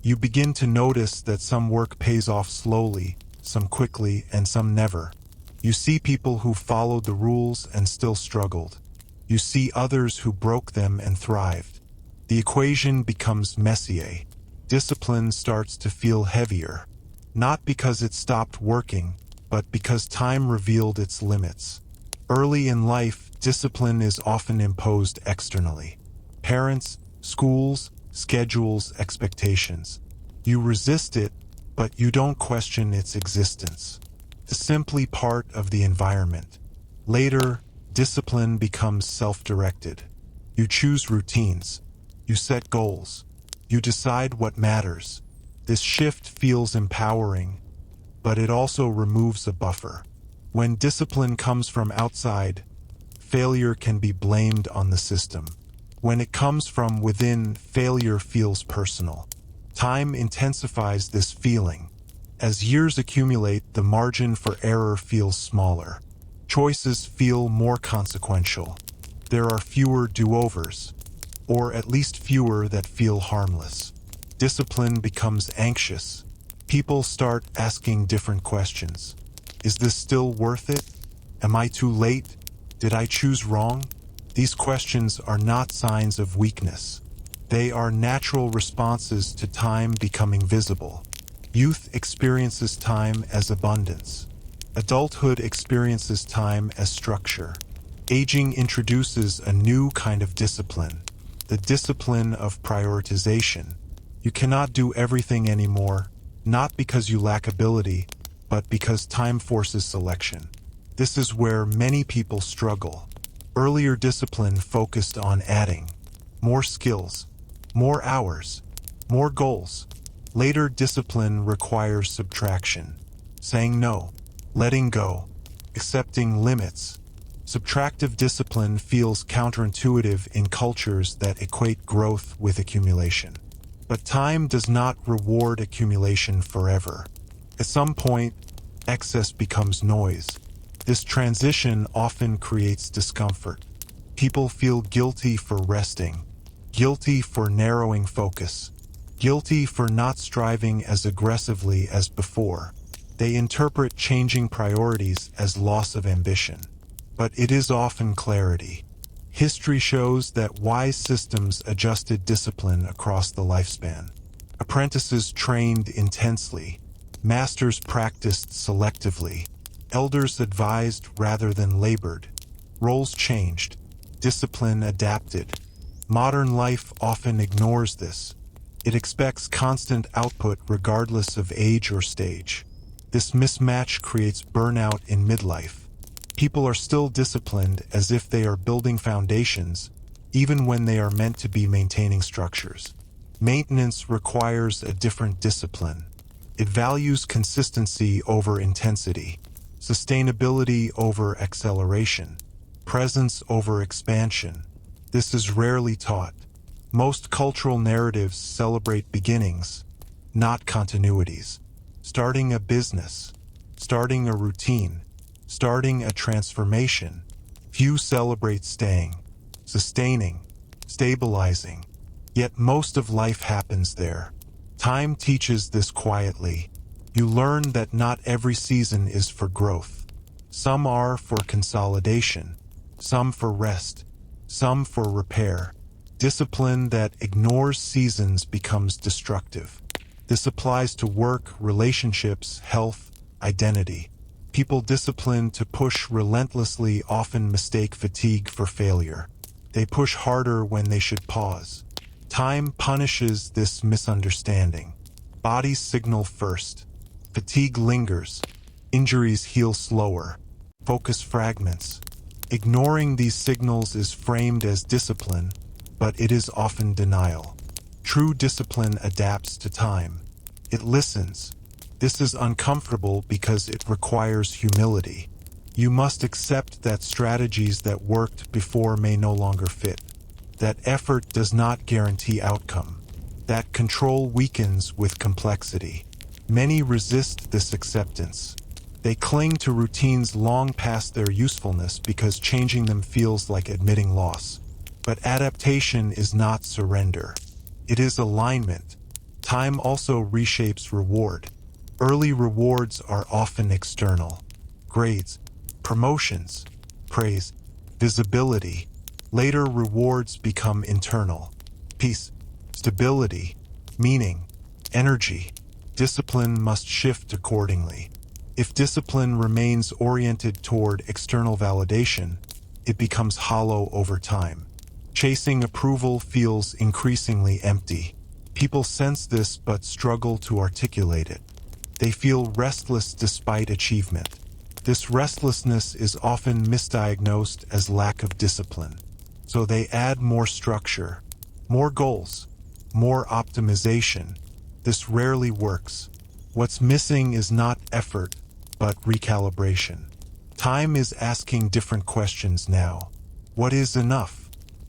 You begin to notice that some work pays off slowly, some quickly, and some never. You see people who followed the rules and still struggled. You see others who broke them and thrived. The equation becomes messier. Discipline starts to feel heavier, not because it stopped working, but because time revealed its limits. Early in life, discipline is often imposed externally. Parents, schools, schedules, expectations. You resist it, but you don't question its existence. It's simply part of the environment. Later, discipline becomes self-directed. You choose routines. You set goals. You decide what matters. This shift feels empowering, but it also removes a buffer. When discipline comes from outside, failure can be blamed on the system. When it comes from within, failure feels personal. Time intensifies this feeling. As years accumulate, the margin for error feels smaller. Choices feel more consequential. There are fewer do-overs, or at least fewer that feel harmless. Discipline becomes anxious. People start asking different questions. Is this still worth it? Am I too late? Did I choose wrong? These questions are not signs of weakness. They are natural responses to time becoming visible. Youth experiences time as abundance. Adulthood experiences time as structure. Aging introduces a new kind of discipline, the discipline of prioritization. You cannot do everything anymore, not because you lack ability, but because time forces selection. This is where many people struggle. Earlier discipline focused on adding more skills, more hours, more goals. Later discipline requires subtraction, saying no, letting go, accepting limits. Subtractive discipline feels counterintuitive in cultures that equate growth with accumulation. But time does not reward accumulation forever. At some point, excess becomes noise. This transition often creates discomfort. People feel guilty for resting, guilty for narrowing focus, guilty for not striving as aggressively as before. They interpret changing priorities as loss of ambition. But it is often clarity. History shows that wise systems adjusted discipline across the lifespan. Apprentices trained intensely. Masters practiced selectively. Elders advised rather than labored. Roles changed. Discipline adapted. Modern life often ignores this. It expects constant output regardless of age or stage. This mismatch creates burnout in midlife. People are still disciplined as if they are building foundations, even when they are meant to be maintaining structures. Maintenance requires a different discipline. It values consistency over intensity, sustainability over acceleration, presence over expansion. This is rarely taught. Most cultural narratives celebrate beginnings, not continuities. Starting a business, starting a routine, starting a transformation. Few celebrate staying, sustaining, stabilizing. Yet most of life happens there. Time teaches this quietly. You learn that not every season is for growth. Some are for consolidation, some for rest, some for repair. Discipline that ignores seasons becomes destructive. This applies to work, relationships, health, identity. People disciplined to push relentlessly often mistake fatigue for failure. They push harder when they should pause. Time punishes this misunderstanding. Bodies signal first. Fatigue lingers. Injuries heal slower. Focus fragments. Ignoring these signals is framed as discipline, but it is often denial. True discipline adapts to time. It listens. This is uncomfortable because it requires humility. You must accept that strategies that worked before may no longer fit. That effort does not guarantee outcome. That control weakens with complexity. Many resist this acceptance. They cling to routines long past their usefulness because changing them feels like admitting loss. But adaptation is not surrender. It is alignment. Time also reshapes reward. Early rewards are often external. Grades, promotions, praise, visibility. Later rewards become internal. Peace, stability, meaning, energy. Discipline must shift accordingly. If discipline remains oriented toward external validation, it becomes hollow over time. Chasing approval feels increasingly empty. People sense this but struggle to articulate it. They feel restless despite achievement. This restlessness is often misdiagnosed as lack of discipline. So they add more structure, more goals, more optimization. This rarely works. What's missing is not effort, but recalibration. Time is asking different questions now. What is enough?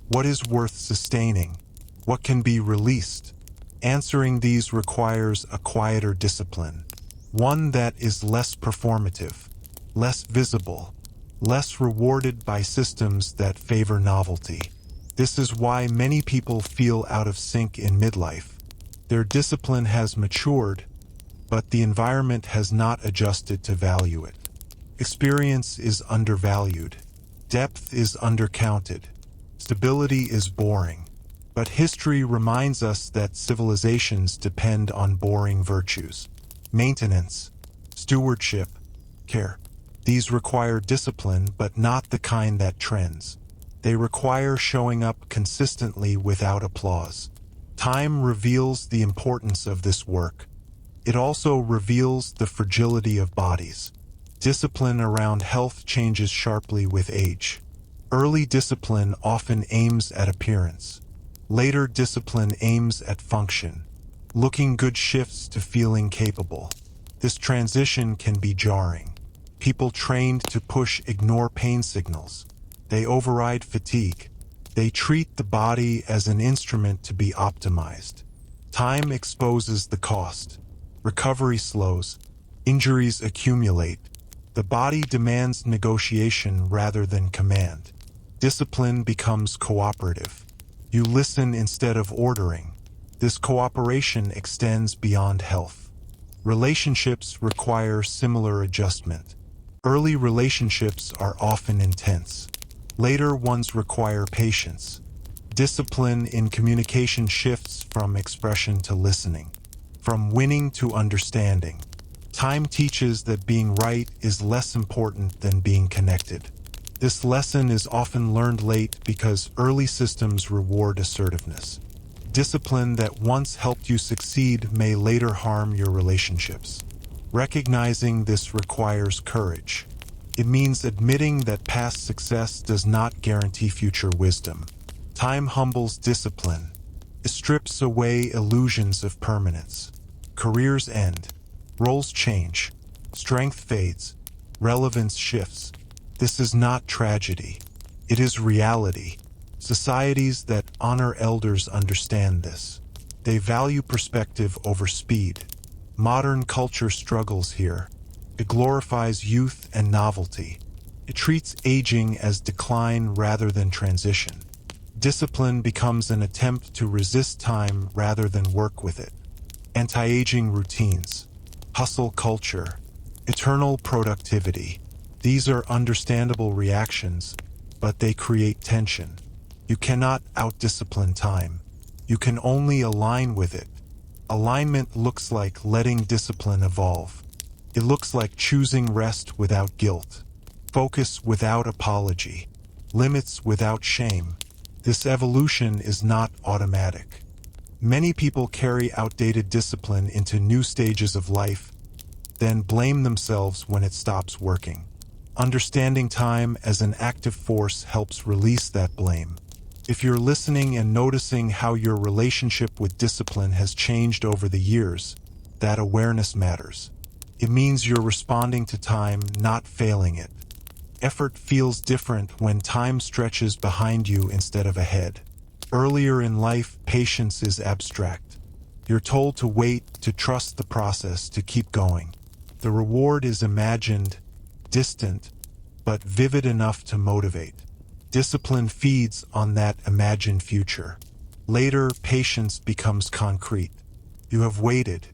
What is worth sustaining? What can be released? Answering these requires a quieter discipline, one that is less performative, less visible, less rewarded by systems that favor novelty. This is why many people feel out of sync in midlife. Their discipline has matured, but the environment has not adjusted to value it. Experience is undervalued. Depth is undercounted. Stability is boring. But history reminds us that civilizations depend on boring virtues. Maintenance, stewardship, care. These require discipline, but not the kind that trends. They require showing up consistently without applause. Time reveals the importance of this work. It also reveals the fragility of bodies. Discipline around health changes sharply with age. Early discipline often aims at appearance. Later discipline aims at function. Looking good shifts to feeling capable. This transition can be jarring. People trained to push ignore pain signals. They override fatigue. They treat the body as an instrument to be optimized. Time exposes the cost. Recovery slows. Injuries accumulate. The body demands negotiation rather than command. Discipline becomes cooperative. You listen instead of ordering. This cooperation extends beyond health. Relationships require similar adjustment. Early relationships are often intense. Later ones require patience. Discipline in communication shifts from expression to listening, from winning to understanding. Time teaches that being right is less important than being connected. This lesson is often learned late because early systems reward assertiveness. Discipline that once helped you succeed may later harm your relationships. Recognizing this requires courage. It means admitting that past success does not guarantee future wisdom. Time humbles discipline. It strips away illusions of permanence. Careers end. Roles change. Strength fades. Relevance shifts. This is not tragedy. It is reality. Societies that honor elders understand this. They value perspective over speed. Modern culture struggles here. It glorifies youth and novelty. It treats aging as decline rather than transition. Discipline becomes an attempt to resist time rather than work with it. Anti-aging routines, hustle culture, eternal productivity. These are understandable reactions, but they create tension. You cannot out-discipline time. You can only align with it. Alignment looks like letting discipline evolve. It looks like choosing rest without guilt, focus without apology, limits without shame. This evolution is not automatic. Many people carry outdated discipline into new stages of life, then blame themselves when it stops working. Understanding time as an active force helps release that blame. If you're listening and noticing how your relationship with discipline has changed over the years, that awareness matters. It means you're responding to time, not failing it. Effort feels different when time stretches behind you instead of ahead. Earlier in life, patience is abstract. You're told to wait, to trust the process, to keep going. The reward is imagined, distant, but vivid enough to motivate. Discipline feeds on that imagined future. Later, patience becomes concrete. You have waited.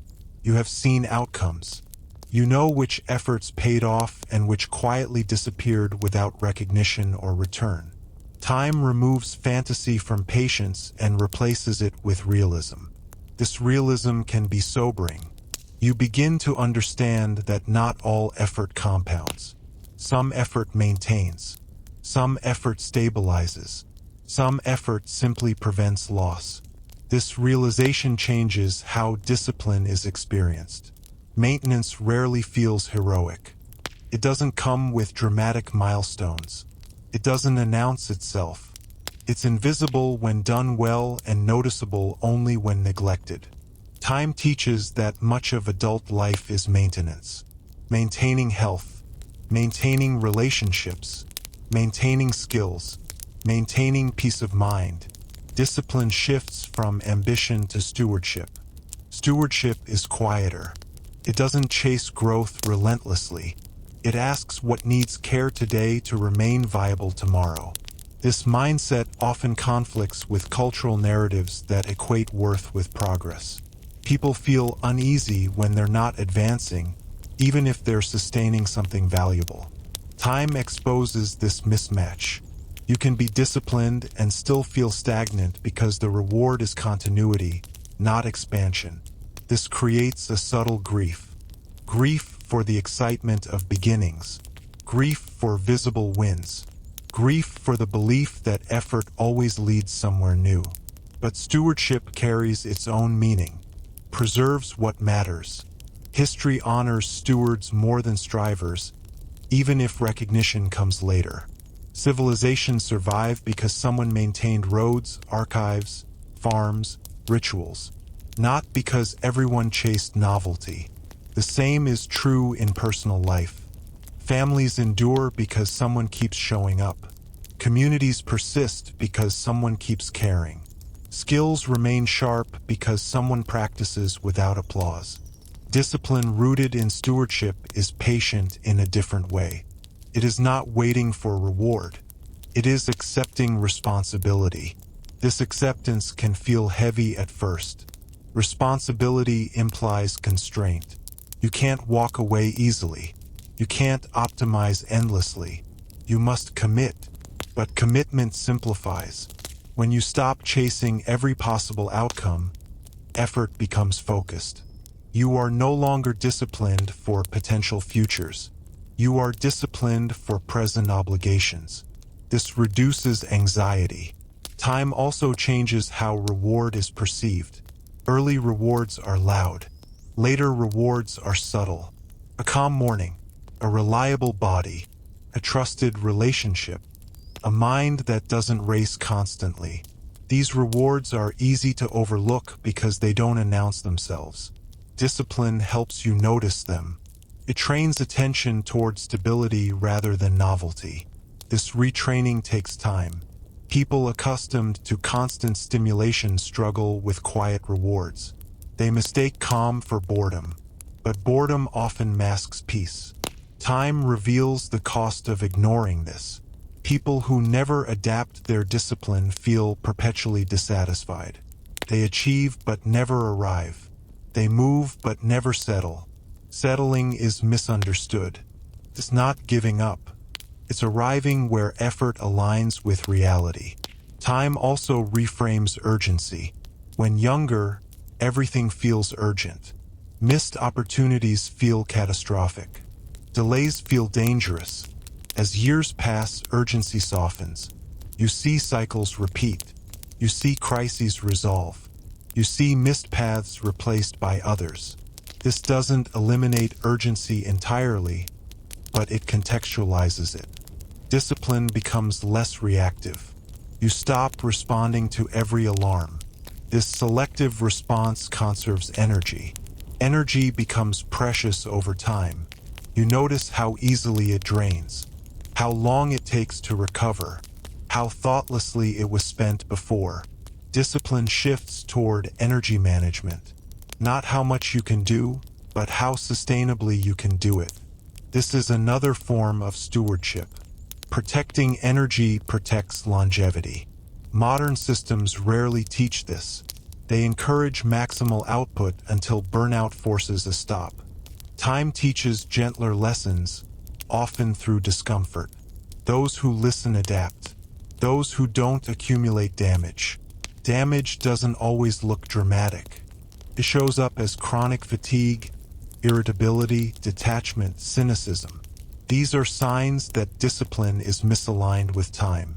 You have seen outcomes. You know which efforts paid off and which quietly disappeared without recognition or return. Time removes fantasy from patience and replaces it with realism. This realism can be sobering. You begin to understand that not all effort compounds. Some effort maintains. Some effort stabilizes. Some effort simply prevents loss. This realization changes how discipline is experienced. Maintenance rarely feels heroic. It doesn't come with dramatic milestones. It doesn't announce itself. It's invisible when done well and noticeable only when neglected. Time teaches that much of adult life is maintenance. Maintaining health, maintaining relationships, maintaining skills, maintaining peace of mind. Discipline shifts from ambition to stewardship. Stewardship is quieter. It doesn't chase growth relentlessly. It asks what needs care today to remain viable tomorrow. This mindset often conflicts with cultural narratives that equate worth with progress. People feel uneasy when they're not advancing, even if they're sustaining something valuable. Time exposes this mismatch. You can be disciplined and still feel stagnant because the reward is continuity, not expansion. This creates a subtle grief. Grief for the excitement of beginnings. Grief for visible wins. Grief for the belief that effort always leads somewhere new. But stewardship carries its own meaning. Preserves what matters. History honors stewards more than strivers, even if recognition comes later. Civilizations survive because someone maintained roads, archives, farms, rituals, not because everyone chased novelty. The same is true in personal life. Families endure because someone keeps showing up. Communities persist because someone keeps caring. Skills remain sharp because someone practices without applause. Discipline rooted in stewardship is patient in a different way. It is not waiting for reward. It is accepting responsibility. This acceptance can feel heavy at first. Responsibility implies constraint. You can't walk away easily. You can't optimize endlessly. You must commit. But commitment simplifies. When you stop chasing every possible outcome, effort becomes focused. You are no longer disciplined for potential futures. You are disciplined for present obligations. This reduces anxiety. Time also changes how reward is perceived. Early rewards are loud. Later rewards are subtle. A calm morning, a reliable body, a trusted relationship, a mind that doesn't race constantly. These rewards are easy to overlook because they don't announce themselves. Discipline helps you notice them. It trains attention toward stability rather than novelty. This retraining takes time. People accustomed to constant stimulation struggle with quiet rewards. They mistake calm for boredom, but boredom often masks peace. Time reveals the cost of ignoring this. People who never adapt their discipline feel perpetually dissatisfied. They achieve but never arrive. They move but never settle. Settling is misunderstood. It's not giving up. It's arriving where effort aligns with reality. Time also reframes urgency. When younger, everything feels urgent. Missed opportunities feel catastrophic. Delays feel dangerous. As years pass, urgency softens. You see cycles repeat. You see crises resolve. You see missed paths replaced by others. This doesn't eliminate urgency entirely, but it contextualizes it. Discipline becomes less reactive. You stop responding to every alarm. This selective response conserves energy. Energy becomes precious over time. You notice how easily it drains, how long it takes to recover, how thoughtlessly it was spent before. Discipline shifts toward energy management. Not how much you can do, but how sustainably you can do it. This is another form of stewardship. Protecting energy protects longevity. Modern systems rarely teach this. They encourage maximal output until burnout forces a stop. Time teaches gentler lessons, often through discomfort. Those who listen adapt. Those who don't accumulate damage. Damage doesn't always look dramatic. It shows up as chronic fatigue, irritability, detachment, cynicism. These are signs that discipline is misaligned with time.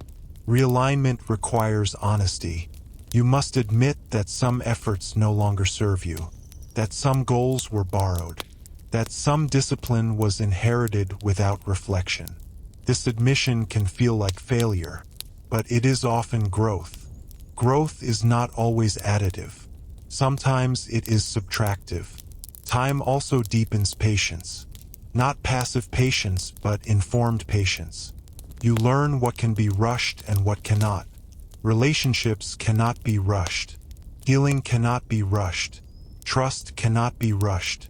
Realignment requires honesty. You must admit that some efforts no longer serve you, that some goals were borrowed, that some discipline was inherited without reflection. This admission can feel like failure, but it is often growth. Growth is not always additive. Sometimes it is subtractive. Time also deepens patience. Not passive patience, but informed patience. You learn what can be rushed and what cannot. Relationships cannot be rushed. Healing cannot be rushed. Trust cannot be rushed.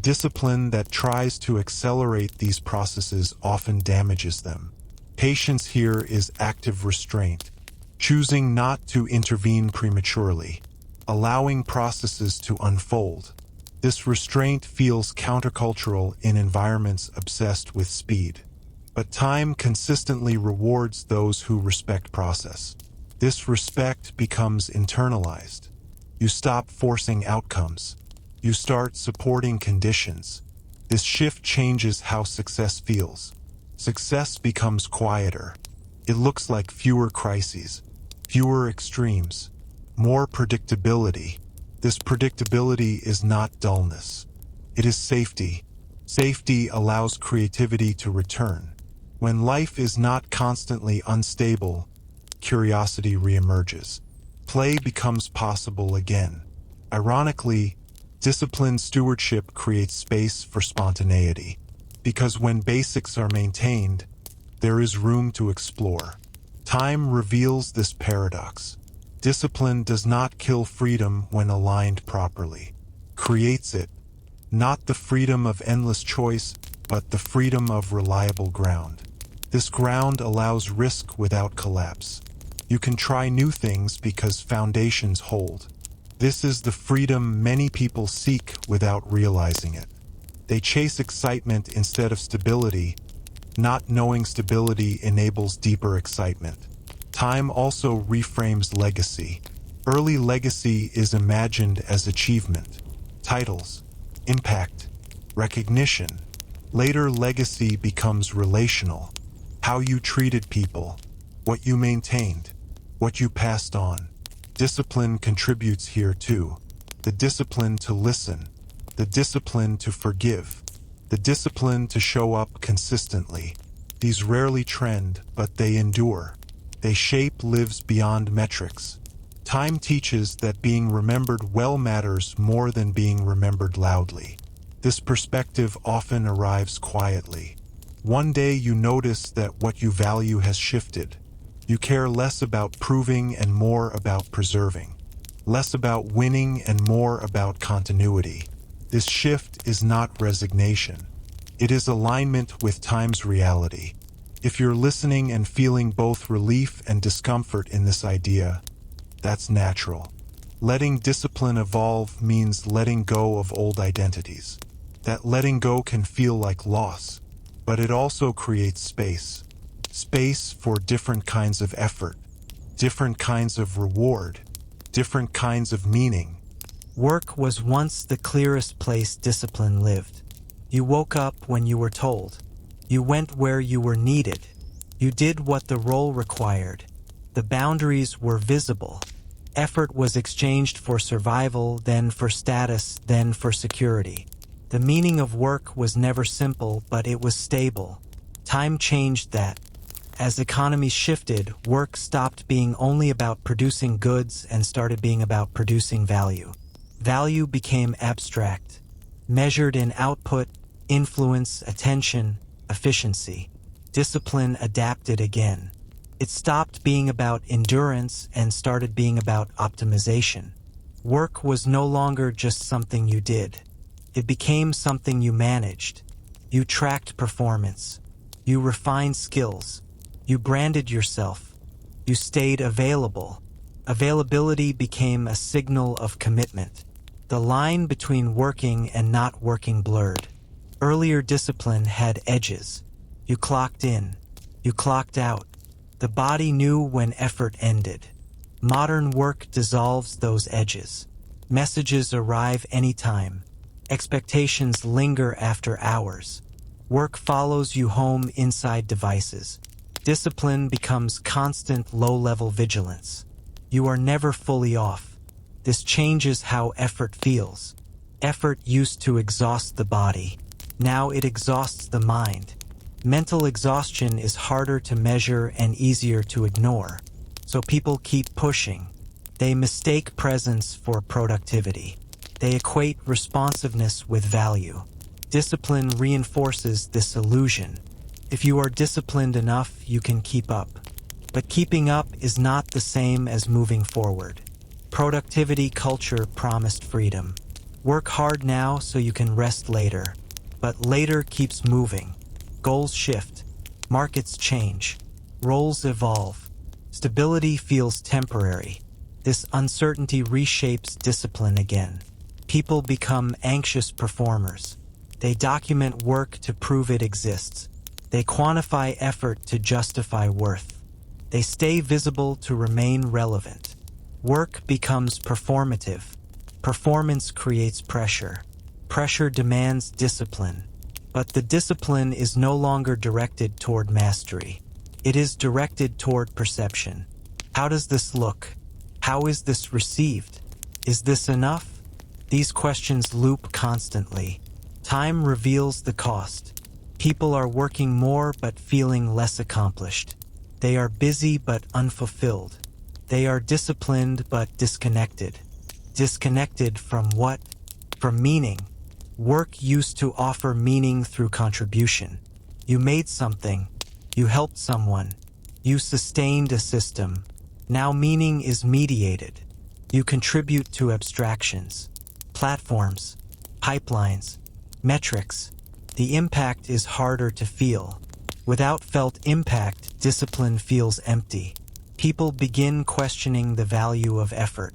Discipline that tries to accelerate these processes often damages them. Patience here is active restraint, choosing not to intervene prematurely, allowing processes to unfold. This restraint feels countercultural in environments obsessed with speed. But time consistently rewards those who respect process. This respect becomes internalized. You stop forcing outcomes. You start supporting conditions. This shift changes how success feels. Success becomes quieter. It looks like fewer crises, fewer extremes, more predictability. This predictability is not dullness. It is safety. Safety allows creativity to return. When life is not constantly unstable, curiosity reemerges. Play becomes possible again. Ironically, disciplined stewardship creates space for spontaneity, because when basics are maintained, there is room to explore. Time reveals this paradox. Discipline does not kill freedom when aligned properly. Creates it. Not the freedom of endless choice, but the freedom of reliable ground. This ground allows risk without collapse. You can try new things because foundations hold. This is the freedom many people seek without realizing it. They chase excitement instead of stability. Not knowing stability enables deeper excitement. Time also reframes legacy. Early legacy is imagined as achievement, titles, impact, recognition. Later legacy becomes relational. How you treated people, what you maintained, what you passed on. Discipline contributes here too. The discipline to listen, the discipline to forgive, the discipline to show up consistently. These rarely trend, but they endure. They shape lives beyond metrics. Time teaches that being remembered well matters more than being remembered loudly. This perspective often arrives quietly. One day you notice that what you value has shifted. You care less about proving and more about preserving. Less about winning and more about continuity. This shift is not resignation. It is alignment with time's reality. If you're listening and feeling both relief and discomfort in this idea, that's natural. Letting discipline evolve means letting go of old identities. That letting go can feel like loss, but it also creates space. Space for different kinds of effort, different kinds of reward, different kinds of meaning. Work was once the clearest place discipline lived. You woke up when you were told. You went where you were needed. You did what the role required. The boundaries were visible. Effort was exchanged for survival, then for status, then for security. The meaning of work was never simple, but it was stable. Time changed that. As economies shifted, work stopped being only about producing goods and started being about producing value. Value became abstract, measured in output, influence, attention, efficiency. Discipline adapted again. It stopped being about endurance and started being about optimization. Work was no longer just something you did. It became something you managed. You tracked performance. You refined skills. You branded yourself. You stayed available. Availability became a signal of commitment. The line between working and not working blurred. Earlier discipline had edges. You clocked in. You clocked out. The body knew when effort ended. Modern work dissolves those edges. Messages arrive anytime. Expectations linger after hours. Work follows you home inside devices. Discipline becomes constant low-level vigilance. You are never fully off. This changes how effort feels. Effort used to exhaust the body. Now it exhausts the mind. Mental exhaustion is harder to measure and easier to ignore. So people keep pushing. They mistake presence for productivity. They equate responsiveness with value. Discipline reinforces this illusion. If you are disciplined enough, you can keep up. But keeping up is not the same as moving forward. Productivity culture promised freedom. Work hard now so you can rest later. But later keeps moving. Goals shift. Markets change. Roles evolve. Stability feels temporary. This uncertainty reshapes discipline again. People become anxious performers. They document work to prove it exists. They quantify effort to justify worth. They stay visible to remain relevant. Work becomes performative. Performance creates pressure. Pressure demands discipline. But the discipline is no longer directed toward mastery. It is directed toward perception. How does this look? How is this received? Is this enough? These questions loop constantly. Time reveals the cost. People are working more but feeling less accomplished. They are busy but unfulfilled. They are disciplined but disconnected. Disconnected from what? From meaning. Work used to offer meaning through contribution. You made something. You helped someone. You sustained a system. Now meaning is mediated. You contribute to abstractions, platforms, pipelines, metrics. The impact is harder to feel. Without felt impact, discipline feels empty. People begin questioning the value of effort.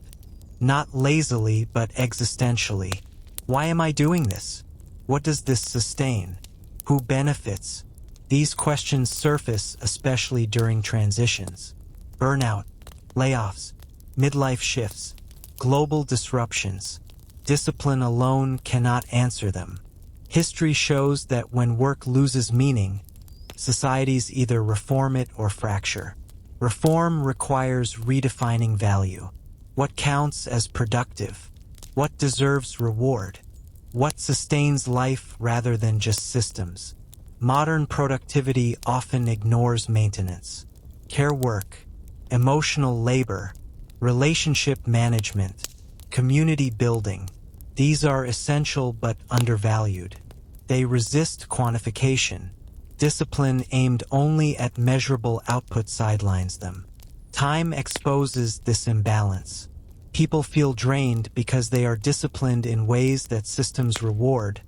Not lazily, but existentially. Why am I doing this? What does this sustain? Who benefits? These questions surface especially during transitions. Burnout, layoffs, midlife shifts, global disruptions. Discipline alone cannot answer them. History shows that when work loses meaning, societies either reform it or fracture. Reform requires redefining value. What counts as productive? What deserves reward? What sustains life rather than just systems? Modern productivity often ignores maintenance. Care work, emotional labor, relationship management, community building. These are essential but undervalued. They resist quantification. Discipline aimed only at measurable output sidelines them. Time exposes this imbalance. People feel drained because they are disciplined in ways that systems reward,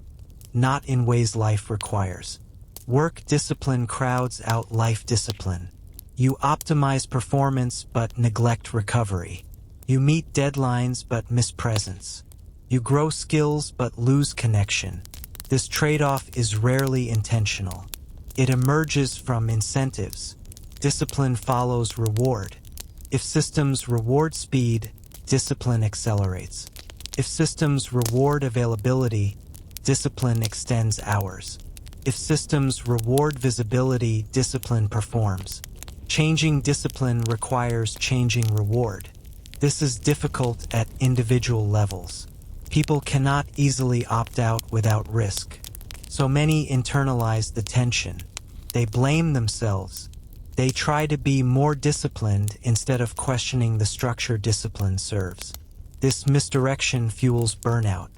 not in ways life requires. Work discipline crowds out life discipline. You optimize performance but neglect recovery. You meet deadlines but miss presence. You grow skills but lose connection. This trade-off is rarely intentional. It emerges from incentives. Discipline follows reward. If systems reward speed, discipline accelerates. If systems reward availability, discipline extends hours. If systems reward visibility, discipline performs. Changing discipline requires changing reward. This is difficult at individual levels. People cannot easily opt out without risk. So many internalize the tension. They blame themselves. They try to be more disciplined instead of questioning the structure discipline serves. This misdirection fuels burnout.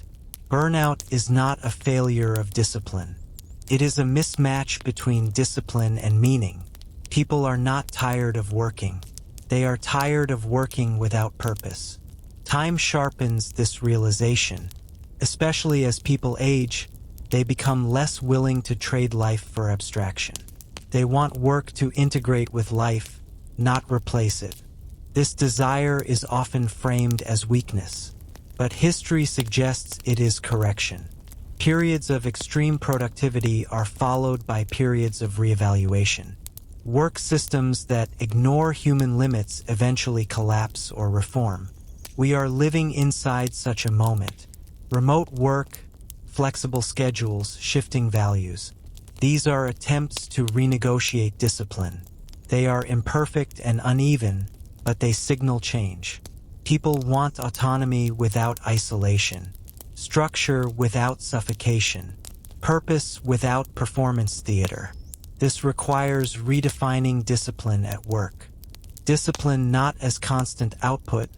Burnout is not a failure of discipline. It is a mismatch between discipline and meaning. People are not tired of working. They are tired of working without purpose. Time sharpens this realization. Especially as people age, they become less willing to trade life for abstraction. They want work to integrate with life, not replace it. This desire is often framed as weakness, but history suggests it is correction. Periods of extreme productivity are followed by periods of reevaluation. Work systems that ignore human limits eventually collapse or reform. We are living inside such a moment. Remote work, flexible schedules, shifting values. These are attempts to renegotiate discipline. They are imperfect and uneven, but they signal change. People want autonomy without isolation, structure without suffocation, purpose without performance theater. This requires redefining discipline at work. Discipline not as constant output,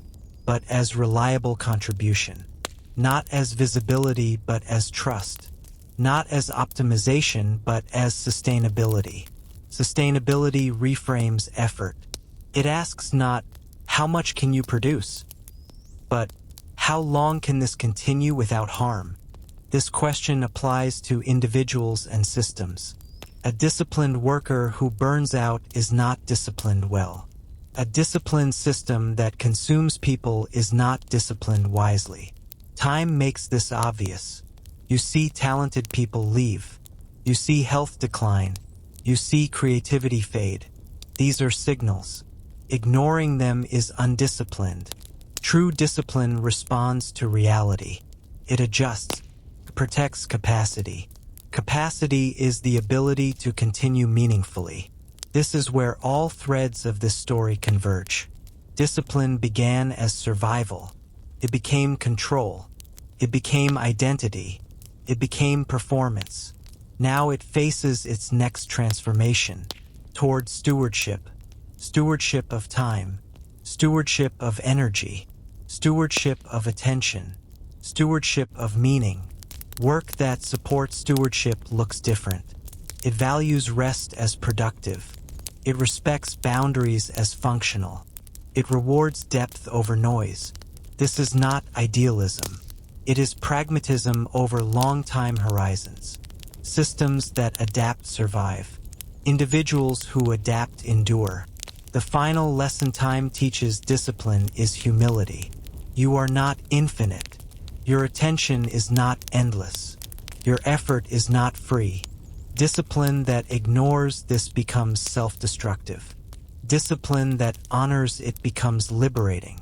but as reliable contribution. Not as visibility, but as trust. Not as optimization, but as sustainability. Sustainability reframes effort. It asks not, how much can you produce? But, how long can this continue without harm? This question applies to individuals and systems. A disciplined worker who burns out is not disciplined well. A disciplined system that consumes people is not disciplined wisely. Time makes this obvious. You see talented people leave. You see health decline. You see creativity fade. These are signals. Ignoring them is undisciplined. True discipline responds to reality. It adjusts, protects capacity. Capacity is the ability to continue meaningfully. This is where all threads of this story converge. Discipline began as survival. It became control. It became identity. It became performance. Now it faces its next transformation toward stewardship. Stewardship of time. Stewardship of energy. Stewardship of attention. Stewardship of meaning. Work that supports stewardship looks different. It values rest as productive. It respects boundaries as functional. It rewards depth over noise. This is not idealism. It is pragmatism over long time horizons. Systems that adapt survive. Individuals who adapt endure. The final lesson time teaches discipline is humility. You are not infinite. Your attention is not endless. Your effort is not free. Discipline that ignores this becomes self-destructive. Discipline that honors it becomes liberating.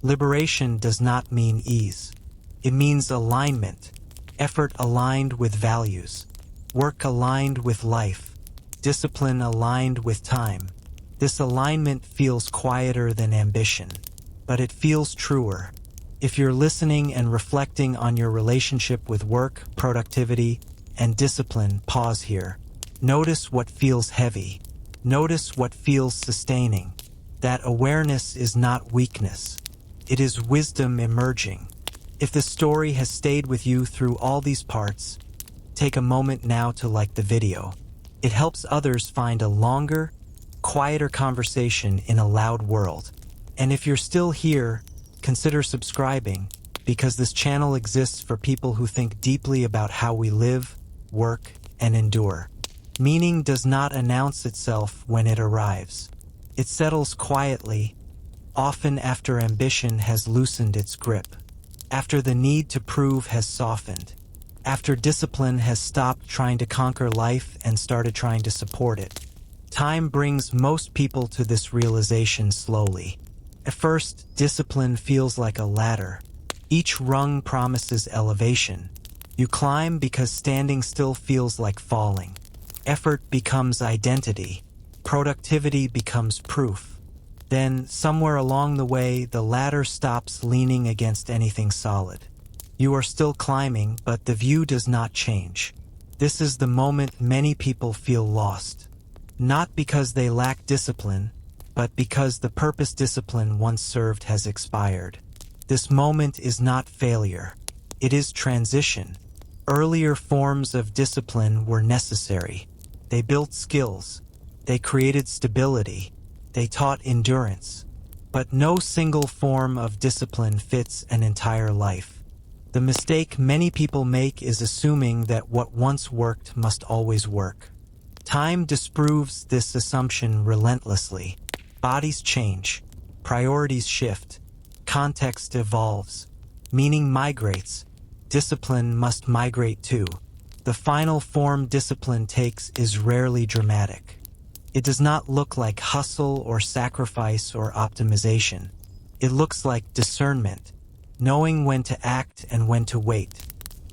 Liberation does not mean ease. It means alignment. Effort aligned with values. Work aligned with life. Discipline aligned with time. This alignment feels quieter than ambition, but it feels truer. If you're listening and reflecting on your relationship with work, productivity, and discipline, pause here. Notice what feels heavy. Notice what feels sustaining. That awareness is not weakness. It is wisdom emerging. If the story has stayed with you through all these parts, take a moment now to like the video. It helps others find a longer, quieter conversation in a loud world. And if you're still here, consider subscribing, because this channel exists for people who think deeply about how we live, work, and endure. Meaning does not announce itself when it arrives. It settles quietly, often after ambition has loosened its grip, after the need to prove has softened, after discipline has stopped trying to conquer life and started trying to support it. Time brings most people to this realization slowly. At first, discipline feels like a ladder. Each rung promises elevation. You climb because standing still feels like falling. Effort becomes identity. Productivity becomes proof. Then, somewhere along the way, the ladder stops leaning against anything solid. You are still climbing, but the view does not change. This is the moment many people feel lost. not because they lack discipline, but because the purpose discipline once served has expired. This moment is not failure. It is transition. Earlier forms of discipline were necessary. They built skills. They created stability. They taught endurance. But no single form of discipline fits an entire life. The mistake many people make is assuming that what once worked must always work. Time disproves this assumption relentlessly. Bodies change. Priorities shift. Context evolves. Meaning migrates. Discipline must migrate too. The final form discipline takes is rarely dramatic. It does not look like hustle or sacrifice or optimization. It looks like discernment, knowing when to act and when to wait,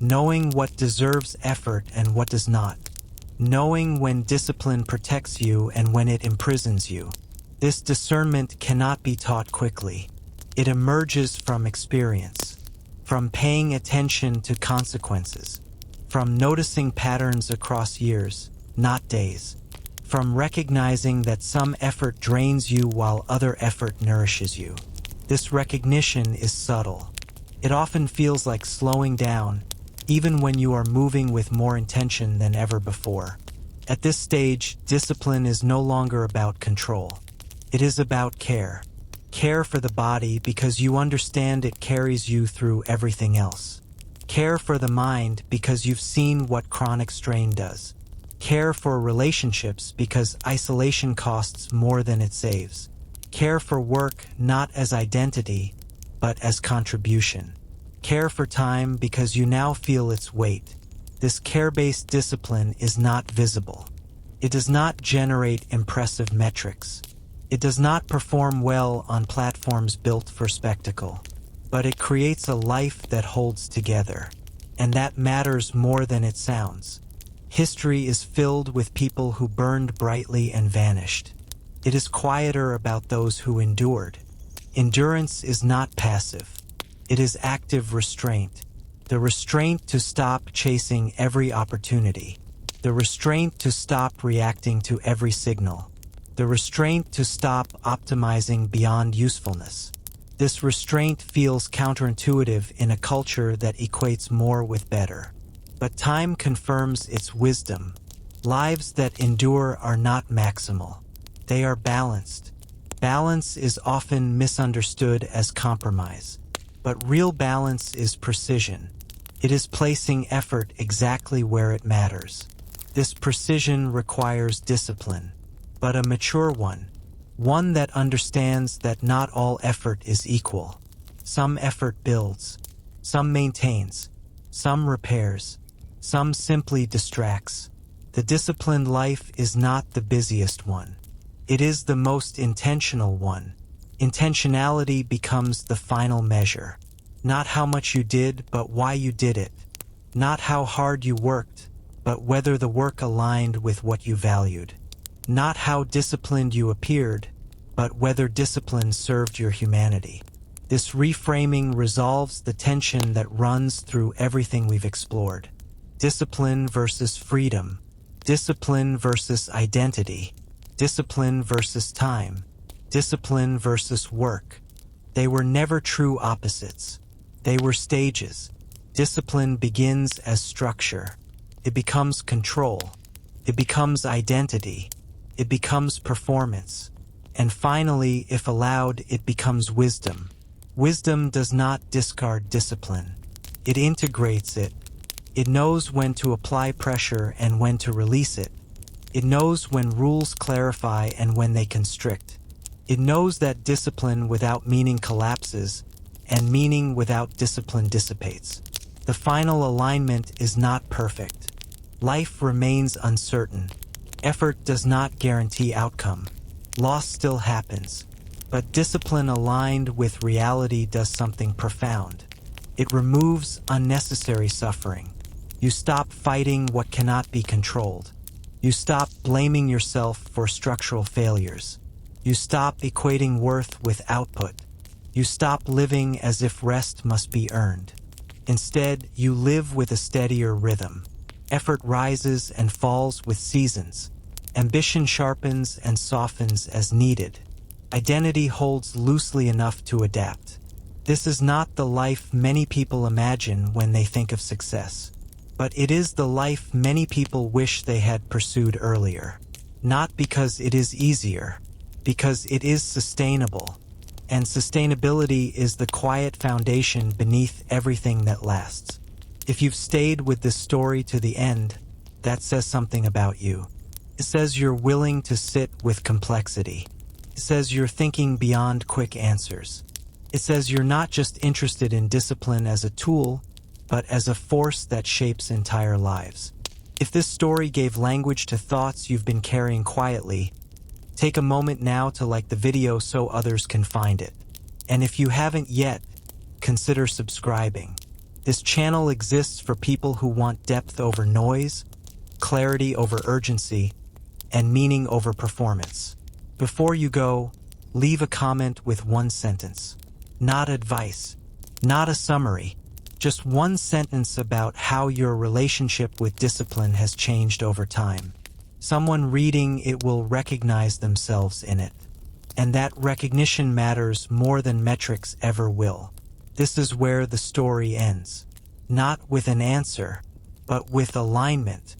knowing what deserves effort and what does not, knowing when discipline protects you and when it imprisons you. This discernment cannot be taught quickly. It emerges from experience, from paying attention to consequences, from noticing patterns across years, not days, from recognizing that some effort drains you while other effort nourishes you. This recognition is subtle. It often feels like slowing down, even when you are moving with more intention than ever before. At this stage, discipline is no longer about control. It is about care. Care for the body because you understand it carries you through everything else. Care for the mind because you've seen what chronic strain does. Care for relationships because isolation costs more than it saves. Care for work not as identity, but as contribution. Care for time because you now feel its weight. This care-based discipline is not visible. It does not generate impressive metrics. It does not perform well on platforms built for spectacle. But it creates a life that holds together. And that matters more than it sounds. History is filled with people who burned brightly and vanished. It is quieter about those who endured. Endurance is not passive. It is active restraint. The restraint to stop chasing every opportunity. The restraint to stop reacting to every signal. The restraint to stop optimizing beyond usefulness. This restraint feels counterintuitive in a culture that equates more with better. But time confirms its wisdom. Lives that endure are not maximal. They are balanced. Balance is often misunderstood as compromise. But real balance is precision. It is placing effort exactly where it matters. This precision requires discipline, but a mature one. One that understands that not all effort is equal. Some effort builds. Some maintains. Some repairs. Some simply distracts. The disciplined life is not the busiest one. It is the most intentional one. Intentionality becomes the final measure. Not how much you did, but why you did it. Not how hard you worked, but whether the work aligned with what you valued. Not how disciplined you appeared, but whether discipline served your humanity. This reframing resolves the tension that runs through everything we've explored. Discipline versus freedom. Discipline versus identity. Discipline versus time. Discipline versus work. They were never true opposites. They were stages. Discipline begins as structure. It becomes control. It becomes identity. It becomes performance. And finally, if allowed, it becomes wisdom. Wisdom does not discard discipline. It integrates it. It knows when to apply pressure and when to release it. It knows when rules clarify and when they constrict. It knows that discipline without meaning collapses, and meaning without discipline dissipates. The final alignment is not perfect. Life remains uncertain. Effort does not guarantee outcome. Loss still happens. But discipline aligned with reality does something profound. It removes unnecessary suffering. You stop fighting what cannot be controlled. You stop blaming yourself for structural failures. You stop equating worth with output. You stop living as if rest must be earned. Instead, you live with a steadier rhythm. Effort rises and falls with seasons. Ambition sharpens and softens as needed. Identity holds loosely enough to adapt. This is not the life many people imagine when they think of success. But it is the life many people wish they had pursued earlier. Not because it is easier, because it is sustainable. And sustainability is the quiet foundation beneath everything that lasts. If you've stayed with this story to the end, that says something about you. It says you're willing to sit with complexity. It says you're thinking beyond quick answers. It says you're not just interested in discipline as a tool, but as a force that shapes entire lives. If this story gave language to thoughts you've been carrying quietly, take a moment now to like the video so others can find it. And if you haven't yet, consider subscribing. This channel exists for people who want depth over noise, clarity over urgency, and meaning over performance. Before you go, leave a comment with one sentence. Not advice, not a summary, just one sentence about how your relationship with discipline has changed over time. Someone reading it will recognize themselves in it. And that recognition matters more than metrics ever will. This is where the story ends. Not with an answer, but with alignment.